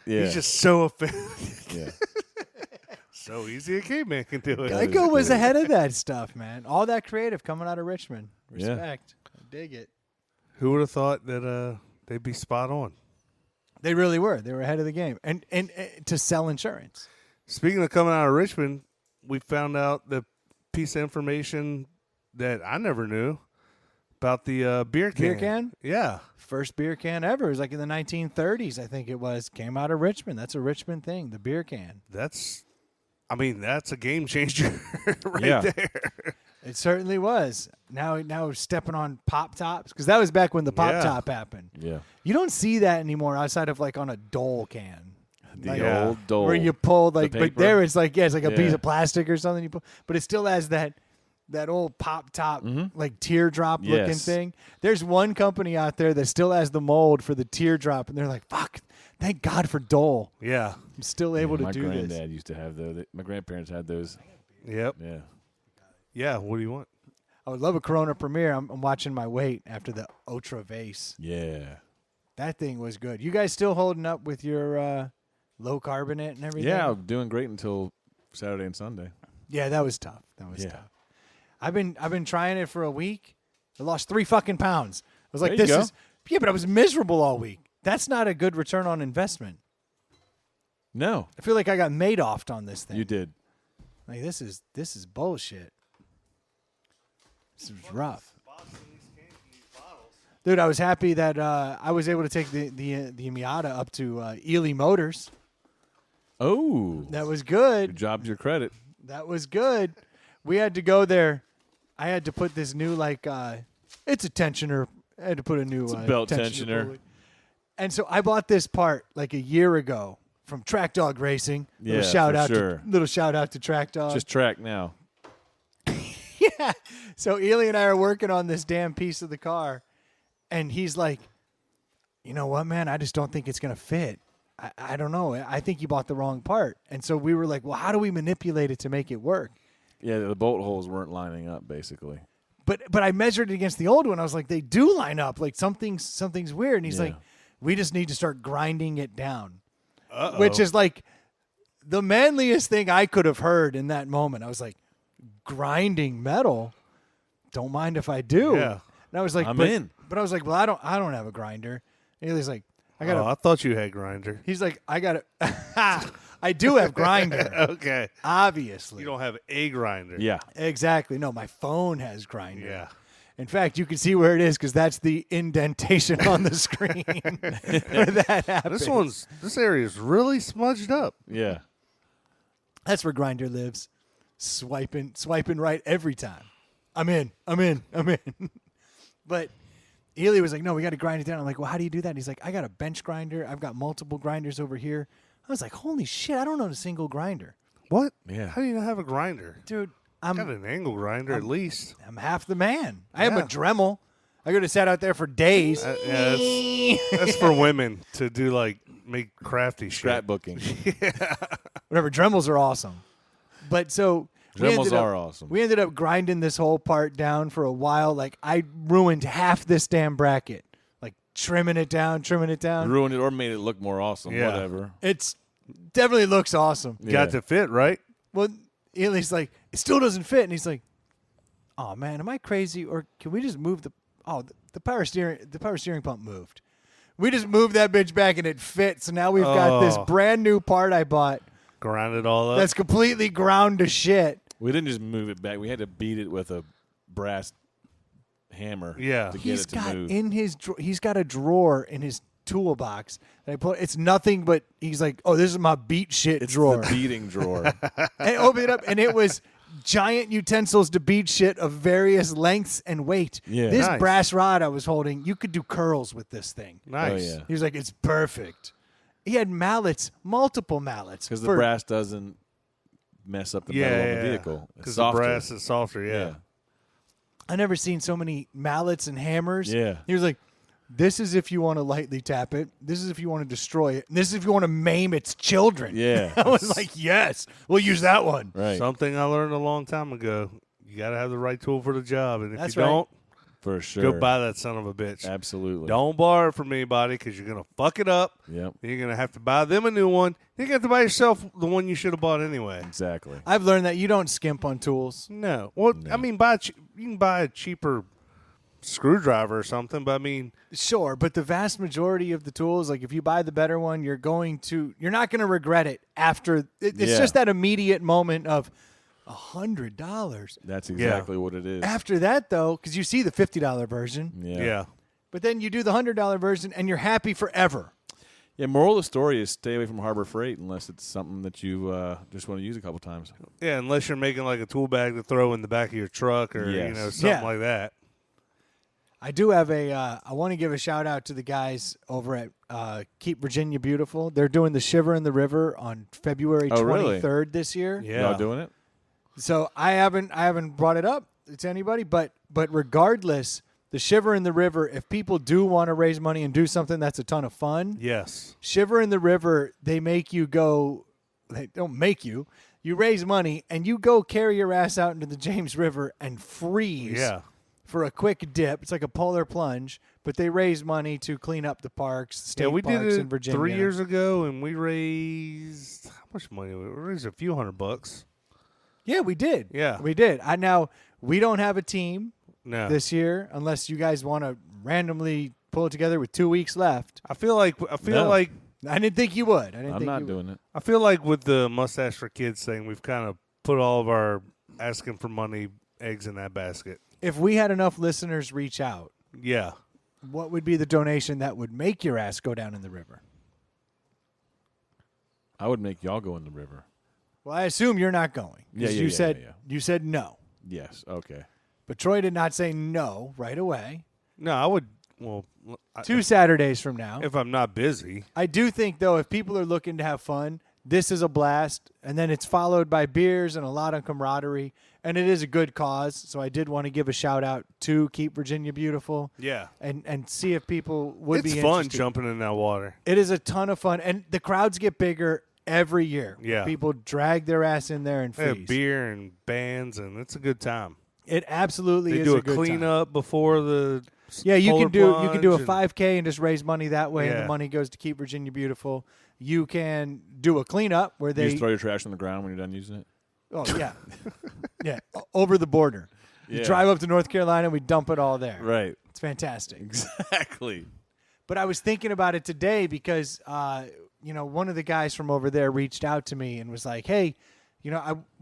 Speaker 1: Yeah.
Speaker 2: He's just so offended.
Speaker 1: yeah.
Speaker 2: So easy a caveman can do it.
Speaker 1: That is
Speaker 3: Geico was
Speaker 1: good.
Speaker 3: ahead of that stuff, man. All that creative coming out of Richmond.
Speaker 1: Yeah.
Speaker 3: Respect. I dig it.
Speaker 2: Who would have thought that they'd be spot on?
Speaker 3: They really were. They were ahead of the game. And to sell insurance.
Speaker 2: Speaking of coming out of Richmond, we found out the piece of information that I never knew about the beer can.
Speaker 3: Beer can?
Speaker 2: Yeah.
Speaker 3: First beer can ever. It was like in the 1930s, I think it was. Came out of Richmond. That's a Richmond thing, the beer can.
Speaker 2: That's a game changer right
Speaker 1: Yeah.
Speaker 2: there.
Speaker 3: It certainly was. Now we're stepping on pop tops because that was back when the pop
Speaker 2: Yeah.
Speaker 3: top happened.
Speaker 1: Yeah.
Speaker 3: You don't see that anymore outside of like on a Dole can.
Speaker 1: The
Speaker 3: Like,
Speaker 2: Yeah.
Speaker 1: old Dole.
Speaker 3: where you pull like, but
Speaker 1: paper.
Speaker 3: there it's like it's like a piece
Speaker 1: Yeah.
Speaker 3: of plastic or something you pull, but it still has that old pop top like teardrop looking
Speaker 1: Yes.
Speaker 3: thing. There's one company out there that still has the mold for the teardrop, and they're like, "Fuck, thank God for Dole.
Speaker 2: Yeah.
Speaker 3: I'm still able
Speaker 1: my
Speaker 3: to do
Speaker 1: granddad
Speaker 3: this."
Speaker 1: used to have those. My grandparents had those.
Speaker 2: Yep.
Speaker 1: Yeah.
Speaker 2: Yeah. What do you want?
Speaker 3: I would love a Corona Premier. I'm watching my weight after the Ultra Vase.
Speaker 1: Yeah.
Speaker 3: That thing was good. You guys still holding up with your low carbonate and everything?
Speaker 1: Yeah. I'm doing great until Saturday and Sunday.
Speaker 3: Yeah, that was tough. That was
Speaker 1: Yeah.
Speaker 3: tough. I've been trying it for a week. I lost 3 fucking pounds. I was like,
Speaker 1: There you
Speaker 3: this
Speaker 1: go.
Speaker 3: is yeah, but I was miserable all week. That's not a good return on investment.
Speaker 1: No,
Speaker 3: I feel like I got Madoffed on this thing.
Speaker 1: you did.
Speaker 3: Like this is bullshit. This is rough. Dude, I was happy that I was able to take the Miata up to Ely Motors.
Speaker 1: Oh.
Speaker 3: That was good.
Speaker 1: Good job to your credit.
Speaker 3: That was good. We had to go there. I had to put this new it's a tensioner. I had to put a new
Speaker 1: It's a belt tensioner.
Speaker 3: pulley. And so I bought this part like a year ago from Track Dog Racing.
Speaker 1: Yeah,
Speaker 3: little shout
Speaker 1: for
Speaker 3: out
Speaker 1: sure.
Speaker 3: little shout out to Track Dog.
Speaker 1: Just track now.
Speaker 3: Yeah. So Ely and I are working on this damn piece of the car, and he's like, "You know what, man? I just don't think it's gonna fit. I don't know. I think you bought the wrong part." And so we were like, "Well, how do we manipulate it to make it work?"
Speaker 1: Yeah, the bolt holes weren't lining up, basically.
Speaker 3: But I measured it against the old one. I was like, they do line up. Like something's weird. And he's
Speaker 1: Yeah.
Speaker 3: like, we just need to start grinding it down.
Speaker 2: Uh-oh.
Speaker 3: Which is like the manliest thing I could have heard in that moment. I was like, grinding metal? Don't mind if I do.
Speaker 2: Yeah.
Speaker 3: And I was like,
Speaker 1: I'm
Speaker 3: but,
Speaker 1: in.
Speaker 3: But I was like, well, I don't have a grinder. And he's like,
Speaker 2: I thought you had grinder.
Speaker 3: he's like, I got it. I do have grinder.
Speaker 2: Okay.
Speaker 3: Obviously.
Speaker 2: You don't have a grinder.
Speaker 1: Yeah.
Speaker 3: Exactly. No, my phone has grinder.
Speaker 2: Yeah.
Speaker 3: In fact, you can see where it is because that's the indentation on the screen where that happens.
Speaker 2: This area is really smudged up.
Speaker 1: Yeah.
Speaker 3: That's where Grinder lives. Swiping right every time. I'm in. But Ely was like, no, we got to grind it down. I'm like, well, how do you do that? And he's like, I got a bench grinder. I've got multiple grinders over here. I was like, holy shit, I don't own a single grinder.
Speaker 2: What?
Speaker 1: Yeah.
Speaker 2: How do you not have a grinder?
Speaker 3: Dude,
Speaker 2: Got an angle grinder at least.
Speaker 3: I'm half the man. I have a
Speaker 2: Yeah.
Speaker 3: Dremel. I could have sat out there for days.
Speaker 2: Yeah, that's for women to do, like, make crafty shit.
Speaker 1: Scrapbooking.
Speaker 3: Whatever. Dremels are awesome. But so we
Speaker 1: Dremels
Speaker 3: ended up-
Speaker 1: are awesome.
Speaker 3: We ended up grinding this whole part down for a while. Like I ruined half this damn bracket. Like trimming it down.
Speaker 1: Ruined it or made it look more awesome.
Speaker 2: Yeah.
Speaker 1: Whatever.
Speaker 3: It's definitely looks awesome.
Speaker 1: Yeah.
Speaker 2: Got to fit, right?
Speaker 3: Well, Ely's like, it still doesn't fit, and he's like, oh man, am I crazy? Or can we just move the power steering pump moved. We just moved that bitch back and it fit. So now we've got this
Speaker 2: Oh.
Speaker 3: brand new part I bought
Speaker 2: Grind it all up.
Speaker 3: that's completely ground to shit.
Speaker 1: We didn't just move it back. We had to beat it with a brass hammer.
Speaker 2: Yeah.
Speaker 1: To get
Speaker 3: He's
Speaker 1: it to
Speaker 3: got
Speaker 1: move.
Speaker 3: he's got a drawer in his toolbox that I put. It's nothing but he's like, oh, this is my beat shit
Speaker 1: It's
Speaker 3: drawer.
Speaker 1: the beating drawer.
Speaker 3: And I opened it up, and it was giant utensils to beat shit of various lengths and weight.
Speaker 1: Yeah.
Speaker 3: This
Speaker 2: Nice.
Speaker 3: brass rod I was holding, you could do curls with this thing.
Speaker 2: Nice.
Speaker 1: Oh, yeah.
Speaker 3: He was like, it's perfect. He had mallets, multiple mallets.
Speaker 1: Because the
Speaker 3: for-
Speaker 1: brass doesn't mess up the
Speaker 2: Yeah,
Speaker 1: metal
Speaker 2: yeah,
Speaker 1: of the vehicle. It's
Speaker 2: because the
Speaker 1: softer.
Speaker 2: brass is softer. Yeah.
Speaker 1: Yeah.
Speaker 3: I never seen so many mallets and hammers.
Speaker 1: Yeah.
Speaker 3: He was like, this is if you want to lightly tap it. This is if you want to destroy it. This is if you want to maim its children.
Speaker 1: Yeah.
Speaker 3: I was like, yes, we'll use that one.
Speaker 1: Right.
Speaker 2: Something I learned a long time ago. You got to have the right tool for the job, and if
Speaker 3: That's
Speaker 2: you
Speaker 3: right.
Speaker 2: don't,
Speaker 1: For sure.
Speaker 2: go buy that son of a bitch.
Speaker 1: Absolutely.
Speaker 2: Don't borrow it from anybody because you're gonna fuck it up.
Speaker 1: Yep.
Speaker 2: Then you're gonna have to buy them a new one. Then you have to buy yourself the one you should have bought anyway.
Speaker 1: Exactly.
Speaker 3: I've learned that you don't skimp on tools.
Speaker 2: No, well,
Speaker 1: No.
Speaker 2: I mean, you can buy a cheaper screwdriver or something, but I mean,
Speaker 3: Sure, but the vast majority of the tools, like if you buy the better one, you're not going to regret it after. It's
Speaker 1: Yeah.
Speaker 3: just that immediate moment of $100.
Speaker 1: That's exactly what it is.
Speaker 3: After that, though, because you see the $50 version,
Speaker 2: yeah.
Speaker 3: but then you do the $100 version and you're happy forever.
Speaker 1: Yeah, moral of the story is stay away from Harbor Freight unless it's something that you just want to use a couple times.
Speaker 2: Yeah, unless you're making like a tool bag to throw in the back of your truck or
Speaker 1: Yes.
Speaker 2: something
Speaker 3: Yeah.
Speaker 2: like that.
Speaker 3: I do have I want to give a shout out to the guys over at Keep Virginia Beautiful. They're doing the Shiver in the River on February
Speaker 1: Oh, really?
Speaker 3: 23rd this year.
Speaker 2: Yeah.
Speaker 1: Y'all doing it?
Speaker 3: So I haven't brought it up to anybody, but regardless, the Shiver in the River, if people do want to raise money and do something that's a ton of fun,
Speaker 2: Yes.
Speaker 3: Shiver in the River, they make you go. They don't make you. You raise money and you go carry your ass out into the James River and freeze.
Speaker 2: Yeah.
Speaker 3: For a quick dip. It's like a polar plunge, but they raise money to clean up the parks, state
Speaker 2: Yeah, we did
Speaker 3: parks
Speaker 2: it
Speaker 3: in Virginia.
Speaker 2: 3 years ago, and we raised how much money? We raised a few $100.
Speaker 3: Yeah, we did.
Speaker 2: Yeah.
Speaker 3: We did. We don't have a team
Speaker 2: No,
Speaker 3: this year unless you guys want to randomly pull it together with 2 weeks left.
Speaker 2: I feel like
Speaker 1: No.
Speaker 3: I didn't think you would.
Speaker 1: I'm not doing it.
Speaker 2: I feel like with the Mustache for Kids thing, we've kind of put all of our asking for money eggs in that basket.
Speaker 3: If we had enough listeners reach out,
Speaker 2: Yeah.
Speaker 3: what would be the donation that would make your ass go down in the river?
Speaker 1: I would make y'all go in the river.
Speaker 3: Well, I assume you're not going. 'Cause you said no.
Speaker 1: Yes. Okay.
Speaker 3: But Troy did not say no right away.
Speaker 2: No, I would. Well,
Speaker 3: 2 Saturdays from now.
Speaker 2: if I'm not busy.
Speaker 3: I do think, though, if people are looking to have fun, this is a blast. And then it's followed by beers and a lot of camaraderie. And it is a good cause. So I did want to give a shout out to Keep Virginia Beautiful.
Speaker 2: Yeah.
Speaker 3: And see if people would be
Speaker 2: It's
Speaker 3: interested.
Speaker 2: fun jumping in that water.
Speaker 3: It is a ton of fun. And the crowds get bigger every year.
Speaker 2: Yeah.
Speaker 3: People drag their ass in there and
Speaker 2: They have
Speaker 3: freeze.
Speaker 2: beer and bands, and it's a good time.
Speaker 3: It absolutely
Speaker 2: They
Speaker 3: is
Speaker 2: do
Speaker 3: a
Speaker 2: a
Speaker 3: good time.
Speaker 2: cleanup before the
Speaker 3: Yeah, you
Speaker 2: polar
Speaker 3: can do a
Speaker 2: plunge and-
Speaker 3: 5K and just raise money that way, and
Speaker 2: Yeah.
Speaker 3: the money goes to Keep Virginia Beautiful. You can do a cleanup where
Speaker 1: You
Speaker 3: they
Speaker 1: just throw your trash on the ground when you're done using it.
Speaker 3: oh yeah yeah over the border. You
Speaker 1: Yeah.
Speaker 3: drive up to North Carolina, we dump it all there.
Speaker 1: Right.
Speaker 3: It's fantastic.
Speaker 1: Exactly.
Speaker 3: But I was thinking about it today because one of the guys from over there reached out to me and was like, "Hey,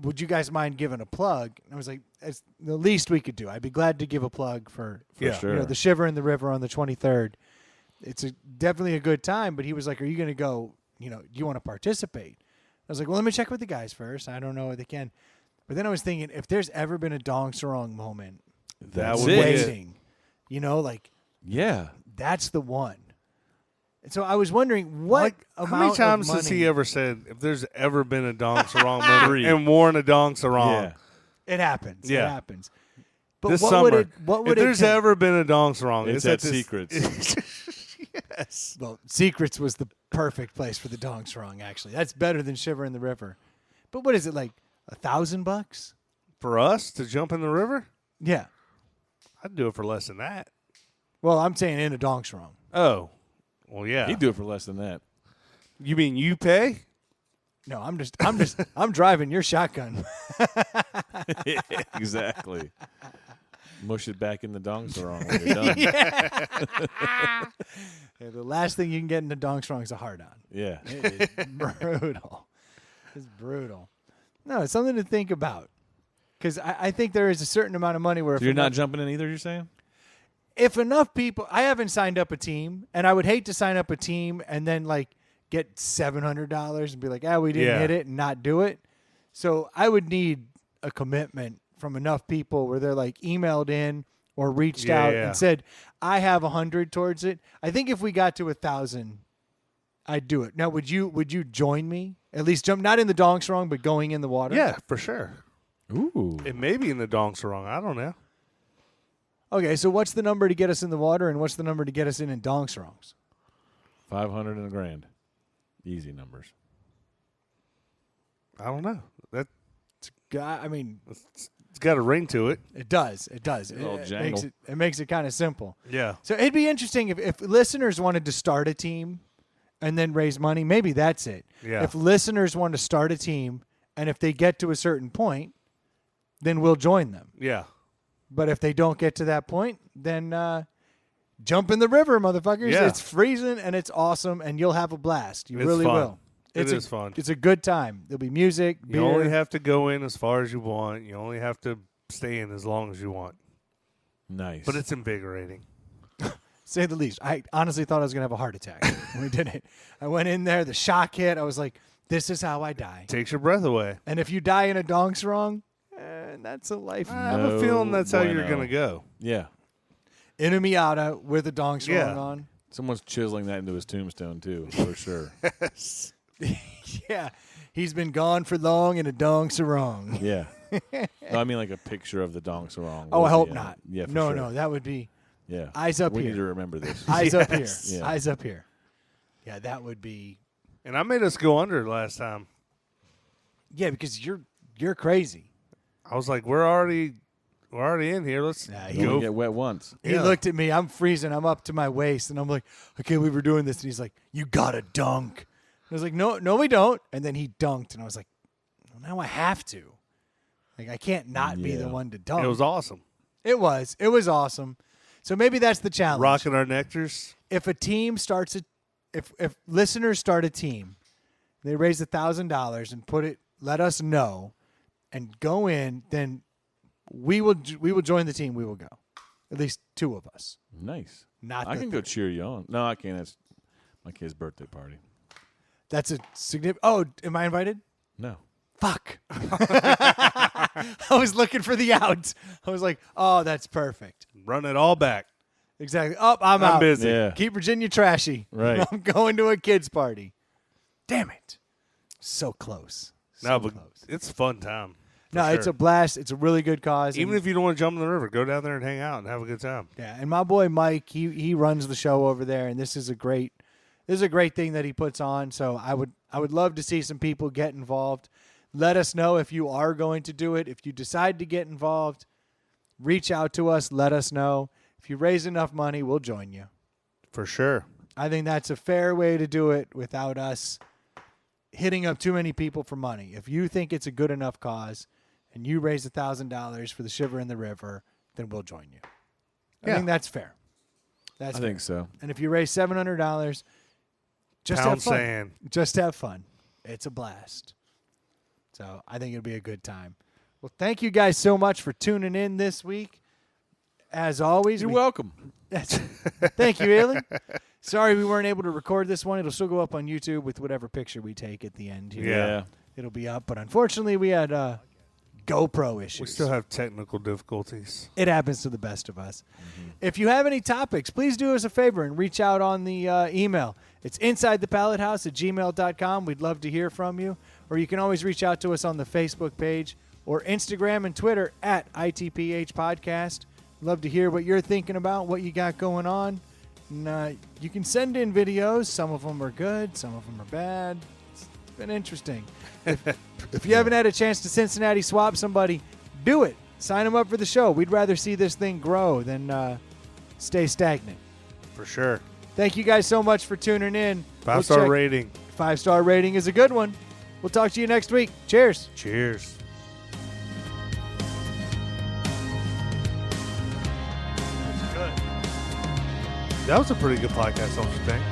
Speaker 3: would you guys mind giving a plug?" And I was like, "It's the least we could do. I'd be glad to give a plug for
Speaker 2: Yeah.
Speaker 1: sure.
Speaker 3: the Shiver in the River on the 23rd. It's definitely a good time." But he was like, "Are you going to go? Do you want to participate?" I was like, "Well, let me check with the guys first. I don't know if they can." But then I was thinking, if there's ever been a Dong Sarong moment,
Speaker 1: That's
Speaker 2: would
Speaker 1: it.
Speaker 2: be
Speaker 3: waiting,
Speaker 1: Yeah.
Speaker 3: that's the one. And so I was wondering what amount
Speaker 2: how many times
Speaker 3: of
Speaker 2: has
Speaker 3: money
Speaker 2: he ever said, if there's ever been a Dong Sarong moment
Speaker 1: Three.
Speaker 2: and worn a Dong Sarong?
Speaker 1: Yeah.
Speaker 3: it happens.
Speaker 2: Yeah.
Speaker 3: It happens. But
Speaker 2: This
Speaker 3: what
Speaker 2: summer,
Speaker 3: would it? What would
Speaker 2: if
Speaker 3: it
Speaker 2: there's
Speaker 3: take?
Speaker 2: ever been a Dong Sarong,
Speaker 1: It's
Speaker 2: at
Speaker 1: at Secrets.
Speaker 2: Yes.
Speaker 3: Well, Secrets was the perfect place for the Dong Sarong. Actually, that's better than Shiver in the River. But what is it like? $1,000?
Speaker 2: For us to jump in the river,
Speaker 3: Yeah.
Speaker 2: I'd do it for less than that.
Speaker 3: Well, I'm saying in a Dong Sarong.
Speaker 2: Oh, well, yeah.
Speaker 1: He'd do it for less than that.
Speaker 2: You mean you pay?
Speaker 3: No, I'm driving your shotgun.
Speaker 1: Exactly. Mush it back in the dong sarong when you're done.
Speaker 3: Yeah, the last thing you can get in the Dong Sarong is a hard on.
Speaker 1: Yeah.
Speaker 3: It is brutal. It's brutal. No, it's something to think about. Because I think there is a certain amount of money where
Speaker 1: So you're not jumping in either, you're saying?
Speaker 3: if enough people, I haven't signed up a team, and I would hate to sign up a team and then get $700 and be like, we didn't hit it and not do it. So I would need a commitment from enough people where they're emailed in or reached out and said, I have 100 towards it. I think if we got to 1,000, I'd do it. Now, would you join me? At least jump, not in the Dong Sarong, but going in the water?
Speaker 2: Yeah, for sure.
Speaker 1: Ooh.
Speaker 2: It may be in the Dong Sarong. I don't know.
Speaker 3: Okay, so what's the number to get us in the water, and what's the number to get us in Dong Sarongs?
Speaker 1: 500 and $1,000. Easy numbers.
Speaker 2: I don't know.
Speaker 3: I mean,
Speaker 2: It's got a ring to it.
Speaker 3: it does. It does.
Speaker 1: little
Speaker 3: It
Speaker 1: jangle.
Speaker 3: makes it kind of simple.
Speaker 2: Yeah.
Speaker 3: So it'd be interesting if listeners wanted to start a team and then raise money. Maybe that's it.
Speaker 2: Yeah.
Speaker 3: If listeners want to start a team, and if they get to a certain point, then we'll join them.
Speaker 2: Yeah.
Speaker 3: But if they don't get to that point, then jump in the river, motherfuckers.
Speaker 2: Yeah.
Speaker 3: It's freezing and it's awesome, and you'll have a blast. You
Speaker 2: It's
Speaker 3: really
Speaker 2: fun.
Speaker 3: will.
Speaker 2: It is fun.
Speaker 3: It's a good time. There'll be music, beer.
Speaker 2: You only have to go in as far as you want. You only have to stay in as long as you want.
Speaker 1: Nice.
Speaker 2: But it's invigorating.
Speaker 3: Say the least. I honestly thought I was going to have a heart attack when we did it. I went in there, the shock hit. I was like, this is how I die.
Speaker 2: Takes your breath away.
Speaker 3: And if you die in a Dong Sarong, that's a life.
Speaker 2: I have a feeling that's how you're
Speaker 1: bueno.
Speaker 2: going to go.
Speaker 1: Yeah.
Speaker 3: In a Miata with a Dong Sarong
Speaker 2: Yeah.
Speaker 3: on.
Speaker 1: Someone's chiseling that into his tombstone, too, for sure.
Speaker 3: Yeah. He's been gone for long in a Dong Sarong.
Speaker 1: Yeah. No, I mean like a picture of the dong sarong.
Speaker 3: Oh, I
Speaker 1: with
Speaker 3: hope
Speaker 1: the,
Speaker 3: not.
Speaker 1: Yeah, for
Speaker 3: no,
Speaker 1: sure.
Speaker 3: no. That would be
Speaker 1: Yeah.
Speaker 3: eyes up
Speaker 1: we
Speaker 3: here.
Speaker 1: need to remember this.
Speaker 3: Eyes up here.
Speaker 1: Yeah.
Speaker 3: Eyes up here. Yeah, that would be.
Speaker 2: And I made us go under last time.
Speaker 3: Yeah, because you're crazy.
Speaker 2: I was like, we're already in here. Let's
Speaker 3: Nah,
Speaker 1: You
Speaker 2: go.
Speaker 1: only get wet once.
Speaker 3: He
Speaker 2: Yeah.
Speaker 3: looked at me. I'm freezing. I'm up to my waist, and I'm like, I can't believe we're doing this. And he's like, you gotta dunk. I was like, no, we don't. And then he dunked, and I was like, well, now I have to. Like, I can't not be the
Speaker 1: Yeah.
Speaker 3: one to dunk.
Speaker 2: It was awesome.
Speaker 3: It was awesome. So maybe that's the challenge.
Speaker 2: Rocking our nectars.
Speaker 3: If a team starts if listeners start a team, they raise $1,000 and let us know, and go in, then we will join the team. We will go. At least 2 of us.
Speaker 1: Nice.
Speaker 3: Not
Speaker 1: I
Speaker 3: the
Speaker 1: can go
Speaker 3: third.
Speaker 1: cheer you on. No, I can't. That's my kid's birthday party.
Speaker 3: That's a significant. Oh, am I invited?
Speaker 1: No.
Speaker 3: Fuck. I was looking for the out. I was like, oh, that's perfect.
Speaker 2: Run it all back.
Speaker 3: Exactly. Oh, I'm
Speaker 2: I'm
Speaker 3: out.
Speaker 2: busy.
Speaker 1: Yeah.
Speaker 3: Keep Virginia trashy.
Speaker 1: Right.
Speaker 3: I'm going to a kid's party. Damn it. So close. So
Speaker 2: No, but
Speaker 3: close.
Speaker 2: it's a fun time. for
Speaker 3: No, it's
Speaker 2: sure.
Speaker 3: a blast. It's a really good cause.
Speaker 2: Even
Speaker 3: And-
Speaker 2: if you don't want to jump in the river, go down there and hang out and have a good time.
Speaker 3: yeah, and my boy Mike, he runs the show over there, and this is a great thing that he puts on. So I would love to see some people get involved. Let us know if you are going to do it. If you decide to get involved, reach out to us. Let us know. If you raise enough money, we'll join you.
Speaker 2: For sure.
Speaker 3: I think that's a fair way to do it without us hitting up too many people for money. If you think it's a good enough cause and you raise $1,000 for the Shiver in the River, then we'll join you. I
Speaker 2: Yeah.
Speaker 3: think that's fair. That's
Speaker 1: I
Speaker 3: fair.
Speaker 1: think so.
Speaker 3: And if you raise $700, just
Speaker 2: Pound
Speaker 3: have fun.
Speaker 2: sand.
Speaker 3: Just have fun. It's a blast. So I think it'll be a good time. Well, thank you guys so much for tuning in this week. As always,
Speaker 1: You're welcome.
Speaker 3: Thank you, Ailey. Sorry we weren't able to record this one. It'll still go up on YouTube with whatever picture we take at the end here.
Speaker 2: Yeah.
Speaker 3: It'll be up. But unfortunately, we had GoPro issues.
Speaker 2: We still have technical difficulties.
Speaker 3: It happens to the best of us. If you have any topics, please do us a favor and reach out on the email. It's insidethepallethouse@gmail.com. We'd love to hear from you. Or you can always reach out to us on the Facebook page or Instagram and Twitter at ITPH Podcast. Love to hear what you're thinking about, what you got going on. And, you can send in videos. Some of them are good. Some of them are bad. It's been interesting. If you haven't had a chance to Cincinnati swap somebody, do it. Sign them up for the show. We'd rather see this thing grow than stay stagnant.
Speaker 2: For sure.
Speaker 3: Thank you guys so much for tuning in.
Speaker 2: 5-star rating.
Speaker 3: 5-star rating is a good one. We'll talk to you next week. Cheers.
Speaker 2: Cheers. That was a pretty good podcast, don't you think?